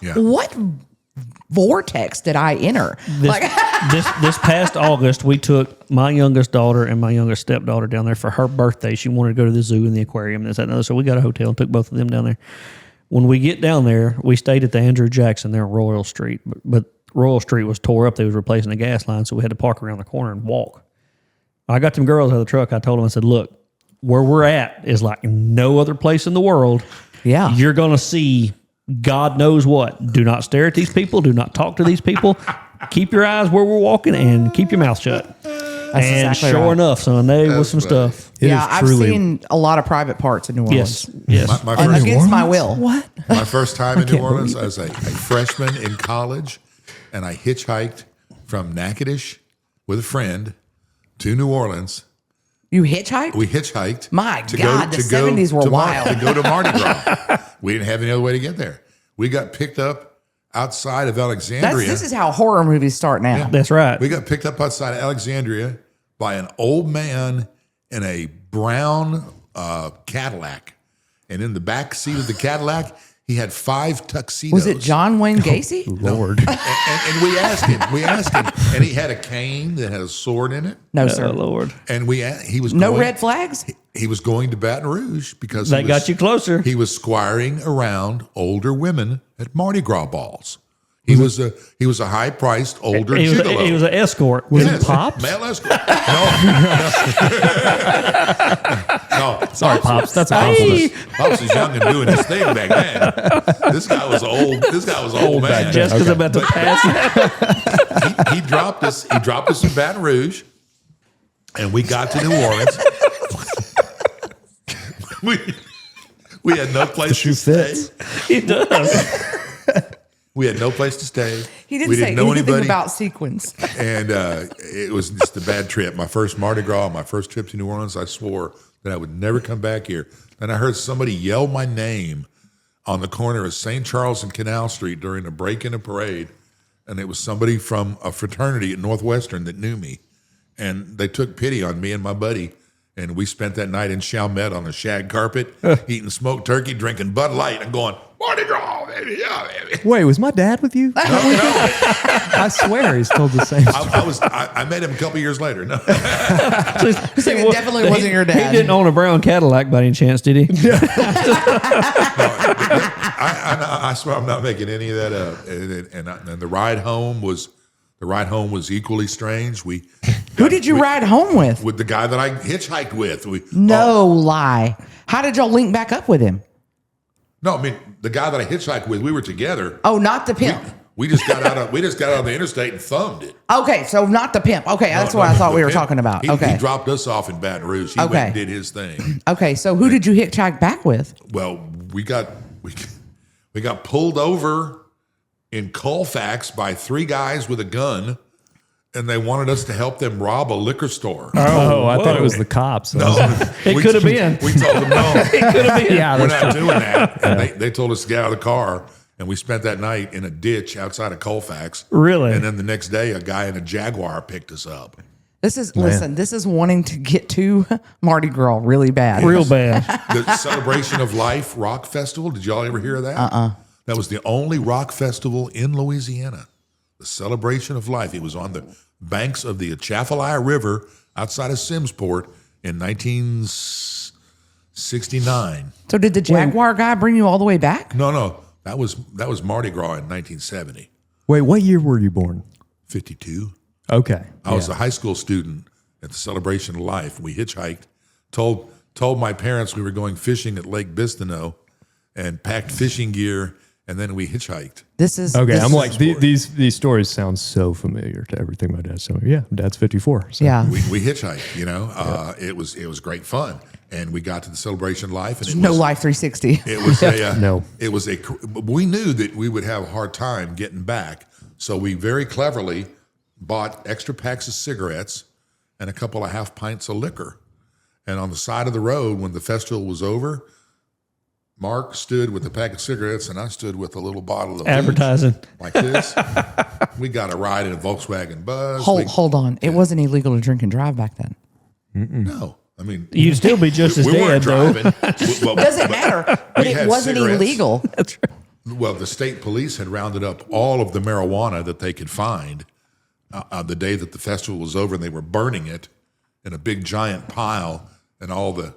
Yeah. What vortex did I enter? This past August, we took my youngest daughter and my youngest stepdaughter down there for her birthday. She wanted to go to the zoo and the aquarium and this, that, and other. So we got a hotel and took both of them down there. When we get down there, we stayed at the Andrew Jackson there on Royal Street. But Royal Street was tore up. They was replacing the gas line, so we had to park around the corner and walk. I got them girls out of the truck. I told them, I said, look, where we're at is like no other place in the world. Yeah. You're going to see God knows what. Do not stare at these people. Do not talk to these people. Keep your eyes where we're walking and keep your mouth shut. That's and exactly sure right. enough, son, there was some right. stuff. It Yeah, is I've truly- seen a lot of private parts in New Orleans. Yes. My first, Against my will. What? my first time in New Orleans, I was a freshman in college, and I hitchhiked from Natchitoches with a friend to New Orleans. You hitchhiked? We hitchhiked. My God, the 70s were wild. To go to Mardi Gras. We didn't have any other way to get there. We got picked up outside of Alexandria. This is how horror movies start now. That's right. We got picked up outside of Alexandria by an old man in a brown Cadillac. And in the back seat of the Cadillac, he had 5 tuxedos. Was it John Wayne Gacy? Lord. And we asked him, and he had a cane that had a sword in it. No, Oh, sir. Lord. And he was No going, red flags? He was going to Baton Rouge because That got you closer. He was squiring around older women at Mardi Gras balls. He was a high priced older gigolo. He was an escort. Was Yes, it Pops? male escort. No. Sorry, Pops. That's a compliment. Pops was young and doing his thing back then. This guy was old. This guy was old man. Jessica's about to pass. He dropped us. He dropped us in Baton Rouge, and we got to New Orleans. we had no place to stay. He does. We had no place to stay. He didn't we say didn't know anything anybody. about sequins. And it was just a bad trip. My first Mardi Gras, my first trip to New Orleans, I swore that I would never come back here. And I heard somebody yell my name on the corner of St. Charles and Canal Street during a break in a parade. And it was somebody from a fraternity at Northwestern that knew me. And they took pity on me and my buddy. And we spent that night in Chalmette on a shag carpet, eating smoked turkey, drinking Bud Light, and going, Mardi Gras, baby, yeah, baby. Wait, was my dad with you? I swear he's told the same story. I met him a couple years later. No. So it definitely wasn't your dad. He didn't own a brown Cadillac by any chance, did he? I swear I'm not making any of that up. And the ride home was equally strange. Who did you ride home with? With the guy that I hitchhiked with. No lie. How did y'all link back up with him? No, I mean the guy that I hitchhiked with. We were together. Oh, not the pimp. We just got out of the interstate and thumbed it. Okay, so not the pimp. Okay, that's what I thought we were talking about. He Okay. dropped us off in Baton Rouge. He went and did his thing. Okay, so who did you hitchhike back with? Well, we got pulled over in Colfax by 3 guys with a gun, and they wanted us to help them rob a liquor store. Oh, I thought whoa. it was the cops. No, It could have been. We told them no. It could have been. Yeah, We're that's not doing that. And they told us to get out of the car, and we spent that night in a ditch outside of Colfax. Really? And then the next day, a guy in a Jaguar picked us up. This is wanting to get to Mardi Gras really bad. Real bad. The Celebration of Life Rock Festival. Did y'all ever hear of that? That was the only rock festival in Louisiana. The Celebration of Life. It was on the banks of the Atchafalaya River outside of Simmsport in 1969. So did the Jaguar guy bring you all the way back? No. That was Mardi Gras in 1970. Wait, what year were you born? 52. Okay. I was a high school student at the Celebration of Life. We hitchhiked, told my parents we were going fishing at Lake Bistineau, and packed fishing gear, and then we hitchhiked. This is Okay, this I'm is- like these stories sound so familiar to everything my dad's telling me. Yeah, Dad's 54. So. yeah. We hitchhiked. It was great fun, and we got to the Celebration of Life, and No Life 360. It was a No. It was a. We knew that we would have a hard time getting back, so we very cleverly bought extra packs of cigarettes and a couple of half pints of liquor. And on the side of the road, when the festival was over, Mark stood with a pack of cigarettes, and I stood with a little bottle of Advertising. booze like this. We got a ride in a Volkswagen Buzz. Hold on. It wasn't illegal to drink and drive back then. No, I mean You'd still be just as we dead, weren't though. driving. Doesn't matter. But we it had wasn't cigarettes. illegal. That's right. Well, the state police had rounded up all of the marijuana that they could find the day that the festival was over, and they were burning it in a big giant pile, and all the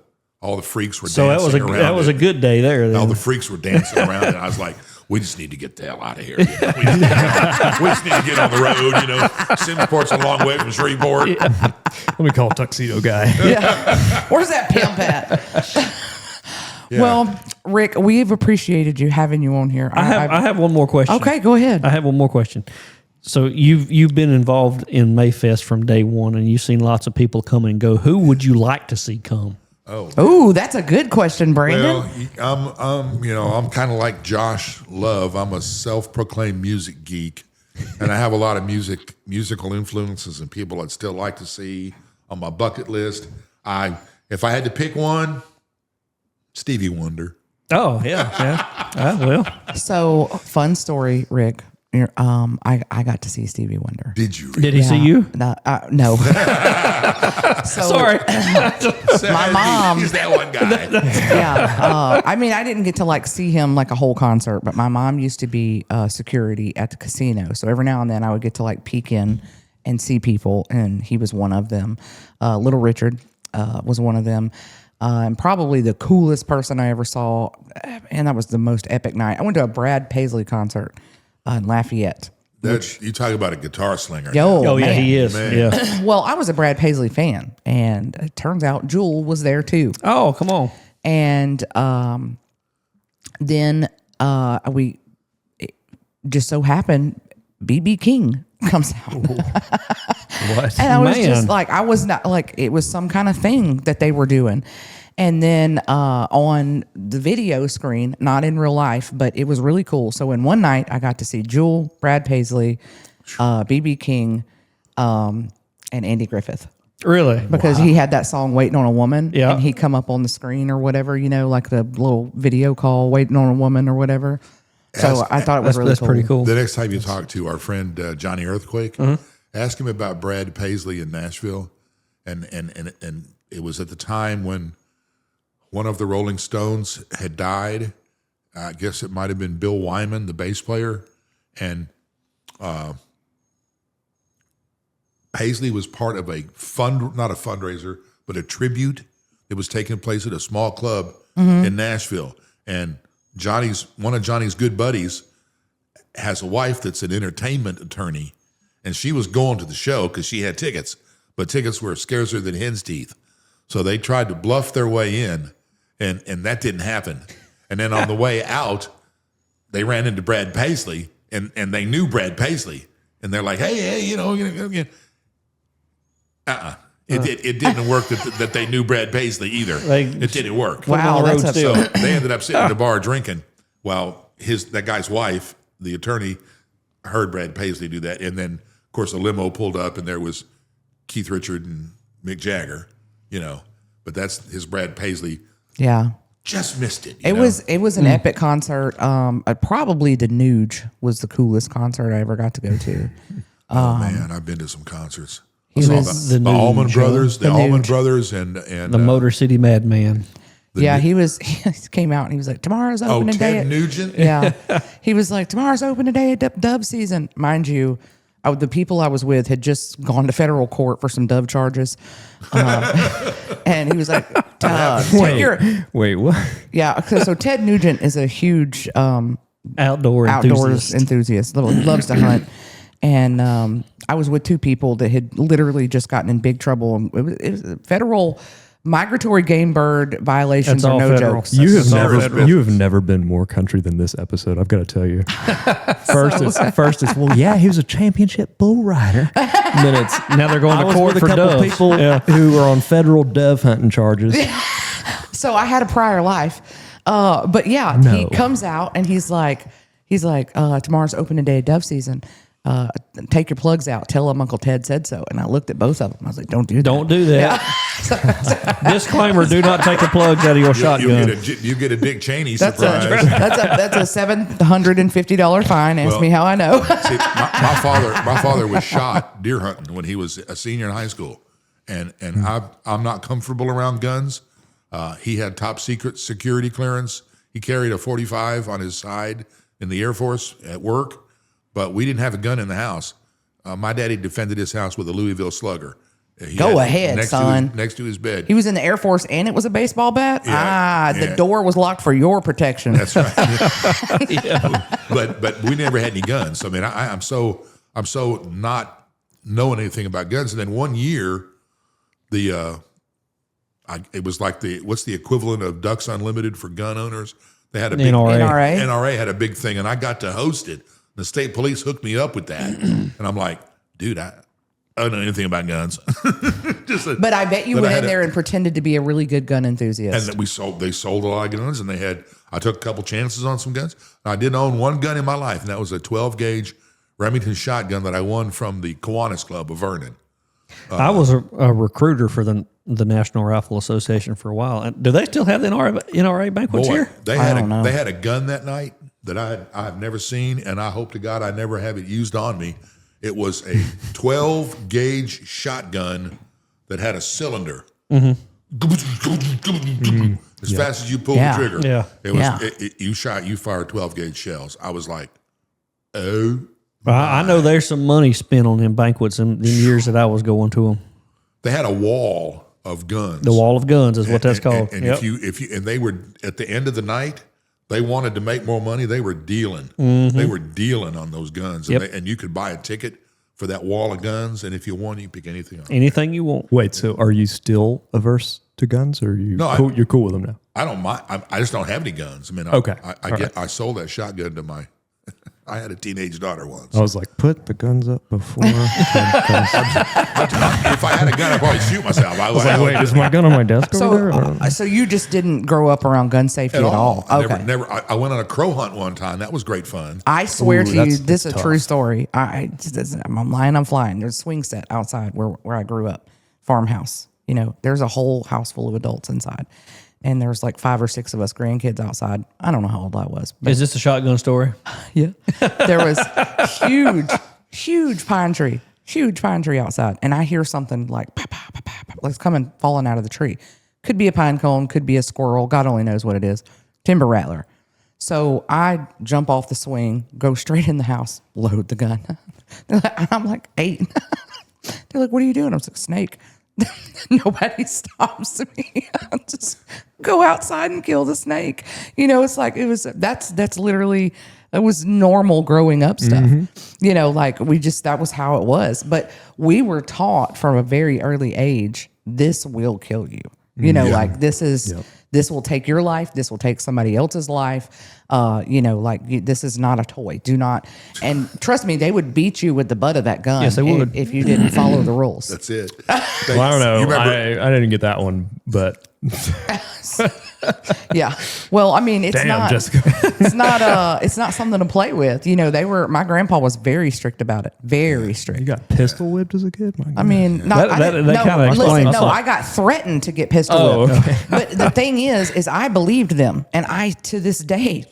freaks were So dancing around. that was a good day there. All Then. the freaks were dancing around, and I was like, "We just need to get the hell out of here. We just need to get on the road. Simsport's a long way from Shreveport." Let me call Tuxedo Guy. Where's that pimp at? Well, Rick, we've appreciated you having you on here. I have one more question. Okay, go ahead. I have one more question. So you've been involved in Mayfest from day one, and you've seen lots of people come and go. Who would you like to see come? Ooh, that's a good question, Brandon. Well, I'm kind of like Josh Love. I'm a self-proclaimed music geek, and I have a lot of musical influences and people I'd still like to see on my bucket list. If I had to pick one, Stevie Wonder. Oh yeah. Well, So, fun story, Rick. I got to see Stevie Wonder. Did you? did he see you? No. So, Sorry. My mom- He's that one guy. yeah. I mean, I didn't get to see him like a whole concert, but my mom used to be security at the casino. So every now and then I would get to peek in and see people, and he was one of them. Little Richard was one of them. And probably the coolest person I ever saw, and that was the most epic night. I went to a Brad Paisley concert in Lafayette. You talk about a guitar slinger. Yo, Oh yeah, man. he is. Man. Yeah. Well, I was a Brad Paisley fan, and it turns out Jewel was there too. Oh come on. And then we it just so happened BB King comes out. What? And I was Man. just I was not it was some kind of thing that they were doing. And then on the video screen, not in real life, but it was really cool. So in one night, I got to see Jewel, Brad Paisley, BB King, and Andy Griffith. Really? Because he had that song "Waiting on a Woman," Yeah. and he come up on the screen or whatever, like the little video call "Waiting on a Woman" or whatever. So I thought it was That's pretty cool. The next time you talk to our friend Johnny Earthquake, ask him about Brad Paisley in Nashville, and it was at the time when one of the Rolling Stones had died. I guess it might have been Bill Wyman, the bass player, and Paisley was part of not a fundraiser, but a tribute that was taking place at a small club in Nashville. And one of Johnny's good buddies has a wife that's an entertainment attorney, and she was going to the show because she had tickets, but tickets were scarcer than hen's teeth. So they tried to bluff their way in, and that didn't happen. And then on the way out, they ran into Brad Paisley, and they knew Brad Paisley, and they're like, hey, you know, It didn't work that they knew Brad Paisley either. It didn't work. Wow, that's So they ended up sitting in the bar drinking while that guy's wife, the attorney, heard Brad Paisley do that. And then, of course, a limo pulled up and there was Keith Richard and Mick Jagger, you know. But that's his Brad Paisley. Yeah. Just missed it. It was an epic concert. Probably the Nuge was the coolest concert I ever got to go to. Oh, man, I've been to some concerts. He was The Allman Brothers, The Allman Nuge. Brothers, and the Motor City Madman. He came out and he was like, tomorrow's opening day. Ted Nugent. Yeah. He was like, tomorrow's opening day at Dove season. Mind you, the people I was with had just gone to federal court for some Dove charges. And he was like, Wait, what? yeah. So Ted Nugent is a huge Outdoors enthusiast. Loves to hunt. And I was with two people that had literally just gotten in big trouble. It was federal migratory game bird violations That's are all no federal. jokes. You have never been more country than this episode. I've got to tell you. First it's well, yeah, he was a championship bull rider. And then it's now they're going to court with for a couple doves. people who are on federal dove hunting charges. So I had a prior life. But yeah, No. he comes out and he's like, tomorrow's opening day of dove season. Take your plugs out. Tell them Uncle Ted said so. And I looked at both of them. I was like, don't do that. Don't do that. Disclaimer: do not take the plugs out of your shotgun. You get a Dick Cheney That's surprise. that's a $750 fine. Ask me how I know. See, my father was shot deer hunting when he was a senior in high school, and I'm not comfortable around guns. He had top secret security clearance. He carried a .45 on his side in the Air Force at work, but we didn't have a gun in the house. My daddy defended his house with a Louisville Slugger. Go ahead, son. Next to his bed. He was in the Air Force and it was a baseball bat? Yeah, The door was locked for your protection. That's right. But we never had any guns. I mean, I'm so not knowing anything about guns. And then one year, it was like what's the equivalent of Ducks Unlimited for gun owners? They had a big NRA had a big thing, and I got to host it. The state police hooked me up with that, and I'm like, dude, I don't know anything about guns. But I bet you went in there and pretended to be a really good gun enthusiast. And they sold a lot of guns, and I took a couple chances on some guns. I did own one gun in my life, and that was a 12 gauge Remington shotgun that I won from the Kiwanis Club of Vernon. I was a recruiter for the National Rifle Association for a while. And do they still have the NRA banquets here? They had a gun that night that I've never seen, and I hope to God I never have it used on me. It was a 12 gauge shotgun that had a cylinder. As fast as you pull the trigger. Yeah. It was you fired 12 gauge shells. I was like, oh. I know there's some money spent on them banquets in the years that I was going to them. They had a wall of guns. The wall of guns is what that's called. And if you and they were at the end of the night, they wanted to make more money. They were dealing. They were dealing on those guns, and you could buy a ticket for that wall of guns. And if you won, you pick anything up. Anything you want. Wait, so are you still averse to guns, or are you you're cool with them now? I don't mind. I just don't have any guns. I mean, I sold that shotgun to my. I had a teenage daughter once. I was like, put the guns up before. If I had a gun, I'd probably shoot myself. I was like, wait, is my gun on my desk over there? So you just didn't grow up around gun safety at all? Okay. I went on a crow hunt one time. That was great fun. I swear to you, this is a true story. I'm lying, I'm flying. There's a swing set outside where I grew up, farmhouse. You know, there's a whole house full of adults inside. And there's like 5 or 6 of us grandkids outside. I don't know how old I was. But Is this a shotgun story? yeah. There was huge pine tree outside. And I hear something like, pop, pop, pop, pop, like it's coming, falling out of the tree. Could be a pine cone, could be a squirrel. God only knows what it is. Timber rattler. So I jump off the swing, go straight in the house, load the gun. I'm like 8. They're like, what are you doing? I was like, snake. Nobody stops me. I'll just go outside and kill the snake. You know, that's literally, it was normal growing up stuff. You know, like that was how it was. But we were taught from a very early age, this will kill you. You know, like this is This will take your life. This will take somebody else's life. This is not a toy. Do not. And trust me, they would beat you with the butt of that gun. Yes, they would. If you didn't follow the rules. That's it. Well, I don't know. You remember- I didn't get that one, but Yeah. Well, I mean, it's damn, not. Jessica. It's not something to play with. My grandpa was very strict about it. Very strict. You got pistol whipped as a kid? My I mean, not, That I didn't- kinda no, listen, explains no, something. I got threatened to get pistol Oh, whipped. okay. But the thing is I believed them, and I to this day,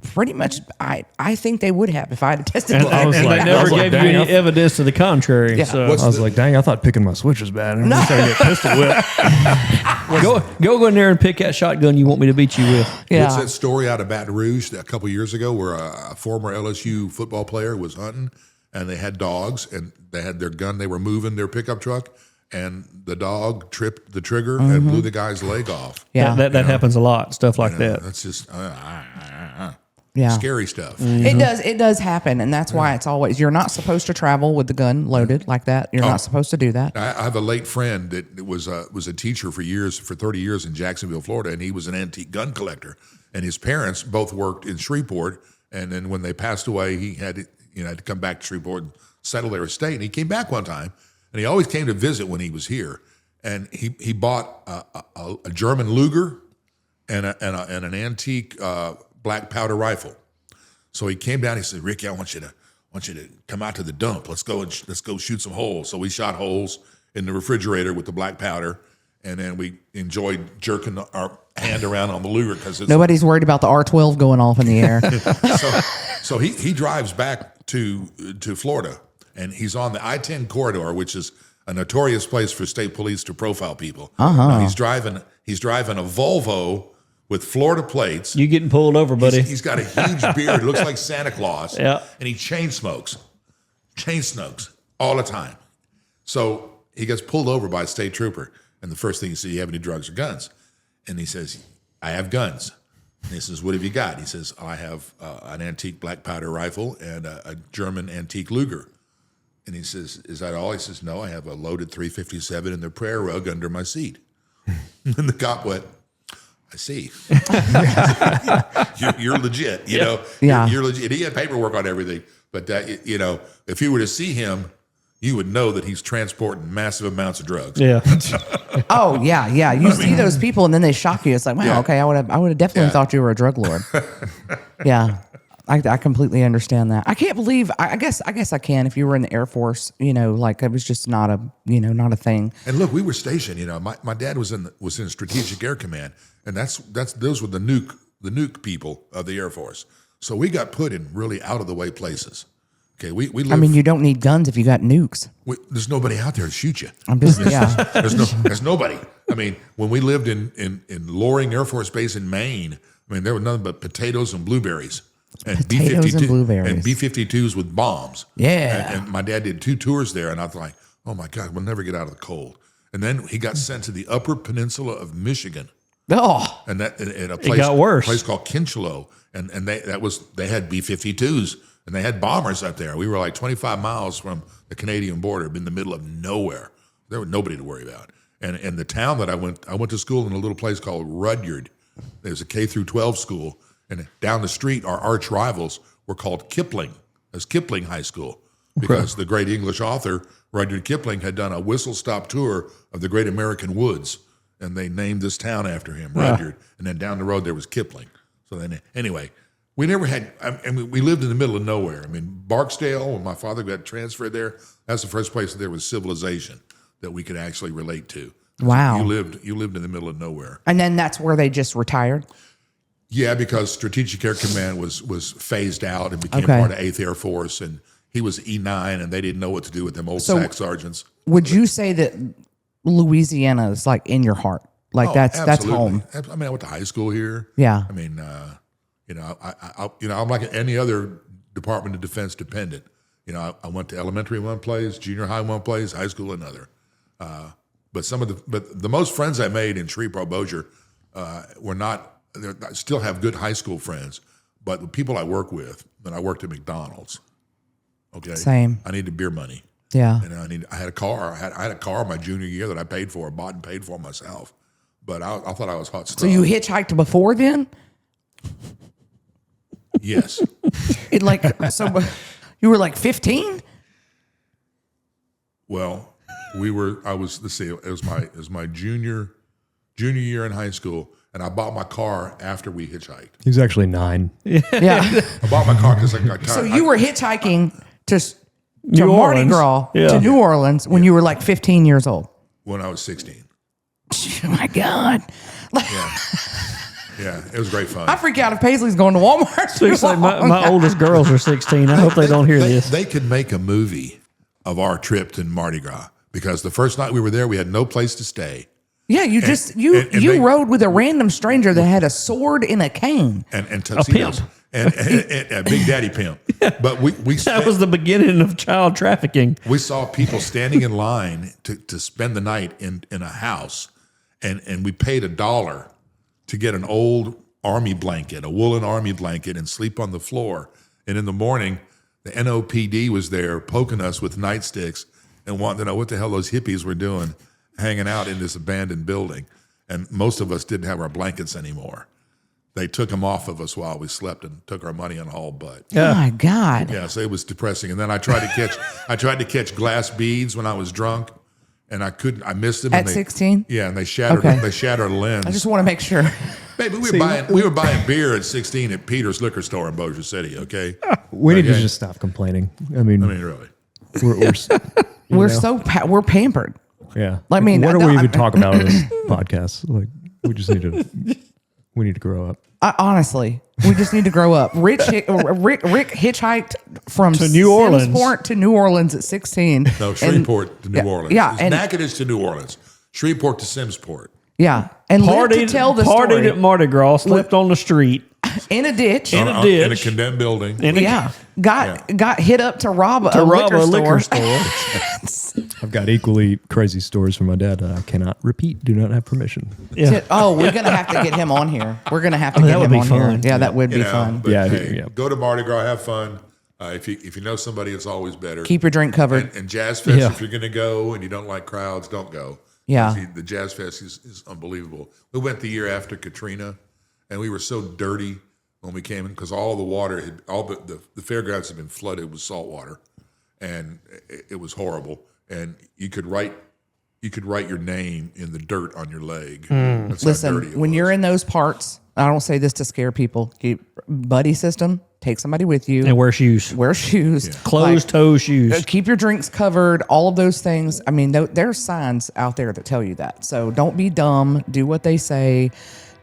pretty much, I think they would have if I had tested. And, it. and like- they I never was like, gave you dang, any evidence to the contrary. Yeah. So What's I was like, dang, I thought picking my switch was bad. I'm just trying to get pistol whipped. go in there and pick that shotgun you want me to beat you with. Yeah. What's that story out of Baton Rouge a couple years ago where a former LSU football player was hunting and they had dogs and they had their gun. They were moving their pickup truck and the dog tripped the trigger and blew the guy's leg off. Yeah. That happens a lot. Stuff like that. That's just Yeah. scary stuff. It does happen, and that's why it's always you're not supposed to travel with the gun loaded like that. You're not supposed to do that. I have a late friend that was a teacher for 30 years in Jacksonville, Florida, and he was an antique gun collector. And his parents both worked in Shreveport, and then when they passed away, he had to come back to Shreveport and settle their estate. And he came back one time, and he always came to visit when he was here. And he bought a German Luger and an antique black powder rifle. So he came down. He said, "Ricky, I want you to come out to the dump. Let's go shoot some holes." So we shot holes in the refrigerator with the black powder, and then we enjoyed jerking our hand around on the Luger because Nobody's worried about the R12 going off in the air. So he drives back to Florida, and he's on the I-10 corridor, which is a notorious place for state police to profile people. Now, he's driving a Volvo with Florida plates. You getting pulled over, buddy? He's got a huge beard. Looks like Santa Claus. Yeah. And he chain smokes all the time. So he gets pulled over by a state trooper, and the first thing he says, "You have any drugs or guns?" And he says, "I have guns." And he says, "What have you got?" He says, "I have an antique black powder rifle and a German antique Luger." And he says, "Is that all?" He says, "No, I have a loaded .357 in the prayer rug under my seat." And the cop went, "I see. you're legit, you know. Yeah. You're legit." He had paperwork on everything, but if you were to see him, you would know that he's transporting massive amounts of drugs. Yeah. Oh yeah. You see those people, and then they shock you. It's like, wow, Yeah. okay, I would have definitely thought you were a drug lord. Yeah. I completely understand that. I can't believe. I guess I can. If you were in the Air Force, it was just not a thing. And look, we were stationed. My dad was in Strategic Air Command, and those were the nuke people of the Air Force. So we got put in really out of the way places. Okay, we live. I mean, you don't need guns if you got nukes. There's nobody out there to shoot you. I'm just There's nobody. I mean, when we lived in Loring Air Force Base in Maine, I mean, there were nothing but potatoes and blueberries. And Potatoes and blueberries. And B-52s with bombs. Yeah. And my dad did 2 tours there, and I was like, "Oh my God, we'll never get out of the cold." And then he got sent to the Upper Peninsula of Michigan, Oh, and that in a place got worse. a place called Kinchelo, and they had B-52s and they had bombers up there. We were like 25 miles from the Canadian border, in the middle of nowhere. There was nobody to worry about. And the town that I went to school in a little place called Rudyard. There's a K through 12 school. And down the street, our arch rivals were called Kipling. As Kipling High School, because the great English author Rudyard Kipling had done a whistle-stop tour of the great American woods, and they named this town after him, Rudyard. And then down the road there was Kipling. So then, anyway, we never had. I mean, we lived in the middle of nowhere. I mean, Barksdale, when my father got transferred there, that's the first place that there was civilization that we could actually relate to. wow. You lived in the middle of nowhere. And then that's where they just retired. Yeah, because Strategic Air Command was phased out and became Okay. part of 8th Air Force, and he was E9, and they didn't know what to do with them old sack sergeants. Would you say that Louisiana is like in your heart? Like Oh, that's absolutely. home. I mean, I went to high school here. Yeah. I mean, I'm like any other Department of Defense dependent. I went to elementary one place, junior high one place, high school another. But the most friends I made in Shreveport Bossier were not. I still have good high school friends, but the people I work with, and I worked at McDonald's. Okay, Same. I needed beer money. Yeah. And I had a car. I had a car my junior year that I bought and paid for myself. but I thought I was hot stuff. So you hitchhiked before then? Yes. So you were like 15? Well, let's see, it was my junior year in high school, and I bought my car after we hitchhiked. He was actually 9. Yeah. I bought my car because I got So tired. you were hitchhiking to New Mardi Orleans. Gras Yeah. to New Orleans when you were like 15 years old. When I was 16. Oh my God. Yeah, it was great fun. I freak out if Paisley's going to Walmart. Speaks like my oldest girls are 16. I hope they don't hear this. They could make a movie of our trip to Mardi Gras because the first night we were there, we had no place to stay. Yeah, you they- rode with a random stranger that had a sword and a cane. And tuxedos. pimp. And Big Daddy Pimp. But we That was the beginning of child trafficking. we saw people standing in line to spend the night in a house, and we paid $1 to get an old army blanket, a woolen army blanket, and sleep on the floor. And in the morning, the NOPD was there poking us with nightsticks and wanting to know what the hell those hippies were doing hanging out in this abandoned building. And most of us didn't have our blankets anymore. They took them off of us while we slept and took our money on haul butt. Oh my God. Yeah, so it was depressing. And then I tried to catch glass beads when I was drunk, and I couldn't. I missed them. At 16? Yeah, and they shattered. Okay. They shattered a lens. I just want to make sure. Baby, we were buying beer at 16 at Peter's Liquor Store in Bossier City. Okay, We need to Okay. just stop complaining. I mean, really. we're We're pampered. yeah. I mean, what do no, we even I- talk about on this podcast? Like, we just need to grow up. Honestly, we just need to grow up. Rick hitchhiked from To New Orleans. Simmsport to New Orleans at 16. No, Shreveport to New Orleans. Yeah, and Natchitoches to New Orleans. Shreveport to Simmsport. yeah, and lived to tell the partied story at Mardi Gras, slept on the street. in a ditch. In a In a ditch. condemned building. Got hit up to rob a liquor store. I've got equally crazy stories from my dad that I cannot repeat. Do not have permission. Yeah. Oh, we're gonna have to get him on here. We're gonna have to that get would him be on fun. here. Yeah, that would be You know, fun. But Yeah, hey, yeah. go to Mardi Gras, have fun. If you know somebody, it's always better. Keep your drink covered. And Jazz Fest, Yeah. if you're going to go and you don't like crowds, don't go. Yeah. See, the Jazz Fest is unbelievable. We went the year after Katrina, and we were so dirty when we came in because all the water, the fairgrounds had been flooded with salt water, and it was horrible. And you could write your name in the dirt on your leg. That's how Listen, dirty it when was. you're in those parts, I don't say this to scare people. Buddy system, take somebody with you. And wear shoes. Wear shoes. Closed toe shoes. Keep your drinks covered, all of those things. I mean, there's signs out there that tell you that. So don't be dumb. Do what they say.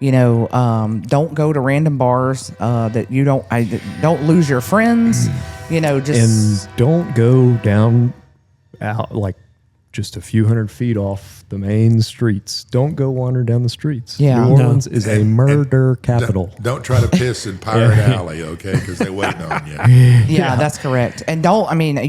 You know, don't go to random bars that you don't lose your friends. You know, just And don't go down out like just a few hundred feet off the main streets. Don't go wander down the streets. Yeah. New Orleans is a murder capital. Don't try to piss in Pirate Alley, okay? Because they're waiting on you. yeah, that's correct. And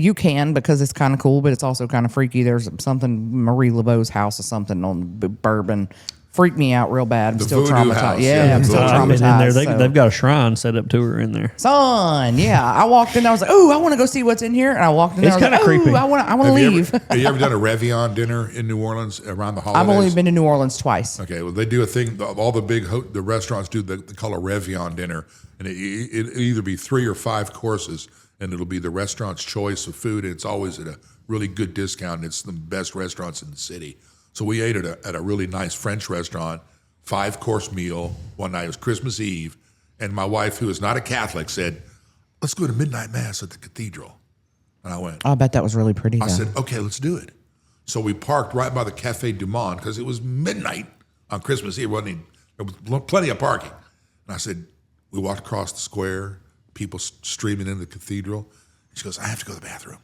you can because it's kind of cool, but it's also kind of freaky. There's something, Marie Laveau's house or something on Bourbon. Freaked me out real bad. I'm The still voodoo traumatized. house, Yeah, yeah, I'm the still voodoo. I've been in there. traumatized. They've got a shrine set up to her in there. Son, yeah. I walked in. I was like, "Oh, I want to go see what's in here." And I walked in. It's there, I was kinda like, creepy. "Oh, I want to Have leave." have you ever done a Réveillon dinner in New Orleans around the holidays? I've only been to New Orleans twice. Okay, well, they do a thing. All the big the restaurants do. They call a Réveillon dinner, and it'll either be 3 or 5 courses, and it'll be the restaurant's choice of food, and it's always at a really good discount. And it's the best restaurants in the city. So we ate at a really nice French restaurant, 5-course meal one night. It was Christmas Eve, and my wife, who is not a Catholic, said, "Let's go to midnight mass at the cathedral." And I went. I bet that was really pretty. I though. said, okay, let's do it. So we parked right by the Café Du Monde because it was midnight on Christmas Eve. There was plenty of parking. And I said, we walked across the square, people streaming into the cathedral. And she goes, I have to go to the bathroom.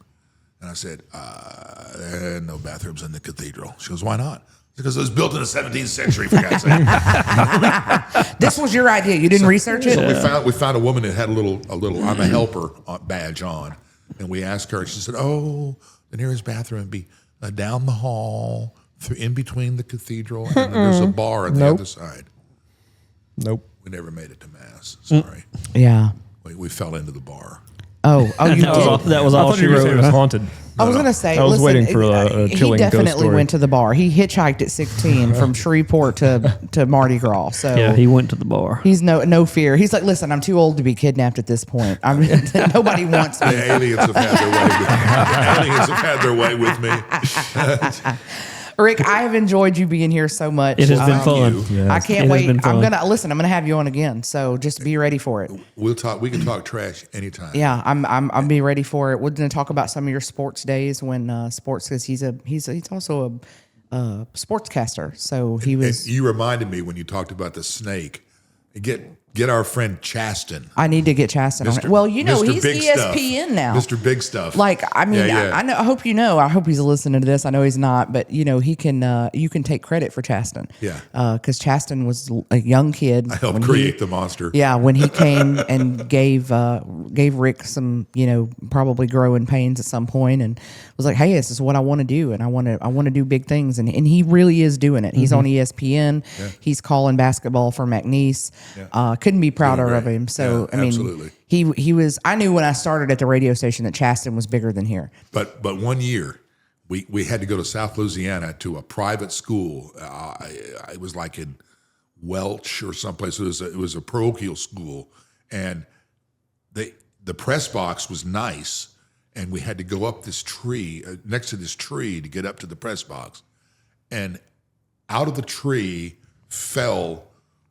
And I said, there are no bathrooms in the cathedral. She goes, why not? Because it was built in the 17th century, for God's sake. This was your idea. You didn't research it. So we found a woman that had a little I'm a helper badge on. And we asked her, she said, oh, the nearest bathroom would be down the hall, in between the cathedral, and then there's a bar on the other side. Nope. We never made it to mass. Sorry. Yeah. We fell into the bar. Oh, you That was all, did. that was I all thought she you were saying wrote. it was Huh? haunted. I was going to say, I was listen, waiting for a he chilling ghost definitely story. went to the bar. He hitchhiked at 16 from Shreveport to Mardi Gras. So Yeah, he went to the bar. he's no fear. He's like, listen, I'm too old to be kidnapped at this point. Nobody wants me. The aliens have had their way with me. Rick, I have enjoyed you being here so much. It has been fun. you. Yeah. I can't It has wait. been fun. I'm gonna have you on again. So just be ready for it. We'll talk. We can talk trash anytime. Yeah, I'm be ready for it. We're gonna talk about some of your sports days when sports, because he's also a sportscaster. So he was. And you reminded me when you talked about the snake. Get our friend Chaston. I need to get Chaston on it. Well, you know, Mr. he's Big ESPN Stuff. now. Mr. Big Stuff. Like, I mean, Yeah. I know. I hope you know. I hope he's listening to this. I know he's not, but you know, he can. You can take credit for Chaston. Yeah. Because Chaston was a young kid. I helped when create the monster. Yeah, when he came and gave Rick some, probably growing pains at some point, and was like, "Hey, this is what I want to do, and I want to do big things," and he really is doing it. He's on ESPN. Yeah. He's calling basketball for McNeese. Couldn't be prouder Doing of great. him. So Yeah, I mean, absolutely. he was. I knew when I started at the radio station that Chaston was bigger than here. But one year, we had to go to South Louisiana to a private school. It was like in Welch or someplace. It was a parochial school, and the press box was nice, and we had to go up this tree next to this tree to get up to the press box, and out of the tree fell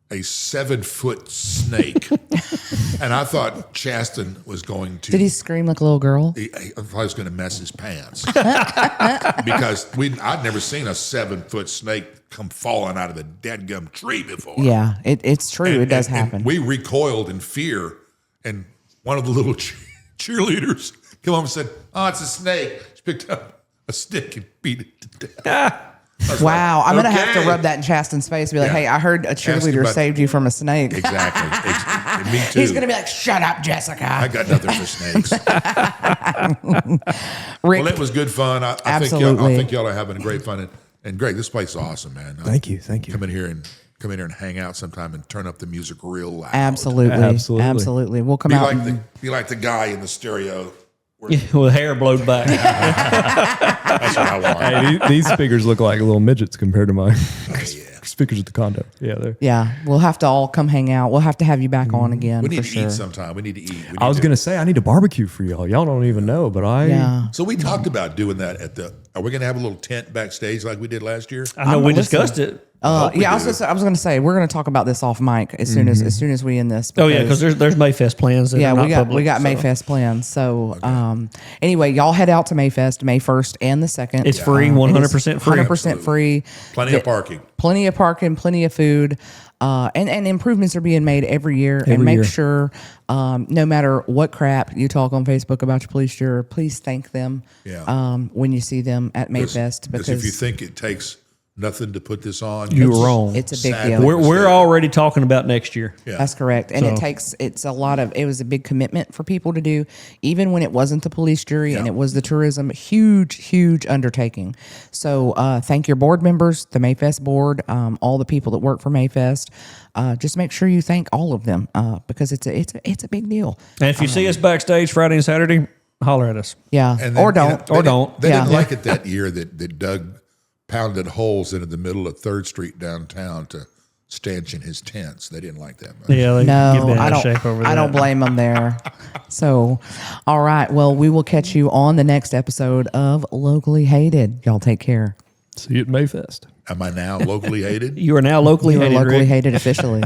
a 7-foot snake, and I thought Chaston was going to. Did he scream like a little girl? I thought he was going to mess his pants because I'd never seen a 7-foot snake come falling out of the dadgum tree before. Yeah, it's true. It does happen. And we recoiled in fear, and one of the little cheerleaders came over and said, "Oh, it's a snake." She picked up a stick and beat it to death. Wow, I'm gonna have to okay. rub that in Chaston's face. Be like, Yeah. hey, I heard a cheerleader about- saved you from a snake. Exactly. Me too. He's gonna be like, shut up, Jessica. I got nothing for snakes. Rick, Well, it was good fun. I Absolutely. think y'all are having a great fun. And Greg, this place is awesome, man. Thank you. Come in here and hang out sometime and turn up the music real loud. absolutely, Absolutely. absolutely. We'll come Be out. be like the guy in the stereo. With hair blowed back. That's what I want. Hey, these speakers look like little midgets compared to my speakers at the condo. Yeah, they're. Yeah, we'll have to all come hang out. We'll have to have you back on again We need for to sure. eat sometime. We need to eat. I was gonna say I need a barbecue for y'all. Y'all don't even know, but I. Yeah. So we talked about doing that Are we going to have a little tent backstage like we did last year? I know we discussed it. hope we Yeah, I do. was going to say we're going to talk about this off mic as soon as we end this. Oh yeah, because there's Mayfest plans. That Yeah, are not we got public, so. Mayfest plans. So anyway, y'all head out to Mayfest May 1st and the 2nd. It's free, 100% free. 100% free. Plenty of parking. Plenty of parking, plenty of food, and improvements are being made every year. And make year. sure, no matter what crap you talk on Facebook about your police bureau, please thank them. Yeah. When you see them at Mayfest, Because if you think it takes nothing to put this on, You're wrong. it's a big Sadly. deal. We're already talking about next year. Yeah. That's correct. And So- it was a big commitment for people to do, even when it wasn't the police jury and Yeah. it was the tourism, huge undertaking. So thank your board members, the Mayfest board, all the people that work for Mayfest. Just make sure you thank all of them because it's a big deal. And if you see us backstage Friday and Saturday, holler at us. Yeah. And Or then, don't. they don't. They didn't Yeah. like it that year that Doug pounded holes into the middle of 3rd Street downtown to stanchion his tents. They didn't like that much. Yeah, they get No, bent I out of shape don't. over I that. don't blame them there. So, all right. Well, we will catch you on the next episode of Locally Hated. Y'all take care. See you at Mayfest. Am I now locally hated? You are now locally You are hated, locally Rick. hated officially.